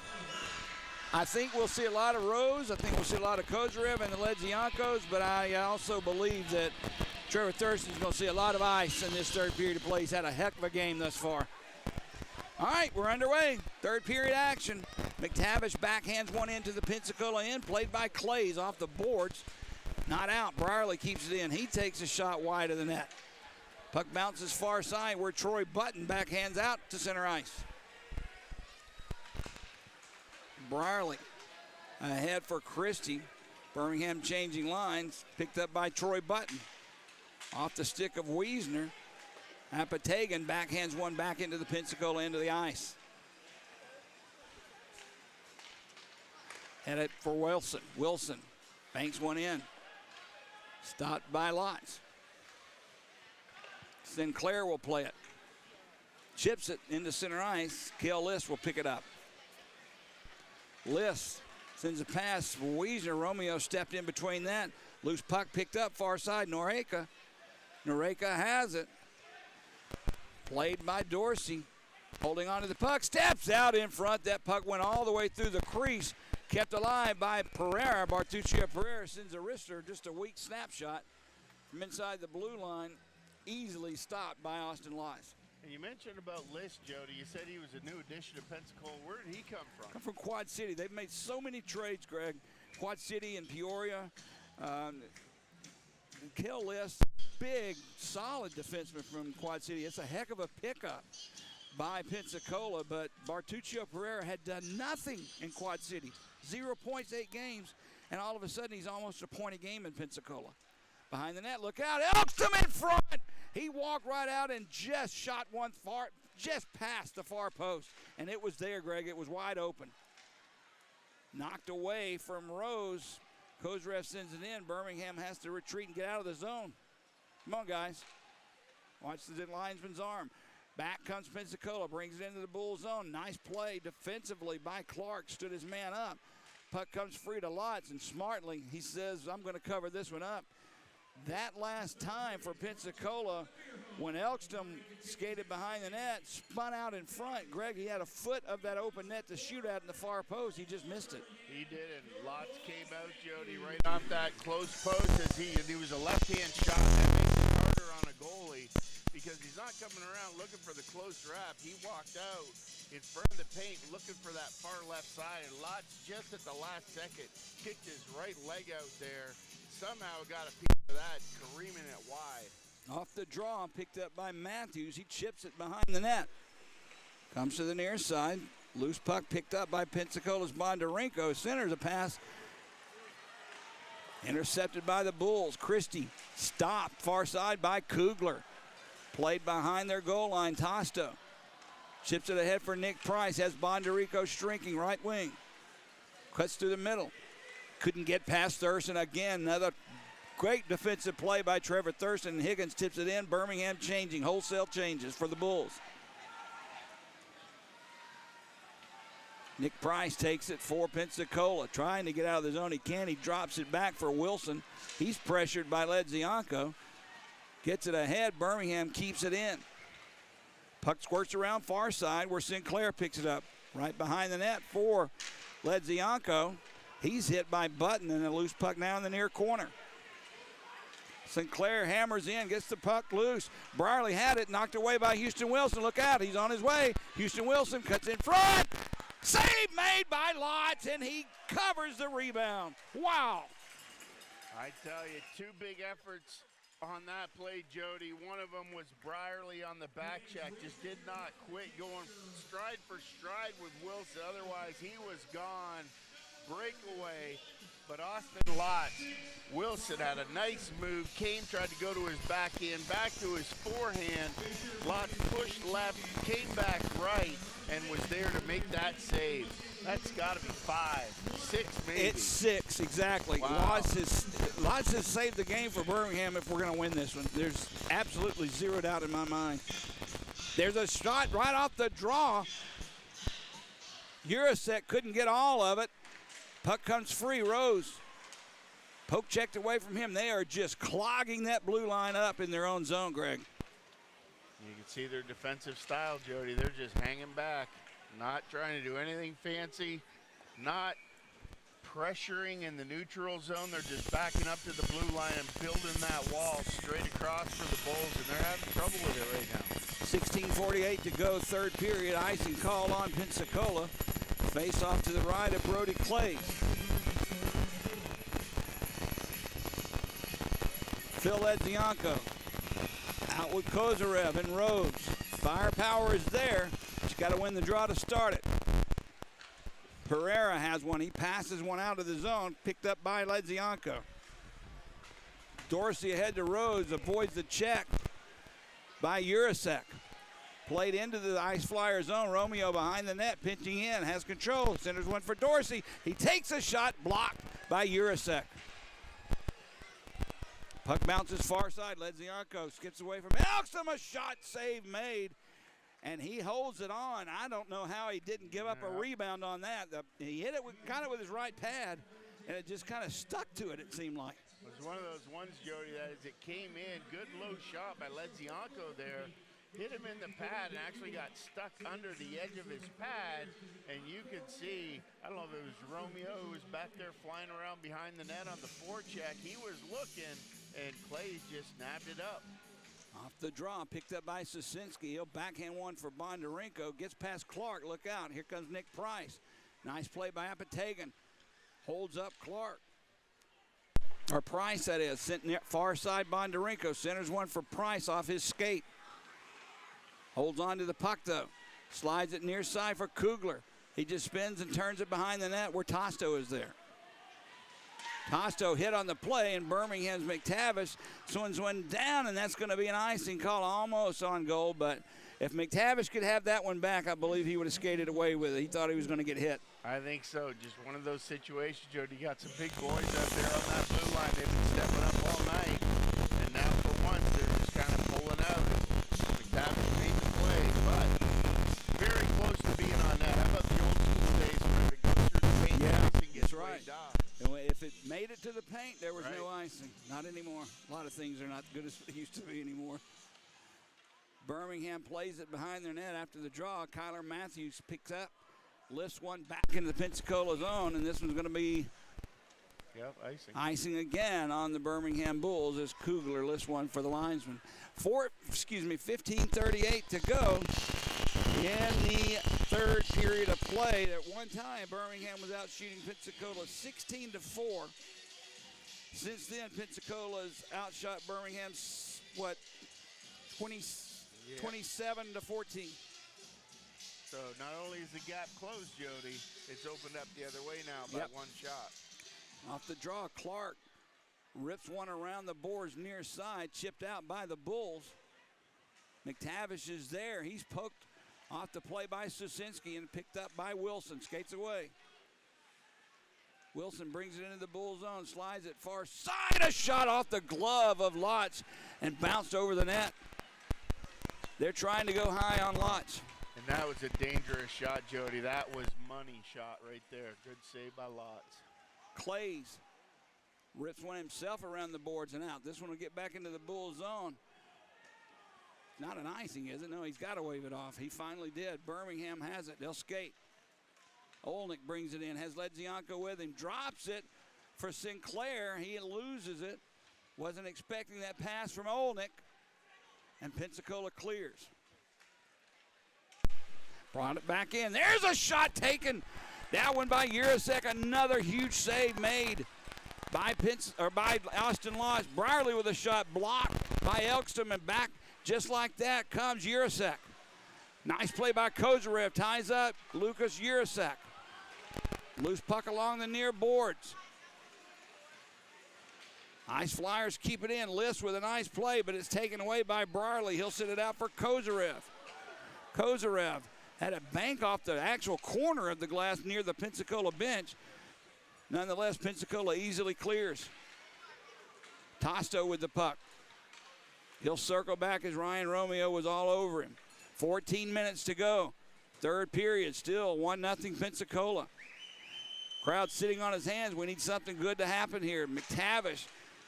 I think we'll see a lot of Rose. I think we'll see a lot of Kozyrev and the Ledziankos, but I also believe that Trevor Thurston's going to see a lot of ice in this third period of play. He's had a heck of a game thus far. All right, we're underway. Third period action. McTavish backhands one into the Pensacola end, played by Clays off the boards. Not out. Brierly keeps it in. He takes a shot wide of the net. Puck bounces far side where Troy Button backhands out to center ice. Brierly ahead for Christie. Birmingham changing lines. Picked up by Troy Button. Off the stick of Wiesner. Apatagan backhands one back into the Pensacola end of the ice. Headed for Wilson. Wilson banks one in. Stopped by Lotz. Sinclair will play it. Chips it into center ice. Kel List will pick it up. List sends a pass for Wiesner. Romeo stepped in between that. Loose puck picked up far side. Noreka. Noreka has it. Played by Dorsey. Holding on to the puck. Steps out in front. That puck went all the way through the crease. Kept alive by Pereira. Bartuccio Pereira sends a wrister, just a weak snapshot from inside the blue line. Easily stopped by Austin Lies. And you mentioned about List, Jody. You said he was a new addition to Pensacola. Where did he come from? Come from Quad City. They've made so many trades, Greg. Quad City and Peoria. Kel List, big, solid defenseman from Quad City. It's a heck of a pickup by Pensacola, but Bartuccio Pereira had done nothing in Quad City. 0 points, 8 games, and all of a sudden he's almost a point a game in Pensacola. Behind the net, look out, Elkston in front! He walked right out and just shot one far, just past the far post, and it was there, Greg. It was wide open. Knocked away from Rose. Kozyrev sends it in. Birmingham has to retreat and get out of the zone. Come on, guys. Watch the linesman's arm. Back comes Pensacola, brings it into the Bull zone. Nice play defensively by Clark, stood his man up. Puck comes free to Lotz, and smartly he says, I'm going to cover this one up. That last time for Pensacola, when Elkston skated behind the net, spun out in front. Greg, he had a foot of that open net to shoot at in the far post. He just missed it. He did, and Lotz came out, Jody, right off that close post as he was a left-hand shot. That makes it harder on a goalie because he's not coming around looking for the close wrap. He walked out in front of the paint looking for that far left side, and Lotz just at the last second kicked his right leg out there. Somehow got a piece of that, careening it wide. Off the draw, picked up by Matthews. He chips it behind the net. Comes to the near side. Loose puck picked up by Pensacola's Bondarenko. Centers a pass. Intercepted by the Bulls. Christie stopped far side by Kugler. Played behind their goal line, Tosto. Chips it ahead for Nick Price, has Bondarico shrinking, right wing. Cuts through the middle. Couldn't get past Thurston again. Another great defensive play by Trevor Thurston. Higgins tips it in. Birmingham changing, wholesale changes for the Bulls. Nick Price takes it for Pensacola, trying to get out of the zone. He can. He drops it back for Wilson. He's pressured by Ledzianko. Gets it ahead. Birmingham keeps it in. Puck squirts around far side where Sinclair picks it up. Right behind the net for Ledzianko. He's hit by Button and a loose puck now in the near corner. Sinclair hammers in, gets the puck loose. Brierly had it, knocked away by Houston Wilson. Look out, he's on his way. Houston Wilson cuts in front. Save made by Lotz, and he covers the rebound. Wow. I tell you, two big efforts on that play, Jody. One of them was Brierly on the back check. Just did not quit going stride for stride with Wilson. Otherwise, he was gone. Breakaway. But Austin Lotz, Wilson had a nice move, came, tried to go to his backhand, back to his forehand. Lotz pushed left, came back right, and was there to make that save. That's got to be 5, 6 maybe. It's 6, exactly. Wow. Lotz has saved the game for Birmingham if we're going to win this one. There's absolutely zero doubt in my mind. There's a shot right off the draw. Urasek couldn't get all of it. Puck comes free, Rose. Poke checked away from him. They are just clogging that blue line up in their own zone, Greg. You can see their defensive style, Jody. They're just hanging back, not trying to do anything fancy, not pressuring in the neutral zone. They're just backing up to the blue line and building that wall straight across for the Bulls, and they're having trouble with it right now. 16:48 to go, third period. Icing call on Pensacola. Face off to the right of Brody Clays. Phil Ledzianko out with Kozarev and Rhodes. Firepower is there. Just got to win the draw to start it. Pereira has one. He passes one out of the zone, picked up by Ledzianko. Dorsey ahead to Rhodes, avoids the check by Urasek. Played into the Ice Flyer zone. Romeo behind the net, pinching in, has control. Centers one for Dorsey. He takes a shot, blocked by Urasek. Puck bounces far side. Ledzianko skips away from Elkstrom. A shot save made, and he holds it on. I don't know how he didn't give up a rebound on that. He hit it kind of with his right pad, and it just kind of stuck to it, it seemed like. It was one of those ones, Jody, that as it came in, good low shot by Ledzianko there. Hit him in the pad and actually got stuck under the edge of his pad, and you could see, I don't know if it was Romeo who was back there flying around behind the net on the forecheck. He was looking, and Clay just nabbed it up. Off the draw, picked up by Sosinski. He'll backhand one for Bondarenko. Gets past Clark. Look out. Here comes Nick Price. Nice play by Apatagan. Holds up Clark. Or Price, that is. Sent near far side Bondarenko. Centers one for Price off his skate. Holds on to the puck, though. Slides it near side for Kugler. He just spins and turns it behind the net where Tosto is there. Tosto hit on the play, and Birmingham's McTavish swings one down, and that's going to be an icing call almost on goal. But if McTavish could have that one back, I believe he would have skated away with it. He thought he was going to get hit. I think so. Just one of those situations, Jody. You got some big boys out there on that blue line. They've been stepping up all night, and now for once they're just kind of pulling out. McTavish made the play, but very close to being on that. How about the old school days where it goes through the paint and gets waved off? And if it made it to the paint, there was no icing. Not anymore. A lot of things are not good as they used to be anymore. Birmingham plays it behind their net after the draw. Kyler Matthews picks up, lifts one back into the Pensacola zone, and this one's going to be icing. Icing again on the Birmingham Bulls as Kugler lifts one for the linesman. 15:38 to go in the third period of play. At one time, Birmingham was out shooting Pensacola 16-4. Since then, Pensacola's outshot Birmingham, 27-14. So not only is the gap closed, Jody, it's opened up the other way now by one shot. Off the draw, Clark rips one around the boards near side, chipped out by the Bulls. McTavish is there. He's poked off the play by Susinski and picked up by Wilson. Skates away. Wilson brings it into the Bull zone, slides it far side. A shot off the glove of Lotz and bounced over the net. They're trying to go high on Lotz. And that was a dangerous shot, Jody. That was money shot right there. Good save by Lotz. Clays rips one himself around the boards and out. This one will get back into the Bull zone. Not an icing, is it? No, he's got to wave it off. He finally did. Birmingham has it. They'll skate. Olnick brings it in, has Ledzianko with him, drops it for Sinclair. He loses it. Wasn't expecting that pass from Olnick. And Pensacola clears. Brought it back in. There's a shot taken. That one by Urasek. Another huge save made by Austin Lotz. Brierly with a shot blocked by Elkston, and back just like that comes Urasek. Nice play by Kozarev. Ties up Lucas Urasek. Loose puck along the near boards. Ice Flyers keep it in. List with a nice play, but it's taken away by Brierly. He'll sit it out for Kozarev. Kozarev had a bank off the actual corner of the glass near the Pensacola bench. Nonetheless, Pensacola easily clears. Tosto with the puck. He'll circle back as Ryan Romeo was all over him. 14 minutes to go. Third period, still 1-0 Pensacola. Crowd sitting on his hands. We need something good to happen here. McTavish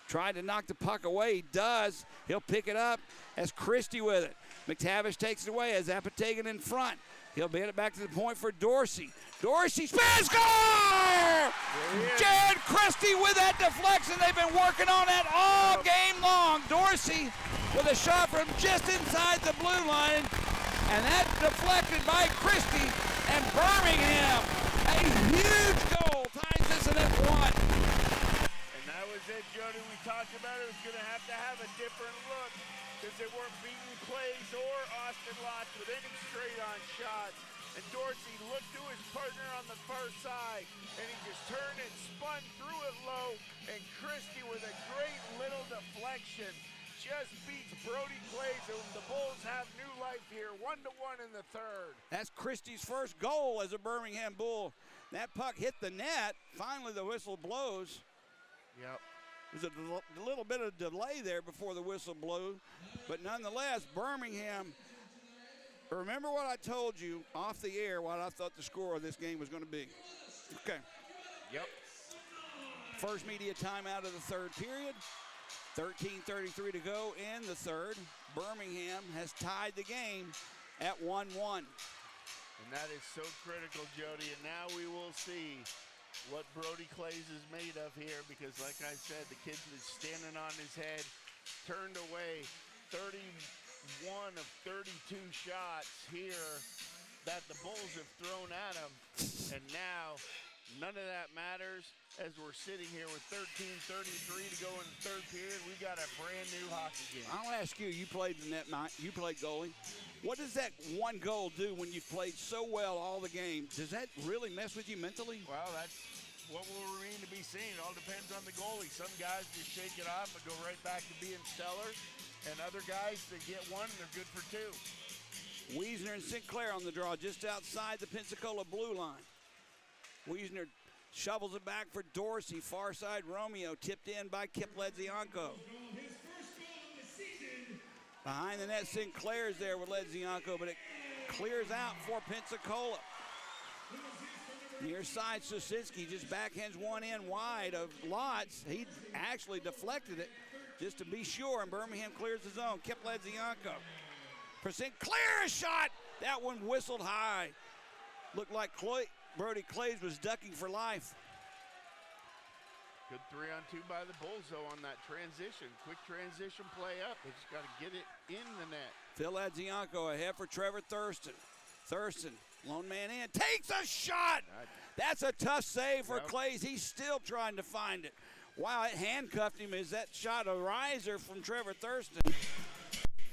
tried to knock the puck away. He does. He'll pick it up as Christie with it. McTavish takes it away as Apatagan in front. He'll get it back to the point for Dorsey. Dorsey spins, score! Jared Christie with that deflection. They've been working on that all game long. Dorsey with a shot from just inside the blue line. And that deflected by Christie, and Birmingham, a huge goal, ties this in at 1. And that was it, Jody. We talked about it was going to have a different look because they weren't beating Clays or Austin Lotz with any straight-on shots. And Dorsey looked to his partner on the far side, and he just turned and spun through it low, and Christie with a great little deflection just beats Brody Clays, and the Bulls have new life here, 1-1 in the third. That's Christie's first goal as a Birmingham Bull. That puck hit the net. Finally, the whistle blows. Yep. There's a little bit of delay there before the whistle blew, but nonetheless, Birmingham. Remember what I told you off the air, what I thought the score of this game was going to be. Okay. Yep. First media timeout of the third period. 13:33 to go in the third. Birmingham has tied the game at 1-1. And that is so critical, Jody. And now we will see what Brody Clays is made of here because, like I said, the kid is standing on his head, turned away 31 of 32 shots here that the Bulls have thrown at him. And now none of that matters as we're sitting here with 13:33 to go in the third period. We got a brand new hockey game. I'll ask you, you played the net, you played goalie. What does that one goal do when you've played so well all the game? Does that really mess with you mentally? Well, that's what will remain to be seen. It all depends on the goalie. Some guys just shake it off and go right back to being stellar. And other guys, they get one and they're good for two. Wiesner and Sinclair on the draw just outside the Pensacola blue line. Wiesner shovels it back for Dorsey. Far side Romeo tipped in by Kip Ledzianko. Behind the net, Sinclair's there with Ledzianko, but it clears out for Pensacola. Near side, Susinski just backhands one in wide of Lotz. He actually deflected it just to be sure, and Birmingham clears the zone. Kip Ledzianko. For Sinclair, a shot. That one whistled high. Looked like Brody Clays was ducking for life. Good 3-on-2 by the Bulls, though, on that transition. Quick transition play up. They just got to get it in the net. Phil Ledzianko ahead for Trevor Thurston. Thurston, lone man in, takes a shot. That's a tough save for Clays. He's still trying to find it. Wow, it handcuffed him. Is that shot a riser from Trevor Thurston?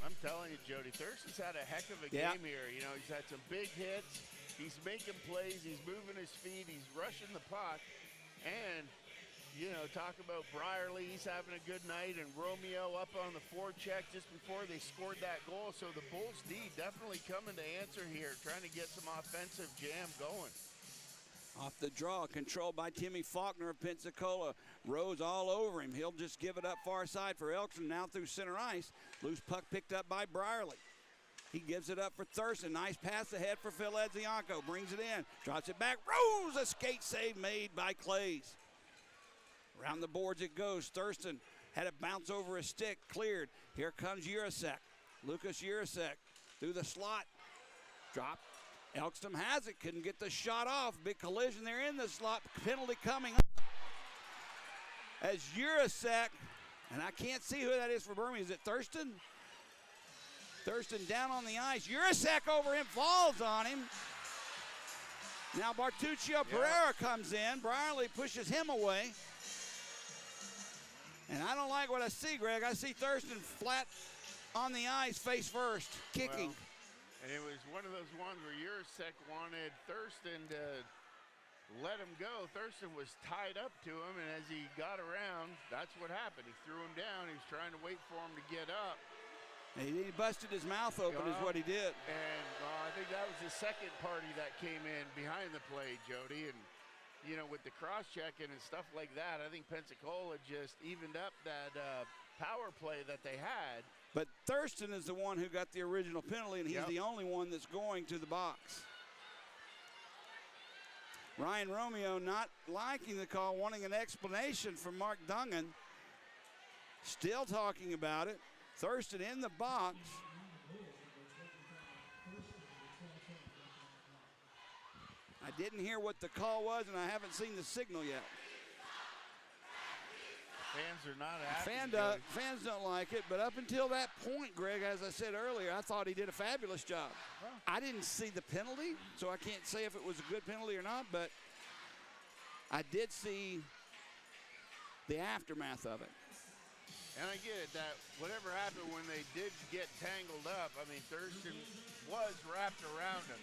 I'm telling you, Jody, Thurston's had a heck of a game here. You know, he's had some big hits. He's making plays. He's moving his feet. He's rushing the puck. And you know, talk about Brierly, he's having a good night, and Romeo up on the forecheck just before they scored that goal. So the Bulls D definitely coming to answer here, trying to get some offensive jam going. Off the draw, controlled by Timmy Faulkner of Pensacola. Rose all over him. He'll just give it up far side for Elkson, now through center ice. Loose puck picked up by Brierly. He gives it up for Thurston. Nice pass ahead for Phil Edzianko. Brings it in, drops it back. Rose, a skate save made by Clays. Around the boards it goes. Thurston had it bounce over his stick, cleared. Here comes Urasek. Lucas Urasek through the slot. Drop. Elkston has it, couldn't get the shot off. Big collision there in the slot. Penalty coming up. As Urasek, and I can't see who that is for Birmingham. Is it Thurston? Thurston down on the ice. Urasek over him, falls on him. Now Bartuccio Pereira comes in. Brierly pushes him away. And I don't like what I see, Greg. I see Thurston flat on the ice, face first, kicking. Well, and it was one of those ones where Urasek wanted Thurston to let him go. Thurston was tied up to him, and as he got around, that's what happened. He threw him down. He was trying to wait for him to get up. And he busted his mouth open is what he did. And I think that was the second party that came in behind the play, Jody. And, you know, with the cross-checking and stuff like that, I think Pensacola just evened up that power play that they had. But Thurston is the one who got the original penalty, and he's the only one that's going to the box. Ryan Romeo not liking the call, wanting an explanation from Mark Dungan. Still talking about it. Thurston in the box. I didn't hear what the call was, and I haven't seen the signal yet. Fans are not happy. Fans don't like it, but up until that point, Greg, as I said earlier, I thought he did a fabulous job. I didn't see the penalty, so I can't say if it was a good penalty or not, but I did see the aftermath of it. And I get it, that whatever happened when they did get tangled up, I mean, Thurston was wrapped around him.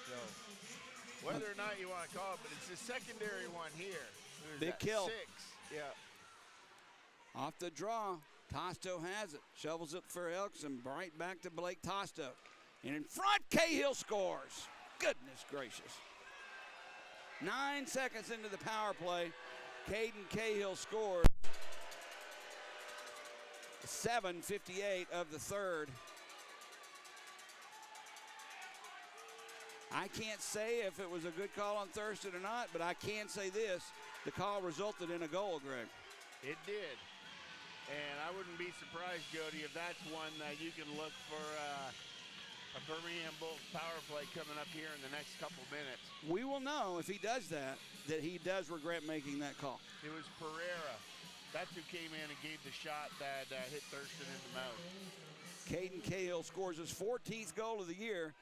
So, whether or not you want to call it, but it's the secondary one here. Big kill. 6, yeah. Off the draw, Tosto has it. Shovels it for Elkson, right back to Blake Tosto. And in front, Cahill scores. Goodness gracious. 9 seconds into the power play, Caden Cahill scores. 7:58 of the third. I can't say if it was a good call on Thurston or not, but I can say this. The call resulted in a goal, Greg. It did. And I wouldn't be surprised, Jody, if that's one that you can look for a Birmingham Bulls power play coming up here in the next couple minutes. We will know if he does that he does regret making that call. It was Pereira. That's who came in and gave the shot that hit Thurston in the mouth. Caden Cahill scores his 14th goal of the year.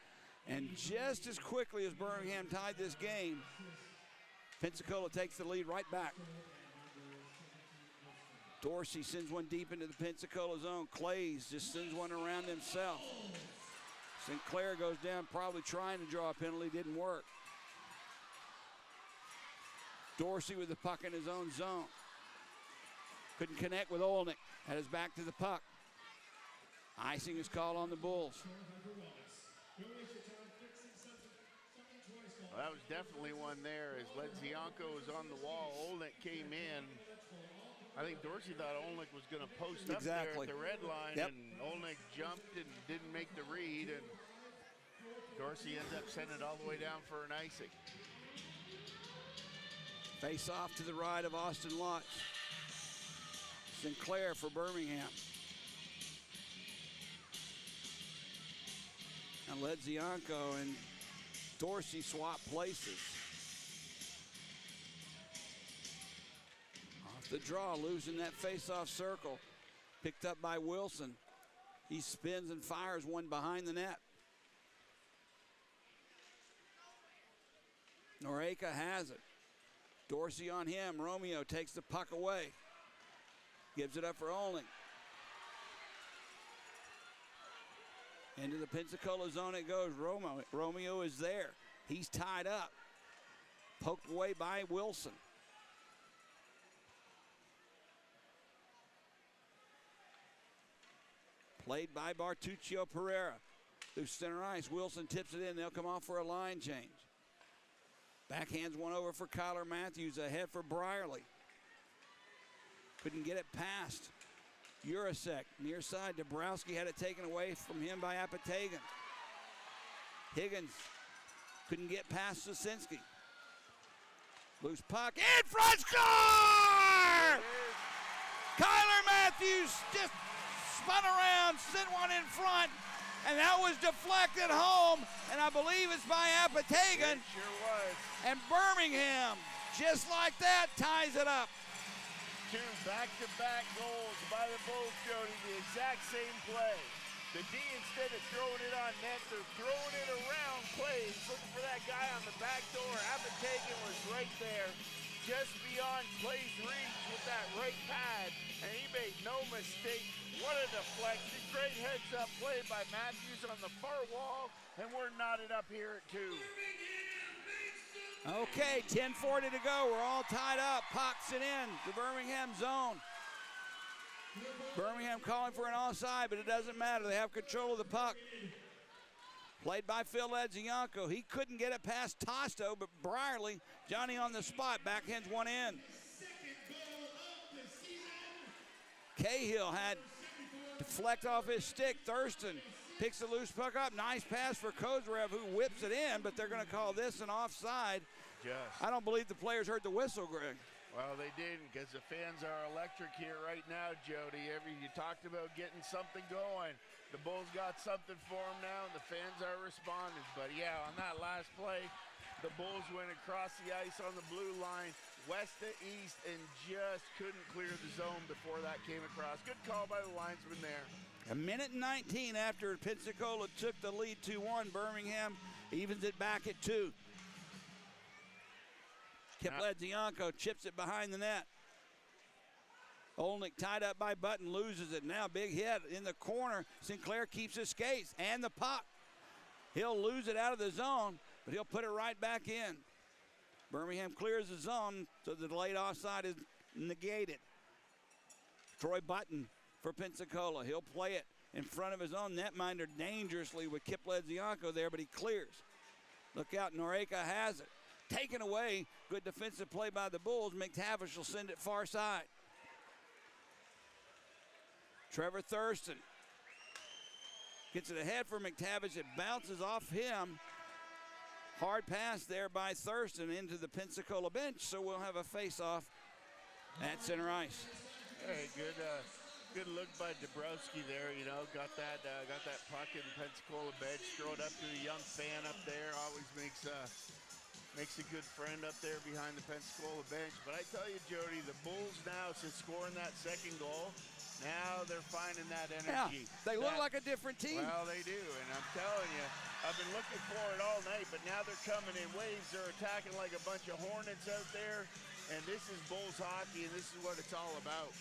And just as quickly as Birmingham tied this game, Pensacola takes the lead right back. Dorsey sends one deep into the Pensacola zone. Clays just sends one around himself. Sinclair goes down, probably trying to draw a penalty, didn't work. Dorsey with the puck in his own zone. Couldn't connect with Olnick. Had his back to the puck. Icing is called on the Bulls. Well, that was definitely one there as Ledzianko was on the wall. Olnick came in. I think Dorsey thought Olnick was going to post up there at the red line, and Olnick jumped and didn't make the read, and Dorsey ends up sending it all the way down for an icing. Face off to the right of Austin Lott. Sinclair for Birmingham. And Ledzianko and Dorsey swap places. Off the draw, losing that face-off circle. Picked up by Wilson. He spins and fires one behind the net. Noreka has it. Dorsey on him. Romeo takes the puck away. Gives it up for Olnick. Into the Pensacola zone it goes. Romeo is there. He's tied up. Poked away by Wilson. Played by Bartuccio Pereira. Through center ice, Wilson tips it in. They'll come off for a line change. Backhands one over for Kyler Matthews, ahead for Brierly. Couldn't get it past Urasek. Near side, Dabrowski had it taken away from him by Apatagan. Higgins couldn't get past Sosinski. Loose puck, in front, score! Kyler Matthews just spun around, sent one in front, and that was deflected home, and I believe it's by Apatagan. It sure was. And Birmingham, just like that, ties it up. 2 back-to-back goals by the Bulls, Jody, the exact same play. The D, instead of throwing it on net, they're throwing it around Clay. He's looking for that guy on the back door. Apatagan was right there, just beyond Clay's reach with that right pad, and he made no mistake. What a deflection. Great heads-up play by Matthews on the far wall, and we're knotted up here at 2. Okay, 10:40 to go. We're all tied up. Pucks it in the Birmingham zone. Birmingham calling for an offside, but it doesn't matter. They have control of the puck. Played by Phil Ledzianko. He couldn't get it past Tosto, but Brierly, Johnny on the spot, backhands one in. Cahill had deflect off his stick. Thurston picks the loose puck up. Nice pass for Kozarev, who whips it in, but they're going to call this an offside. Just. I don't believe the players heard the whistle, Greg. Well, they didn't, because the fans are electric here right now, Jody. You talked about getting something going. The Bulls got something for them now, and the fans are responding. But yeah, on that last play, the Bulls went across the ice on the blue line, west to east, and just couldn't clear the zone before that came across. Good call by the linesman there. A minute and 19 after Pensacola took the lead 2-1, Birmingham evens it back at 2. Kip Ledzianko chips it behind the net. Olnick tied up by Button, loses it. Now big hit in the corner. Sinclair keeps his skates and the puck. He'll lose it out of the zone, but he'll put it right back in. Birmingham clears the zone, so the delayed offside is negated. Troy Button for Pensacola. He'll play it in front of his own netminder dangerously with Kip Ledzianko there, but he clears. Look out, Noreka has it. Taken away. Good defensive play by the Bulls. McTavish will send it far side. Trevor Thurston gets it ahead for McTavish. It bounces off him. Hard pass there by Thurston into the Pensacola bench, so we'll have a face-off at center ice. Hey, good look by Dabrowski there. Got that puck in Pensacola bench. Throw it up to the young fan up there. Always makes a good friend up there behind the Pensacola bench. But I tell you, Jody, the Bulls now, since scoring that second goal, now they're finding that energy. Yeah, they look like a different team. Well, they do, and I'm telling you, I've been looking for it all night, but now they're coming in waves. They're attacking like a bunch of hornets out there, and this is Bulls hockey, and this is what it's all about.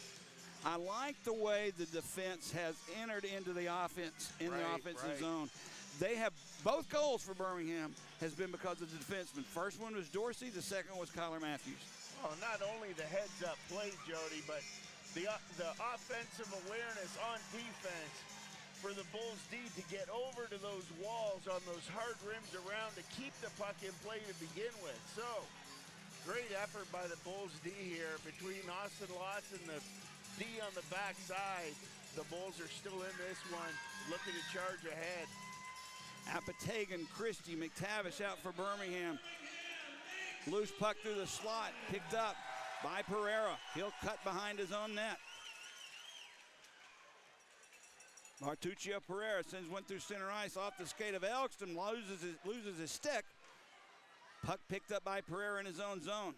I like the way the defense has entered into the offense in the offensive zone. They have both goals for Birmingham has been because of the defensemen. First one was Dorsey, the second was Kyler Matthews. Oh, not only the heads-up play, Jody, but the offensive awareness on defense for the Bulls D to get over to those walls on those hard rims around to keep the puck in play to begin with. So, great effort by the Bulls D here between Austin Lotz and the D on the backside. The Bulls are still in this one, looking to charge ahead. Apatagan, Christie, McTavish out for Birmingham. Loose puck through the slot, picked up by Pereira. He'll cut behind his own net. Bartuccio Pereira sends one through center ice off the skate of Elkston, loses his stick. Puck picked up by Pereira in his own zone.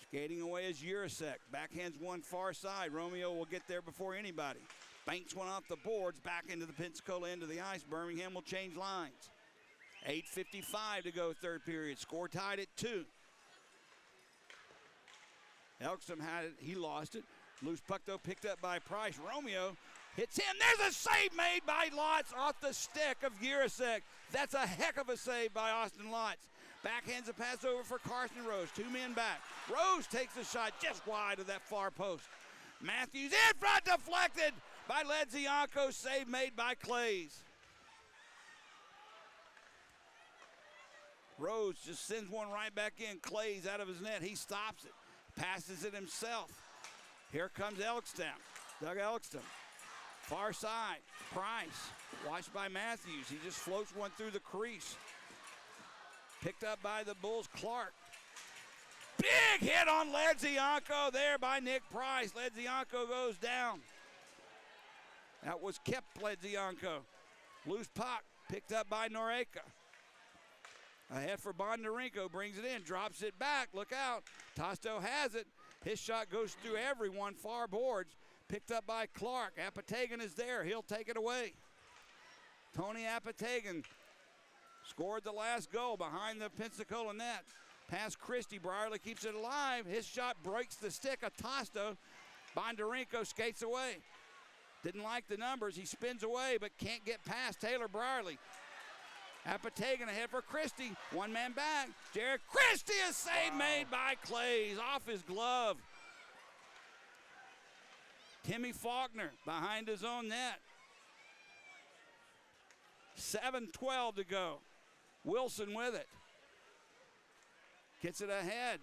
Skating away is Urasek. Backhands one far side. Romeo will get there before anybody. Banks one off the boards, back into the Pensacola end of the ice. Birmingham will change lines. 8:55 to go, third period. Score tied at 2. Elkstrom had it, he lost it. Loose puck though picked up by Price. Romeo hits him. There's a save made by Lotz off the stick of Urasek. That's a heck of a save by Austin Lotz. Backhands a pass over for Carson Rose. 2 men back. Rose takes a shot just wide of that far post. Matthews in front, deflected by Ledzianko, save made by Clays. Rose just sends one right back in. Clays out of his net. He stops it. Passes it himself. Here comes Elkstam. Doug Elkstam. Far side. Price. Watched by Matthews. He just floats one through the crease. Picked up by the Bulls. Clark. Big hit on Ledzianko there by Nick Price. Ledzianko goes down. That was kept Ledzianko. Loose puck. Picked up by Noreka. Ahead for Bondarenko, brings it in, drops it back, look out. Tosto has it. His shot goes through everyone, far boards. Picked up by Clark. Apatagan is there, he'll take it away. Tony Apatagan scored the last goal behind the Pensacola net. Pass Christie, Brierly keeps it alive. His shot breaks the stick of Tosto. Bondarenko skates away. Didn't like the numbers, he spins away, but can't get past Taylor Brierly. Apatagan ahead for Christie. One man back. Jared Christie, a save made by Clays off his glove. Timmy Faulkner behind his own net. 7:12 to go. Wilson with it. Gets it ahead.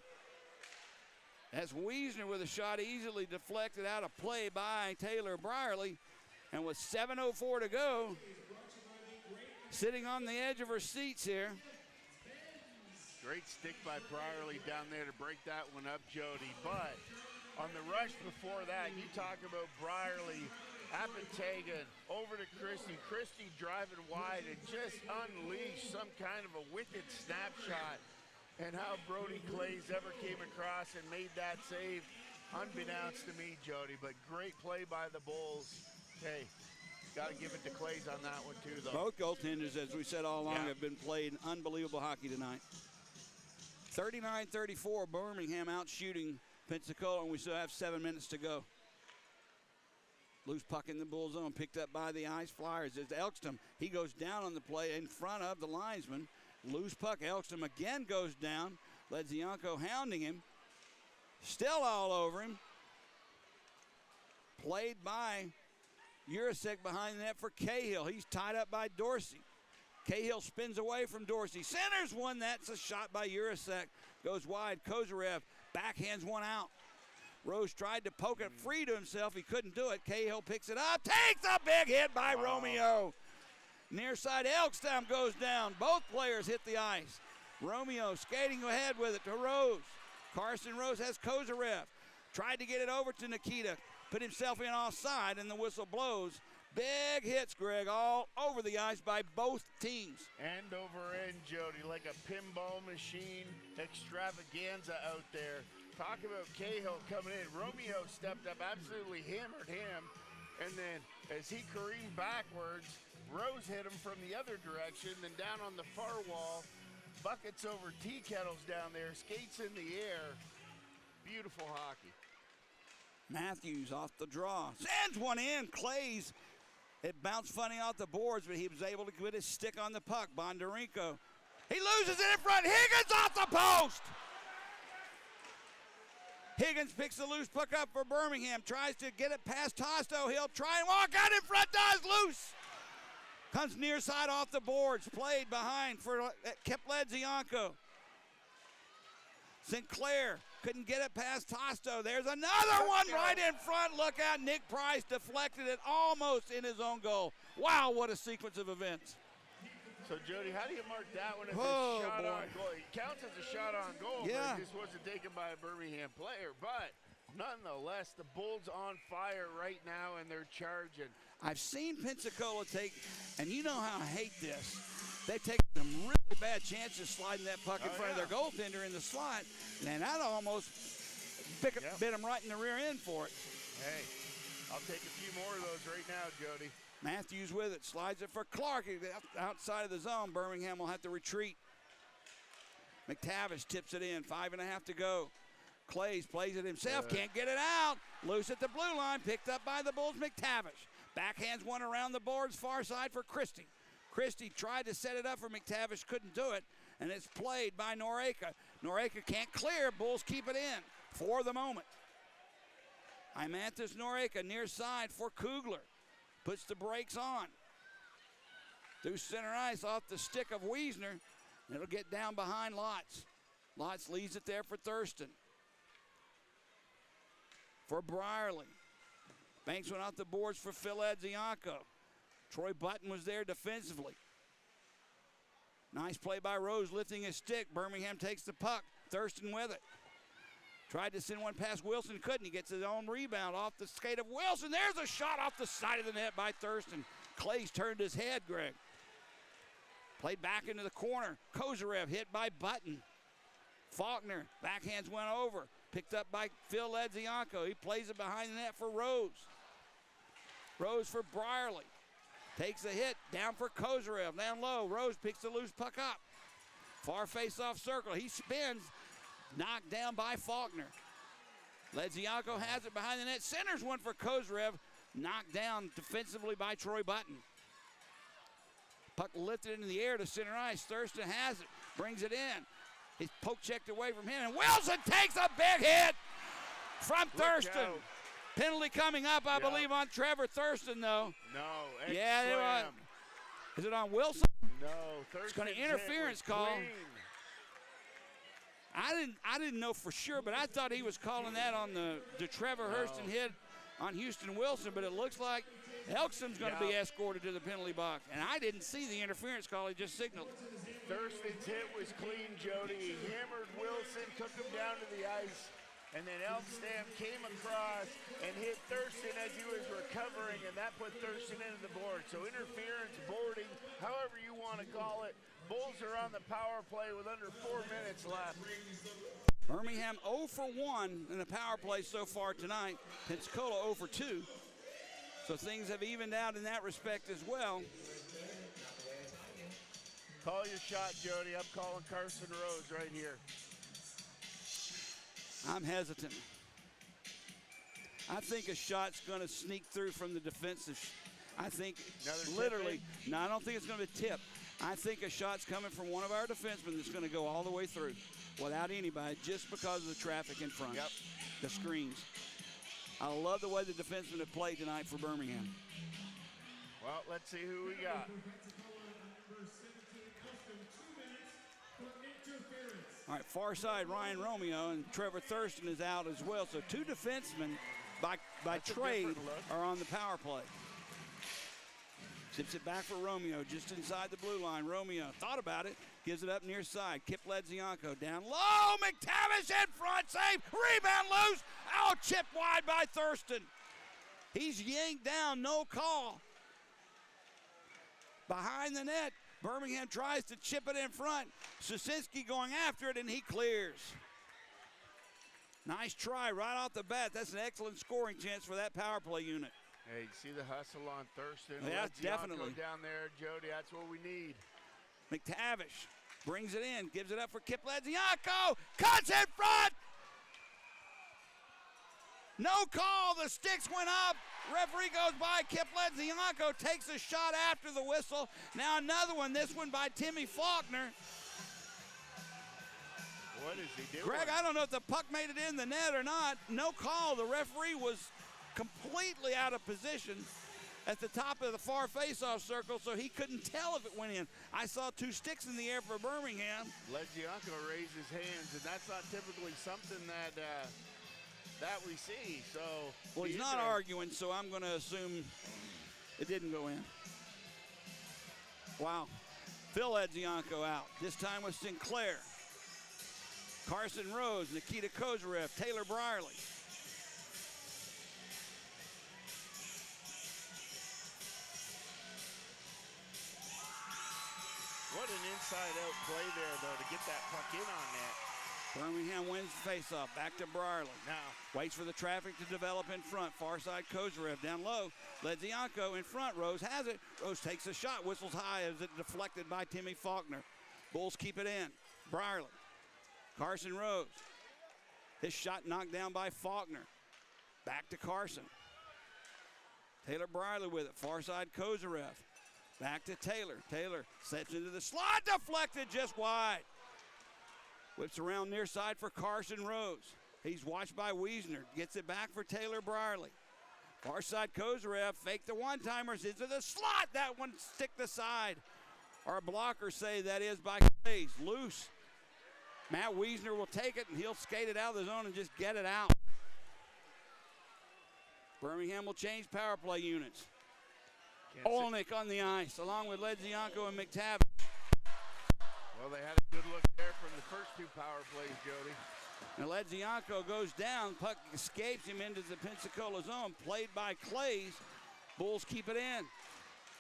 That's Wiesner with a shot easily deflected out of play by Taylor Brierly. And with 7:04 to go, sitting on the edge of her seats here. Great stick by Brierly down there to break that one up, Jody. But on the rush before that, you talk about Brierly, Apatagan, over to Christie. Christie driving wide and just unleashed some kind of a wicked snapshot. And how Brody Clays ever came across and made that save, unbeknownst to me, Jody. But great play by the Bulls. Hey, got to give it to Clays on that one too, though. Both goaltenders, as we said all along, have been playing unbelievable hockey tonight. 39-34, Birmingham out shooting Pensacola, and we still have 7 minutes to go. Loose puck in the Bull zone, picked up by the Ice Flyers. It's Elkstam. He goes down on the play in front of the linesman. Loose puck. Elkstam again goes down. Ledzianko hounding him. Still all over him. Played by Jurasek behind the net for Cahill. He's tied up by Dorsey. Cahill spins away from Dorsey. Centers one. That's a shot by Jurasek. Goes wide. Kozarev backhands one out. Rose tried to poke it free to himself. He couldn't do it. Cahill picks it up. Takes a big hit by Romeo. Near side, Elkstam goes down. Both players hit the ice. Romeo skating ahead with it to Rose. Carson Rose has Kozarev. Tried to get it over to Nikita. Put himself in offside, and the whistle blows. Big hits, Greg, all over the ice by both teams. End over end, Jody, like a pinball machine extravaganza out there. Talk about Cahill coming in. Romeo stepped up, absolutely hammered him. And then as he careened backwards, Rose hit him from the other direction, then down on the far wall, buckets over tea kettles down there, skates in the air. Beautiful hockey. Matthews off the draw. Sends one in. Clays. It bounced funny off the boards, but he was able to get his stick on the puck. Bondarenko. He loses it in front. Higgins off the post. Higgins picks the loose puck up for Birmingham. Tries to get it past Tosto. He'll try and walk out in front. Does loose. Comes near side off the boards. Played behind for kept Ledzianko. Sinclair couldn't get it past Tosto. There's another one right in front. Look out. Nick Price deflected it almost in his own goal. Wow, what a sequence of events. So, Jody, how do you mark that one as a shot on goal? It counts as a shot on goal, but it just wasn't taken by a Birmingham player. But nonetheless, the Bulls on fire right now, and they're charging. I've seen Pensacola take, and you know how I hate this, they take some really bad chances sliding that puck in front of their goaltender in the slot, and that almost bit them right in the rear end for it. Hey, I'll take a few more of those right now, Jody. Matthews with it, slides it for Clark. Outside of the zone, Birmingham will have to retreat. McTavish tips it in, 5.5 to go. Clays plays it himself, can't get it out. Loose at the blue line, picked up by the Bulls, McTavish. Backhands one around the boards, far side for Christie. Christie tried to set it up for McTavish, couldn't do it, and it's played by Noreka. Noreka can't clear, Bulls keep it in for the moment. Imantas Norika near side for Kugler. Puts the brakes on. Through center ice off the stick of Wiesner. It'll get down behind Lotz. Lotz leaves it there for Thurston. For Brierly. Banks went off the boards for Phil Edzianko. Troy Button was there defensively. Nice play by Rose lifting his stick. Birmingham takes the puck. Thurston with it. Tried to send one past Wilson, couldn't. He gets his own rebound off the skate of Wilson. There's a shot off the side of the net by Thurston. Clay's turned his head, Greg. Played back into the corner. Kozarev hit by Button. Faulkner, backhands went over. Picked up by Phil Edzianko. He plays it behind the net for Rose. Rose for Brierly. Takes a hit, down for Kozarev, down low. Rose picks the loose puck up. Far face-off circle. He spins, knocked down by Faulkner. Ledzianko has it behind the net. Centers one for Kozarev, knocked down defensively by Troy Button. Puck lifted into the air to center ice. Thurston has it, brings it in. He's poke checked away from him, and Wilson takes a big hit from Thurston. Penalty coming up, I believe, on Trevor Thurston, though. No, yeah, is it on Wilson? No, Thurston. It's going to interference call. I didn't know for sure, but I thought he was calling that on the Trevor Hurston hit on Houston Wilson, but it looks like Elkson's going to be escorted to the penalty box, and I didn't see the interference call. He just signaled. Thurston's hit was clean, Jody. He hammered Wilson, took him down to the ice, and then Elkstam came across and hit Thurston as he was recovering, and that put Thurston into the board. So interference, boarding, however you want to call it. Bulls are on the power play with under 4 minutes left. Birmingham 0 for 1 in the power play so far tonight. Pensacola 0 for 2. So things have evened out in that respect as well. Call your shot, Jody. I'm calling Carson Rose right here. I'm hesitant. I think a shot's going to sneak through from the defensive. I think literally, no, I don't think it's going to be tipped. I think a shot's coming from one of our defensemen that's going to go all the way through without anybody just because of the traffic in front, the screens. I love the way the defensemen have played tonight for Birmingham. Well, let's see who we got. All right, far side, Ryan Romeo, and Trevor Thurston is out as well. So two defensemen by trade are on the power play. Zips it back for Romeo, just inside the blue line. Romeo thought about it, gives it up near side. Kip Ledzianko down low. McTavish in front, save, rebound loose. Oh, chipped wide by Thurston. He's yanked down, no call. Behind the net, Birmingham tries to chip it in front. Susinski going after it, and he clears. Nice try right off the bat. That's an excellent scoring chance for that power play unit. Hey, you see the hustle on Thurston? Yeah, definitely. Down there, Jody, that's what we need. McTavish brings it in, gives it up for Kip Ledzianko, cuts in front. No call, the sticks went up. Referee goes by, Kip Ledzianko takes a shot after the whistle. Now another one, this one by Timmy Faulkner. What is he doing? Greg, I don't know if the puck made it in the net or not. No call, the referee was completely out of position at the top of the far face-off circle, so he couldn't tell if it went in. I saw two sticks in the air for Birmingham. Ledzianko raised his hands, and that's not typically something that we see. So well, he's not arguing, so I'm going to assume it didn't go in. Wow. Phil Ledzianko out. This time with Sinclair. Carson Rose, Nikita Kozarev, Taylor Brierly. What an inside-out play there, though, to get that puck in on net. Birmingham wins the faceoff. Back to Brierly. Now waits for the traffic to develop in front. Far side Kozarev down low. Ledzianko in front. Rose has it. Rose takes a shot. Whistles high as it deflected by Timmy Faulkner. Bulls keep it in. Brierly. Carson Rose. His shot knocked down by Faulkner. Back to Carson. Taylor Brierly with it. Far side Kozarev. Back to Taylor. Taylor sets into the slot. Deflected just wide. Whips around near side for Carson Rose. He's watched by Wiesner. Gets it back for Taylor Brierly. Far side Kozarev, fake the one-timers into the slot. That one stick the side. Our blockers say that is by Clays. Loose. Matt Wiesner will take it, and he'll skate it out of the zone and just get it out. Birmingham will change power play units. Olnick on the ice, along with Ledzianko and McTavish. Well, they had a good look there from the first two power plays, Jody. Now Ledzianko goes down, puck escapes him into the Pensacola zone, played by Clays. Bulls keep it in.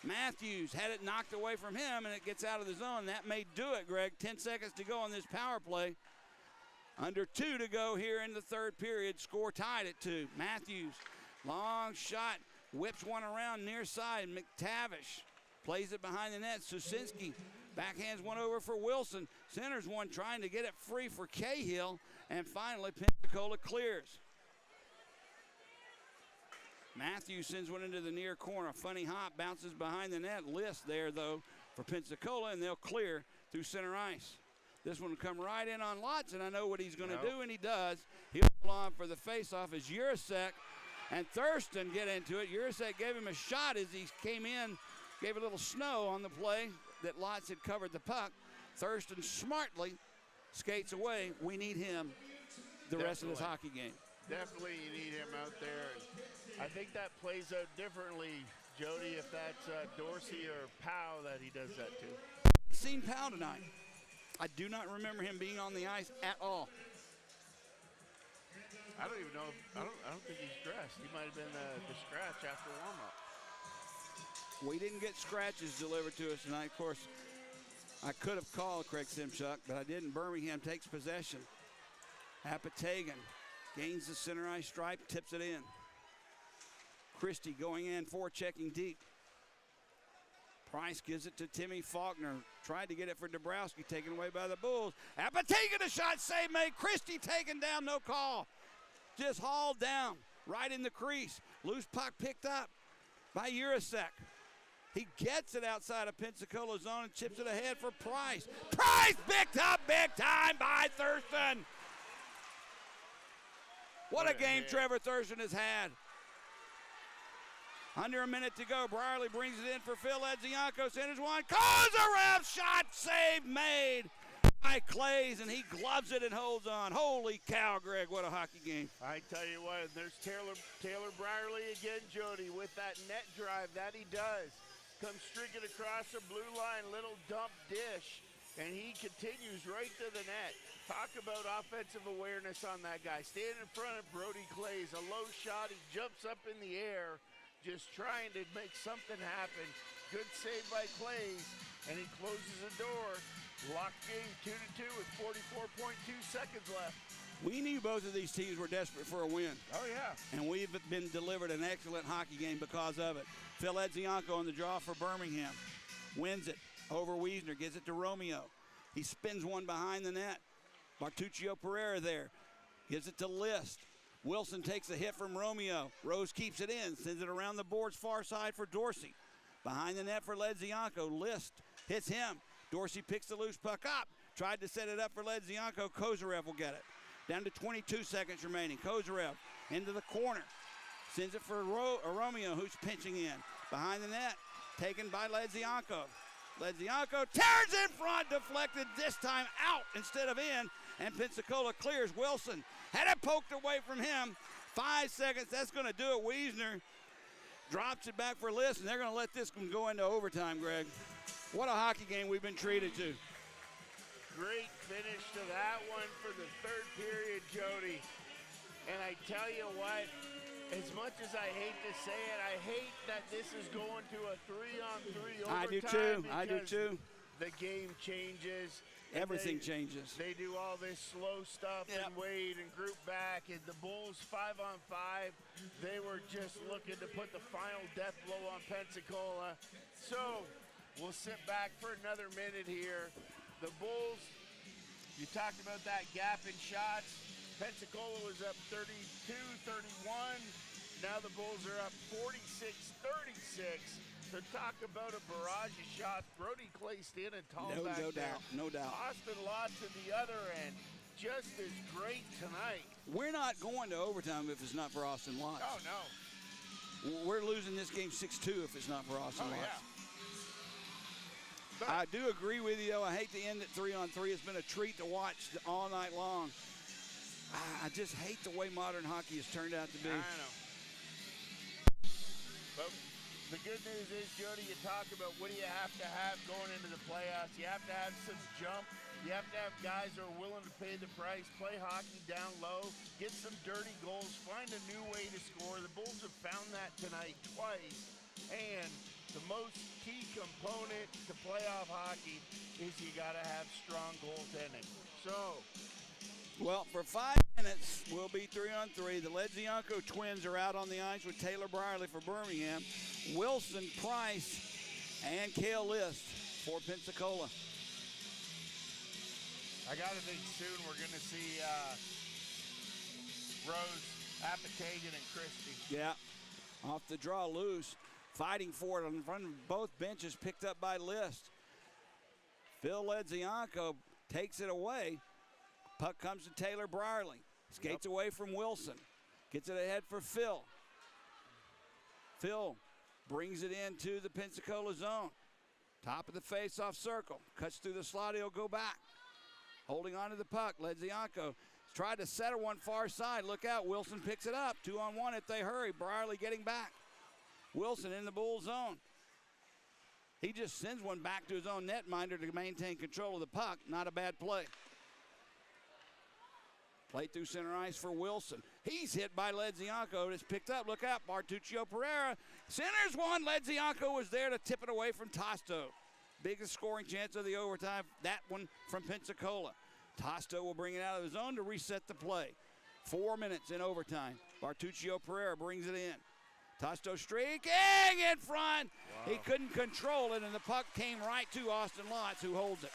Matthews had it knocked away from him, and it gets out of the zone. That may do it, Greg. 10 seconds to go on this power play. Under 2 to go here in the third period. Score tied at 2. Matthews, long shot, whips one around near side. McTavish plays it behind the net. Susinski backhands one over for Wilson. Centers one, trying to get it free for Cahill. And finally, Pensacola clears. Matthews sends one into the near corner. Funny hop, bounces behind the net. List there, though, for Pensacola, and they'll clear through center ice. This one will come right in on Lotz, and I know what he's going to do, and he does. He'll pull on for the faceoff as Jurasek and Thurston get into it. Jurasek gave him a shot as he came in, gave a little snow on the play that Lotz had covered the puck. Thurston smartly skates away. We need him the rest of this hockey game. Definitely you need him out there. I think that plays out differently, Jody, if that's Dorsey or Powell that he does that to. Seen Powell tonight. I do not remember him being on the ice at all. I don't even know. I don't think he's dressed. He might have been the scratch after warm-up. We didn't get scratches delivered to us tonight. Of course, I could have called Craig Simchuk, but I didn't. Birmingham takes possession. Apatagan gains the center ice stripe, tips it in. Christie going in, forechecking deep. Price gives it to Timmy Faulkner. Tried to get it for Dabrowski, taken away by the Bulls. Apatagan a shot, save made. Christie taken down, no call. Just hauled down, right in the crease. Loose puck picked up by Jurasek. He gets it outside of Pensacola zone and chips it ahead for Price. Price picked up big time by Thurston. What a game Trevor Thurston has had. Under a minute to go. Brierly brings it in for Phil Ledzianko. Centers one. Kozarev shot save made by Clays, and he gloves it and holds on. Holy cow, Greg, what a hockey game. I tell you what, there's Taylor Brierly again, Jody, with that net drive that he does. Comes streaking across the blue line, little dump dish, and he continues right to the net. Talk about offensive awareness on that guy. Standing in front of Brody Clays, a low shot, he jumps up in the air, just trying to make something happen. Good save by Clays, and he closes the door. Locked game 2-2 with 44.2 seconds left. We knew both of these teams were desperate for a win. Oh, yeah. And we've been delivered an excellent hockey game because of it. Phil Ledzianko on the draw for Birmingham. Wins it over Wiesner, gives it to Romeo. He spins one behind the net. Bartuccio Pereira there. Gives it to List. Wilson takes a hit from Romeo. Rose keeps it in, sends it around the boards far side for Dorsey. Behind the net for Ledzianko. List hits him. Dorsey picks the loose puck up. Tried to set it up for Ledzianko. Kozarev will get it. Down to 22 seconds remaining. Kozarev into the corner. Sends it for Romeo, who's pinching in. Behind the net, taken by Ledzianko. Ledzianko tears in front, deflected, this time out instead of in, and Pensacola clears. Wilson had it poked away from him. 5 seconds, that's going to do it. Wiesner drops it back for List, and they're going to let this one go into overtime, Greg. What a hockey game we've been treated to. Great finish to that one for the third period, Jody. And I tell you what, as much as I hate to say it, I hate that this is going to a 3-on-3 overtime. I do too. I do too. The game changes. Everything changes. They do all this slow stuff and wait and group back. And the Bulls 5-on-5, they were just looking to put the final death blow on Pensacola. So we'll sit back for another minute here. The Bulls, you talked about that gap in shots. Pensacola was up 32-31. Now the Bulls are up 46-36. So talk about a barrage of shots. Brody Clay standing tall back there. No doubt. Austin Lott to the other end. just as great tonight. We're not going to overtime if it's not for Austin Watts. Oh, no. We're losing this game 6-2 if it's not for Austin Watts. Yeah. But I do agree with you, though. I hate to end it 3-on-3. It's been a treat to watch all night long. I just hate the way modern hockey has turned out to be. I know. But the good news is, Jody, you talk about what do you have to have going into the playoffs. You have to have some jump. You have to have guys who are willing to pay the price, play hockey down low, get some dirty goals, find a new way to score. The Bulls have found that tonight twice. And the most key component to playoff hockey is you got to have strong goaltending. So, well, for 5 minutes, we'll be 3-on-3. The Ledzianko twins are out on the ice with Taylor Brierley for Birmingham, Wilson, Price, and Cale List for Pensacola. I got to think soon we're going to see Rose, Apatagan, and Christie. Yeah, off the draw loose. Fighting for it in front of both benches, picked up by List. Phil Ledzianko takes it away. Puck comes to Taylor Brierley. Skates away from Wilson. Gets it ahead for Phil. Phil brings it into the Pensacola zone. Top of the face-off circle. Cuts through the slot. He'll go back. Holding on to the puck. Ledzianko tried to settle one far side. Look out. Wilson picks it up. 2-on-1 if they hurry. Brierley getting back. Wilson in the Bull zone. He just sends one back to his own netminder to maintain control of the puck. Not a bad play. Play through center ice for Wilson. He's hit by Ledzianko. It's picked up. Look out. Bartuccio Pereira centers one. Ledzianko was there to tip it away from Tosto. Biggest scoring chance of the overtime. That one from Pensacola. Tosto will bring it out of his zone to reset the play. 4 minutes in overtime. Bartuccio Pereira brings it in. Tosto streaking in front. Wow. He couldn't control it, and the puck came right to Austin Lotz, who holds it.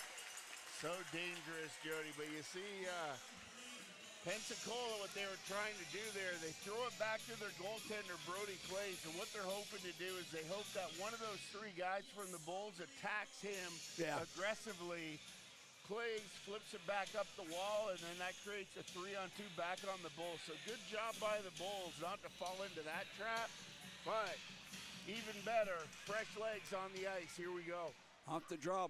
So dangerous, Jody. But you see, Pensacola, what they were trying to do there, they throw it back to their goaltender, Brody Clays, and what they're hoping to do is they hope that one of those three guys from the Bulls attacks him aggressively. Clays flips it back up the wall, and then that creates a 3-on-2 back on the Bulls. So good job by the Bulls not to fall into that trap, but even better, fresh legs on the ice. Here we go. Off the draw,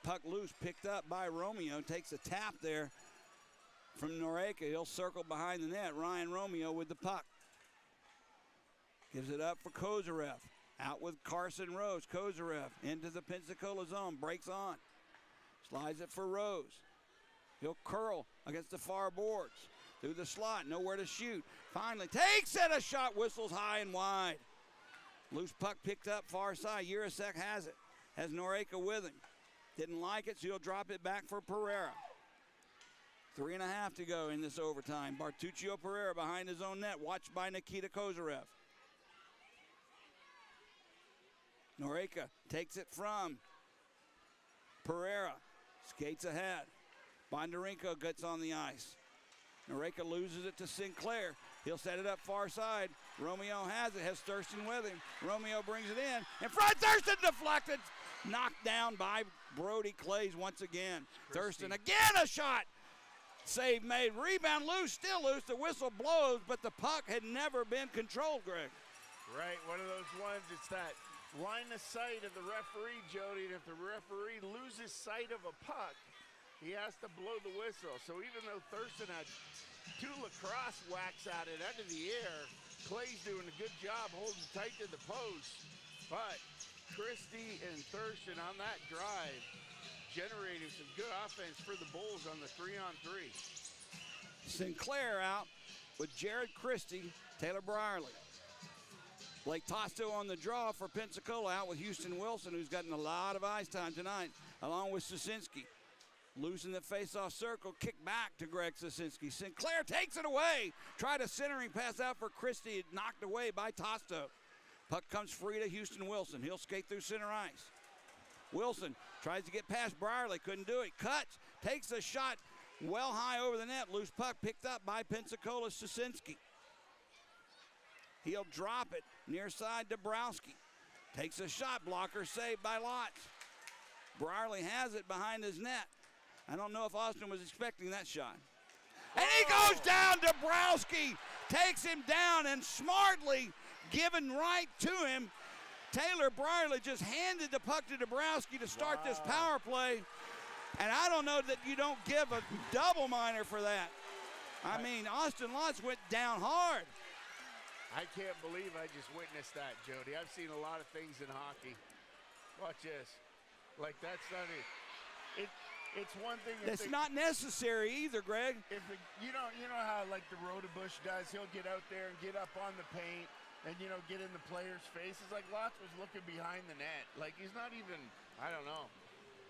puck loose, picked up by Romeo, takes a tap there from Noreka. He'll circle behind the net. Ryan Romeo with the puck. Gives it up for Kozarev. Out with Carson Rose. Kozarev into the Pensacola zone. Breaks on. Slides it for Rose. He'll curl against the far boards. Through the slot. Nowhere to shoot. Finally takes it. A shot whistles high and wide. Loose puck picked up far side. Urasek has it. Has Noreka with him. Didn't like it, so he'll drop it back for Pereira. 3.5 to go in this overtime. Bartuccio Pereira behind his own net, watched by Nikita Kozarev. Noreka takes it from Pereira. Skates ahead. Bondarenko gets on the ice. Noreka loses it to Sinclair. He'll set it up far side. Romeo has it, has Thurston with him. Romeo brings it in front, Thurston deflected. Knocked down by Brody Clays once again. Thurston again, a shot. Save made, rebound loose, still loose. The whistle blows, but the puck had never been controlled, Greg. Right, one of those ones, it's that line of sight of the referee, Jody, and if the referee loses sight of a puck, he has to blow the whistle. So even though Thurston had 2 lacrosse whacks at it out of the air, Clay's doing a good job holding tight to the post. But Christie and Thurston on that drive generating some good offense for the Bulls on the 3-on-3. Sinclair out with Jared Christie, Taylor Brierley. Blake Tosto on the draw for Pensacola, out with Houston Wilson, who's gotten a lot of ice time tonight, along with Sosinski. Loose in the face-off circle, kick back to Greg Sosinski. Sinclair takes it away. Tried a centering pass out for Christie, knocked away by Tosto. Puck comes free to Houston Wilson. He'll skate through center ice. Wilson tries to get past Brierley, couldn't do it. Cuts, takes a shot well high over the net. Loose puck picked up by Pensacola Sosinski. He'll drop it near side Dabrowski. Takes a shot, blocker saved by Lotz. Brierley has it behind his net. I don't know if Austin was expecting that shot. And he goes down. Dabrowski takes him down and smartly given right to him. Taylor Brierly just handed the puck to Dabrowski to start this power play. And I don't know that you don't give a double minor for that. I mean, Austin Lotz went down hard. I can't believe I just witnessed that, Jody. I've seen a lot of things in hockey. Watch this. Like, that's not it. It's one thing. That's not necessary either, Greg. If it, you know how like the Rodebush does, he'll get out there and get up on the paint and get in the player's faces. Like Lotz was looking behind the net. Like he's not even. I don't know.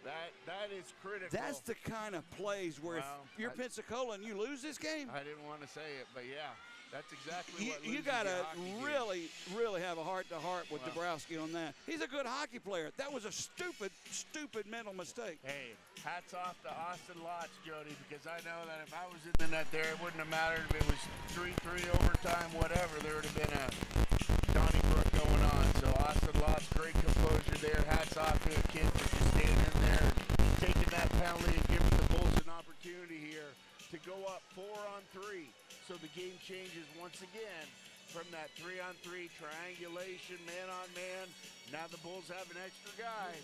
That is critical. That's the kind of plays where if you're Pensacola and you lose this game. I didn't want to say it, but yeah. That's exactly what you got to really, really have a heart-to-heart with Dabrowski on that. He's a good hockey player. That was a stupid mental mistake. Hey, hats off to Austin Lotz, Jody, because I know that if I was in the net there, it wouldn't have mattered if it was 3-3 overtime, whatever. There would have been a Donnybrook going on. So Austin Lotz, great composure there. Hats off to the kid for just standing in there, taking that penalty and giving the Bulls an opportunity here to go up 4-on-3. So the game changes once again from that 3-on-3 triangulation, man-on-man. Now the Bulls have an extra guy,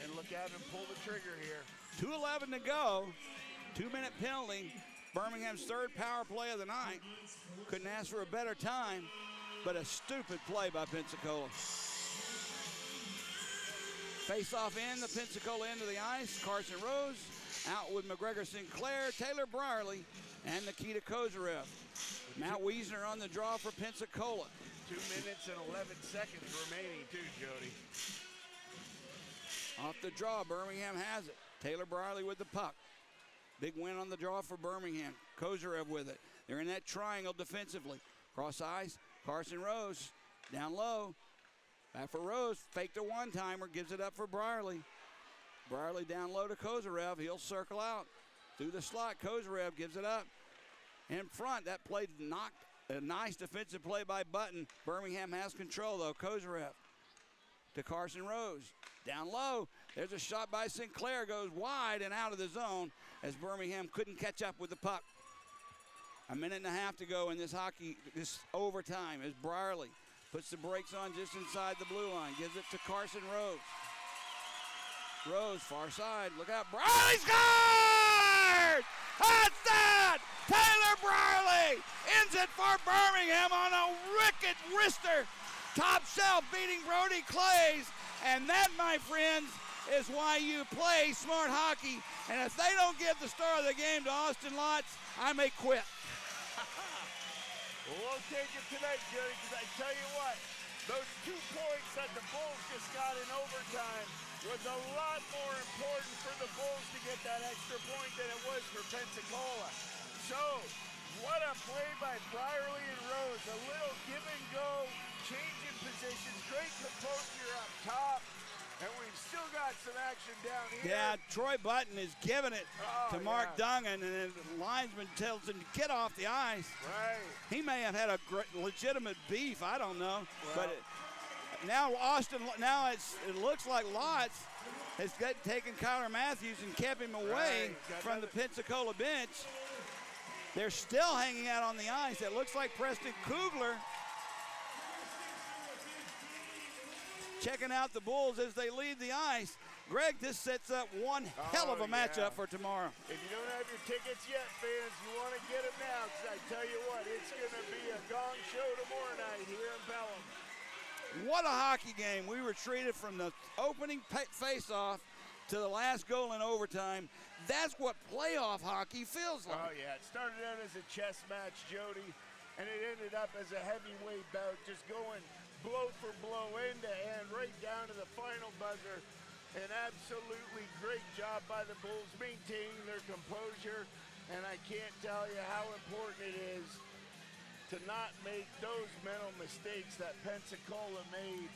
and look at him pull the trigger here. 2:11 to go. 2-minute penalty. Birmingham's third power play of the night. Couldn't ask for a better time, but a stupid play by Pensacola. Face-off in, the Pensacola end of the ice. Carson Rose out with McGregor Sinclair, Taylor Brierly, and Nikita Kozarev. Matt Wiesner on the draw for Pensacola. 2 minutes and 11 seconds remaining too, Jody. Off the draw, Birmingham has it. Taylor Brierly with the puck. Big win on the draw for Birmingham. Kozarev with it. They're in that triangle defensively. Cross ice, Carson Rose down low. Back for Rose, faked a one-timer, gives it up for Brierly. Brierly down low to Kozarev. He'll circle out through the slot. Kozarev gives it up. In front, that play knocked. A nice defensive play by Button. Birmingham has control, though. Kozarev to Carson Rose. Down low, there's a shot by Sinclair. Goes wide and out of the zone as Birmingham couldn't catch up with the puck. A minute and a half to go in this overtime as Brierly puts the brakes on just inside the blue line. Gives it to Carson Rose. Rose, far side. Look out. Brierly scored! That's that! Taylor Brierly ends it for Birmingham on a wicked wrister. Top shelf beating Brody Clays. And that, my friends, is why you play smart hockey. And if they don't give the star of the game to Austin Lotz, I may quit. We'll take it tonight, Jerry, because I tell you what, those 2 points that the Bulls just got in overtime was a lot more important for the Bulls to get that extra point than it was for Pensacola. So, what a play by Brierly and Rose. A little give and go, changing positions, great composure up top. And we've still got some action down here. Yeah, Troy Button is giving it to Mark Dungan, and the linesman tells him to get off the ice. Right. He may have had a legitimate beef, I don't know. But now it looks like Lotz has taken Kyler Matthews and kept him away from the Pensacola bench. They're still hanging out on the ice. It looks like Preston Kugler checking out the Bulls as they leave the ice. Greg, this sets up one hell of a matchup for tomorrow. If you don't have your tickets yet, fans, you want to get them now, because I tell you what, it's going to be a gong show tomorrow night here in Pelham. What a hockey game. We were treated from the opening face-off to the last goal in overtime. That's what playoff hockey feels like. Oh, yeah. It started out as a chess match, Jody, and it ended up as a heavyweight bout, just going blow for blow, end to end, right down to the final buzzer. An absolutely great job by the Bulls maintaining their composure, and I can't tell you how important it is to not make those mental mistakes that Pensacola made.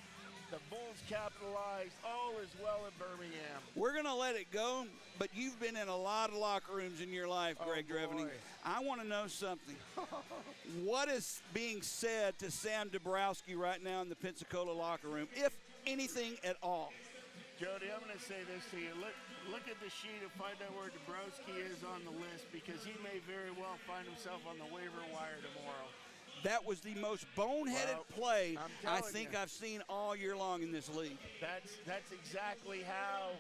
The Bulls capitalized. All is well in Birmingham. We're going to let it go, but you've been in a lot of locker rooms in your life, Greg Drevening. I want to know something. What is being said to Sam Dabrowski right now in the Pensacola locker room, if anything at all? Jody, I'm going to say this to you. look at the sheet and find out where Dabrowski is on the list, because he may very well find himself on the waiver wire tomorrow. That was the most boneheaded play I think you. I've seen all year long in this league. That's exactly how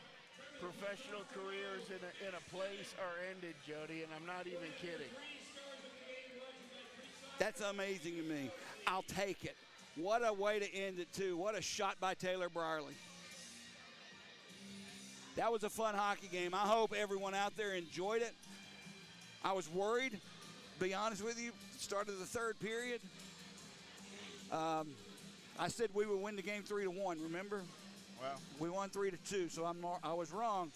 professional careers in a place are ended, Jody, and I'm not even kidding. That's amazing to me. I'll take it. What a way to end it, too. What a shot by Taylor Brierly. That was a fun hockey game. I hope everyone out there enjoyed it. I was worried, to be honest with you, start of the third period. I said we would win the game 3-1, remember? Well, we won 3-2, so I was wrong,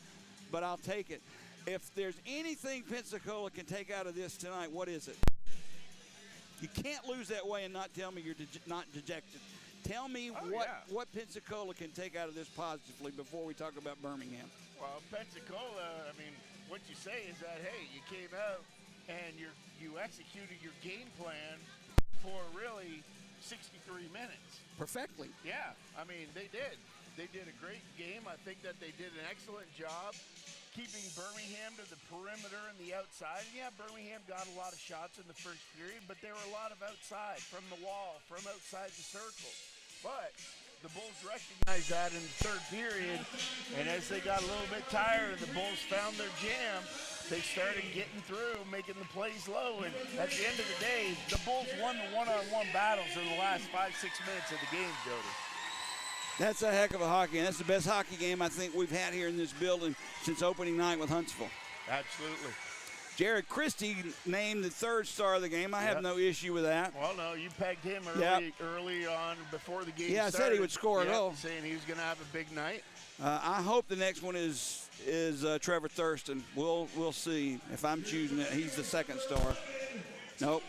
but I'll take it. If there's anything Pensacola can take out of this tonight, what is it? You can't lose that way and not tell me you're not dejected. Tell me what Pensacola can take out of this positively before we talk about Birmingham. Well, Pensacola, I mean, what you say is that, hey, you came out and you executed your game plan for really 63 minutes. Perfectly. Yeah, I mean, they did. They did a great game. I think that they did an excellent job keeping Birmingham to the perimeter and the outside. Yeah, Birmingham got a lot of shots in the first period, but there were a lot of outside, from the wall, from outside the circle. But the Bulls recognized that in the third period, and as they got a little bit tired and the Bulls found their jam, they started getting through, making the plays low, and at the end of the day, the Bulls won the one-on-one battles in the last 5-6 minutes of the game, Jody. That's a heck of a hockey, and that's the best hockey game I think we've had here in this building since opening night with Huntsville. Absolutely. Jared Christie named the third star of the game. I have no issue with that. Well, no, you pegged him early on before the game started. Yeah, I said he would score a goal. Saying he was going to have a big night. I hope the next one is Trevor Thurston. We'll see if I'm choosing it. He's the second star. Nope.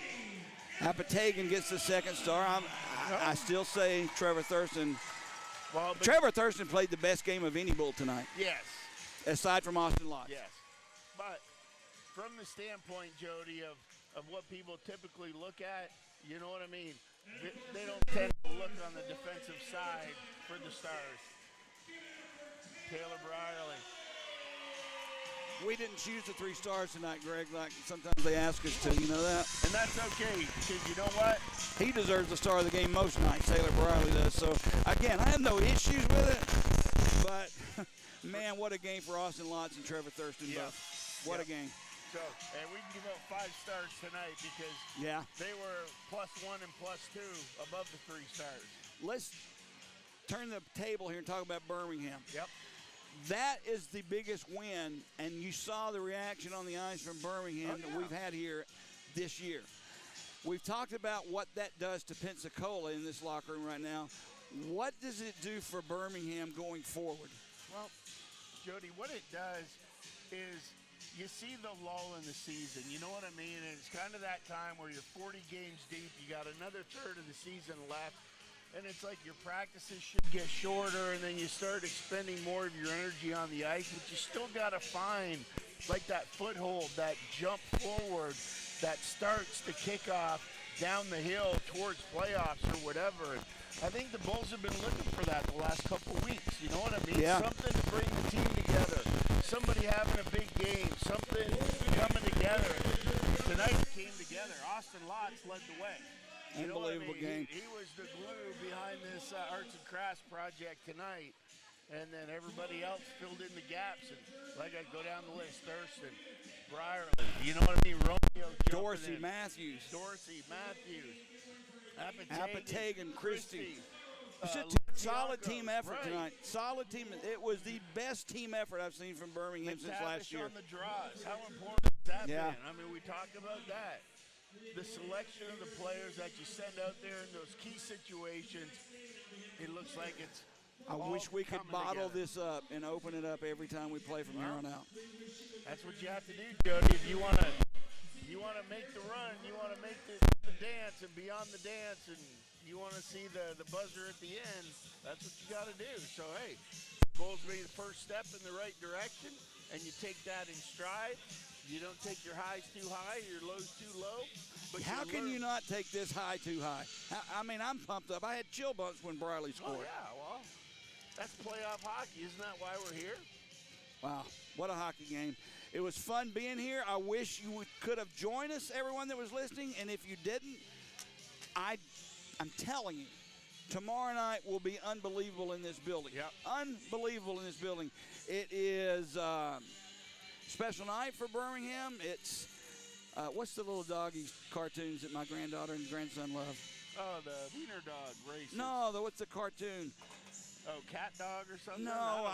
Apatagan gets the second star. I still say Trevor Thurston. Well, Trevor Thurston played the best game of any Bull tonight. Yes. Aside from Austin Lotz. Yes. But from the standpoint, Jody, of what people typically look at, you know what I mean? They don't tend to look on the defensive side for the stars. Taylor Brierly. We didn't choose the 3 stars tonight, Greg, like sometimes they ask us to. You know that? And that's okay, because you know what? He deserves the star of the game most nights, Taylor Brierly does. So, again, I have no issues with it. But, man, what a game for Austin Lotz and Trevor Thurston both. What a game. So, and we can give out 5 stars tonight because they were +1 and +2 above the 3 stars. Let's turn the table here and talk about Birmingham. Yep. That is the biggest win, and you saw the reaction on the ice from Birmingham that we've had here this year. We've talked about what that does to Pensacola in this locker room right now. What does it do for Birmingham going forward? Well, Jody, what it does is you see the lull in the season. You know what I mean? And it's kind of that time where you're 40 games deep. You got another third of the season left. And it's like your practices should get shorter, and then you start expending more of your energy on the ice, but you still got to find like that foothold, that jump forward that starts the kickoff down the hill towards playoffs or whatever. And I think the Bulls have been looking for that the last couple of weeks. You know what I mean? Yeah. Something to bring the team together. Somebody having a big game. Something coming together. Tonight it came together. Austin Lotz led the way. Unbelievable game. He was the glue behind this arts and crafts project tonight, and then everybody else filled in the gaps. And like I go down the list: Thurston, Brierly, you know what I mean? Romeo, Dorsey, Matthews, Apatagan, Christie. Solid team effort tonight. Solid team. It was the best team effort I've seen from Birmingham since last year. On the draws. How important has that been? I mean, we talk about that. The selection of the players that you send out there in those key situations, it looks like it's I wish we could bottle this up and open it up every time we play from here on out. That's what you have to do, Jody. If you want to make the run, you want to make the dance and beyond the dance, and you want to see the buzzer at the end, that's what you got to do. So, hey, Bulls made the first step in the right direction, and you take that in stride. You don't take your highs too high, your lows too low. But how can you not take this high too high? I mean, I'm pumped up. I had chill bumps when Brierly scored. Oh, yeah, well, that's playoff hockey. Isn't that why we're here? Wow, what a hockey game. It was fun being here. I wish you could have joined us, everyone that was listening, and if you didn't, I'm telling you, tomorrow night will be unbelievable in this building. Yep. Unbelievable in this building. It is special night for Birmingham. It's, what's the little doggy cartoons that my granddaughter and grandson love? Oh, the Wiener Dog race. No, what's the cartoon? Oh, Cat Dog or something? No,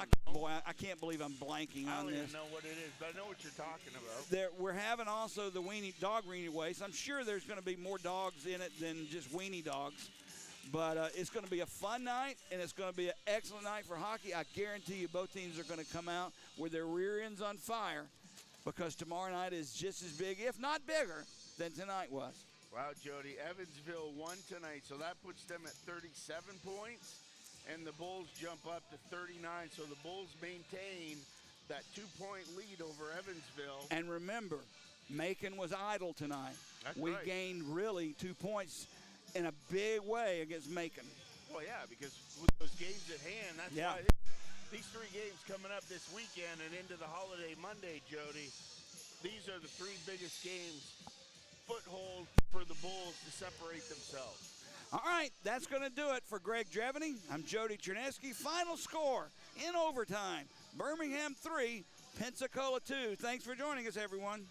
I can't believe I'm blanking I on don't this. even know what it is, but I know what you're talking about. We're having also the dog weenie race. I'm sure there's going to be more dogs in it than just weenie dogs. But it's going to be a fun night, and it's going to be an excellent night for hockey. I guarantee you both teams are going to come out with their rear ends on fire because tomorrow night is just as big, if not bigger, than tonight was. Wow, Jody, Evansville won tonight, so that puts them at 37 points, and the Bulls jump up to 39. So the Bulls maintain that 2-point lead over Evansville. And remember, Macon was idle tonight. That's we right. gained really 2 points in a big way against Macon. Well, yeah, because with those games at hand, that's why these 3 games coming up this weekend and into the holiday Monday, Jody, these are the 3 biggest games, foothold for the Bulls to separate themselves. All right, that's going to do it for Greg Dreveny. I'm Jody Chernesky. Final score in overtime, Birmingham 3, Pensacola 2. Thanks for joining us, everyone.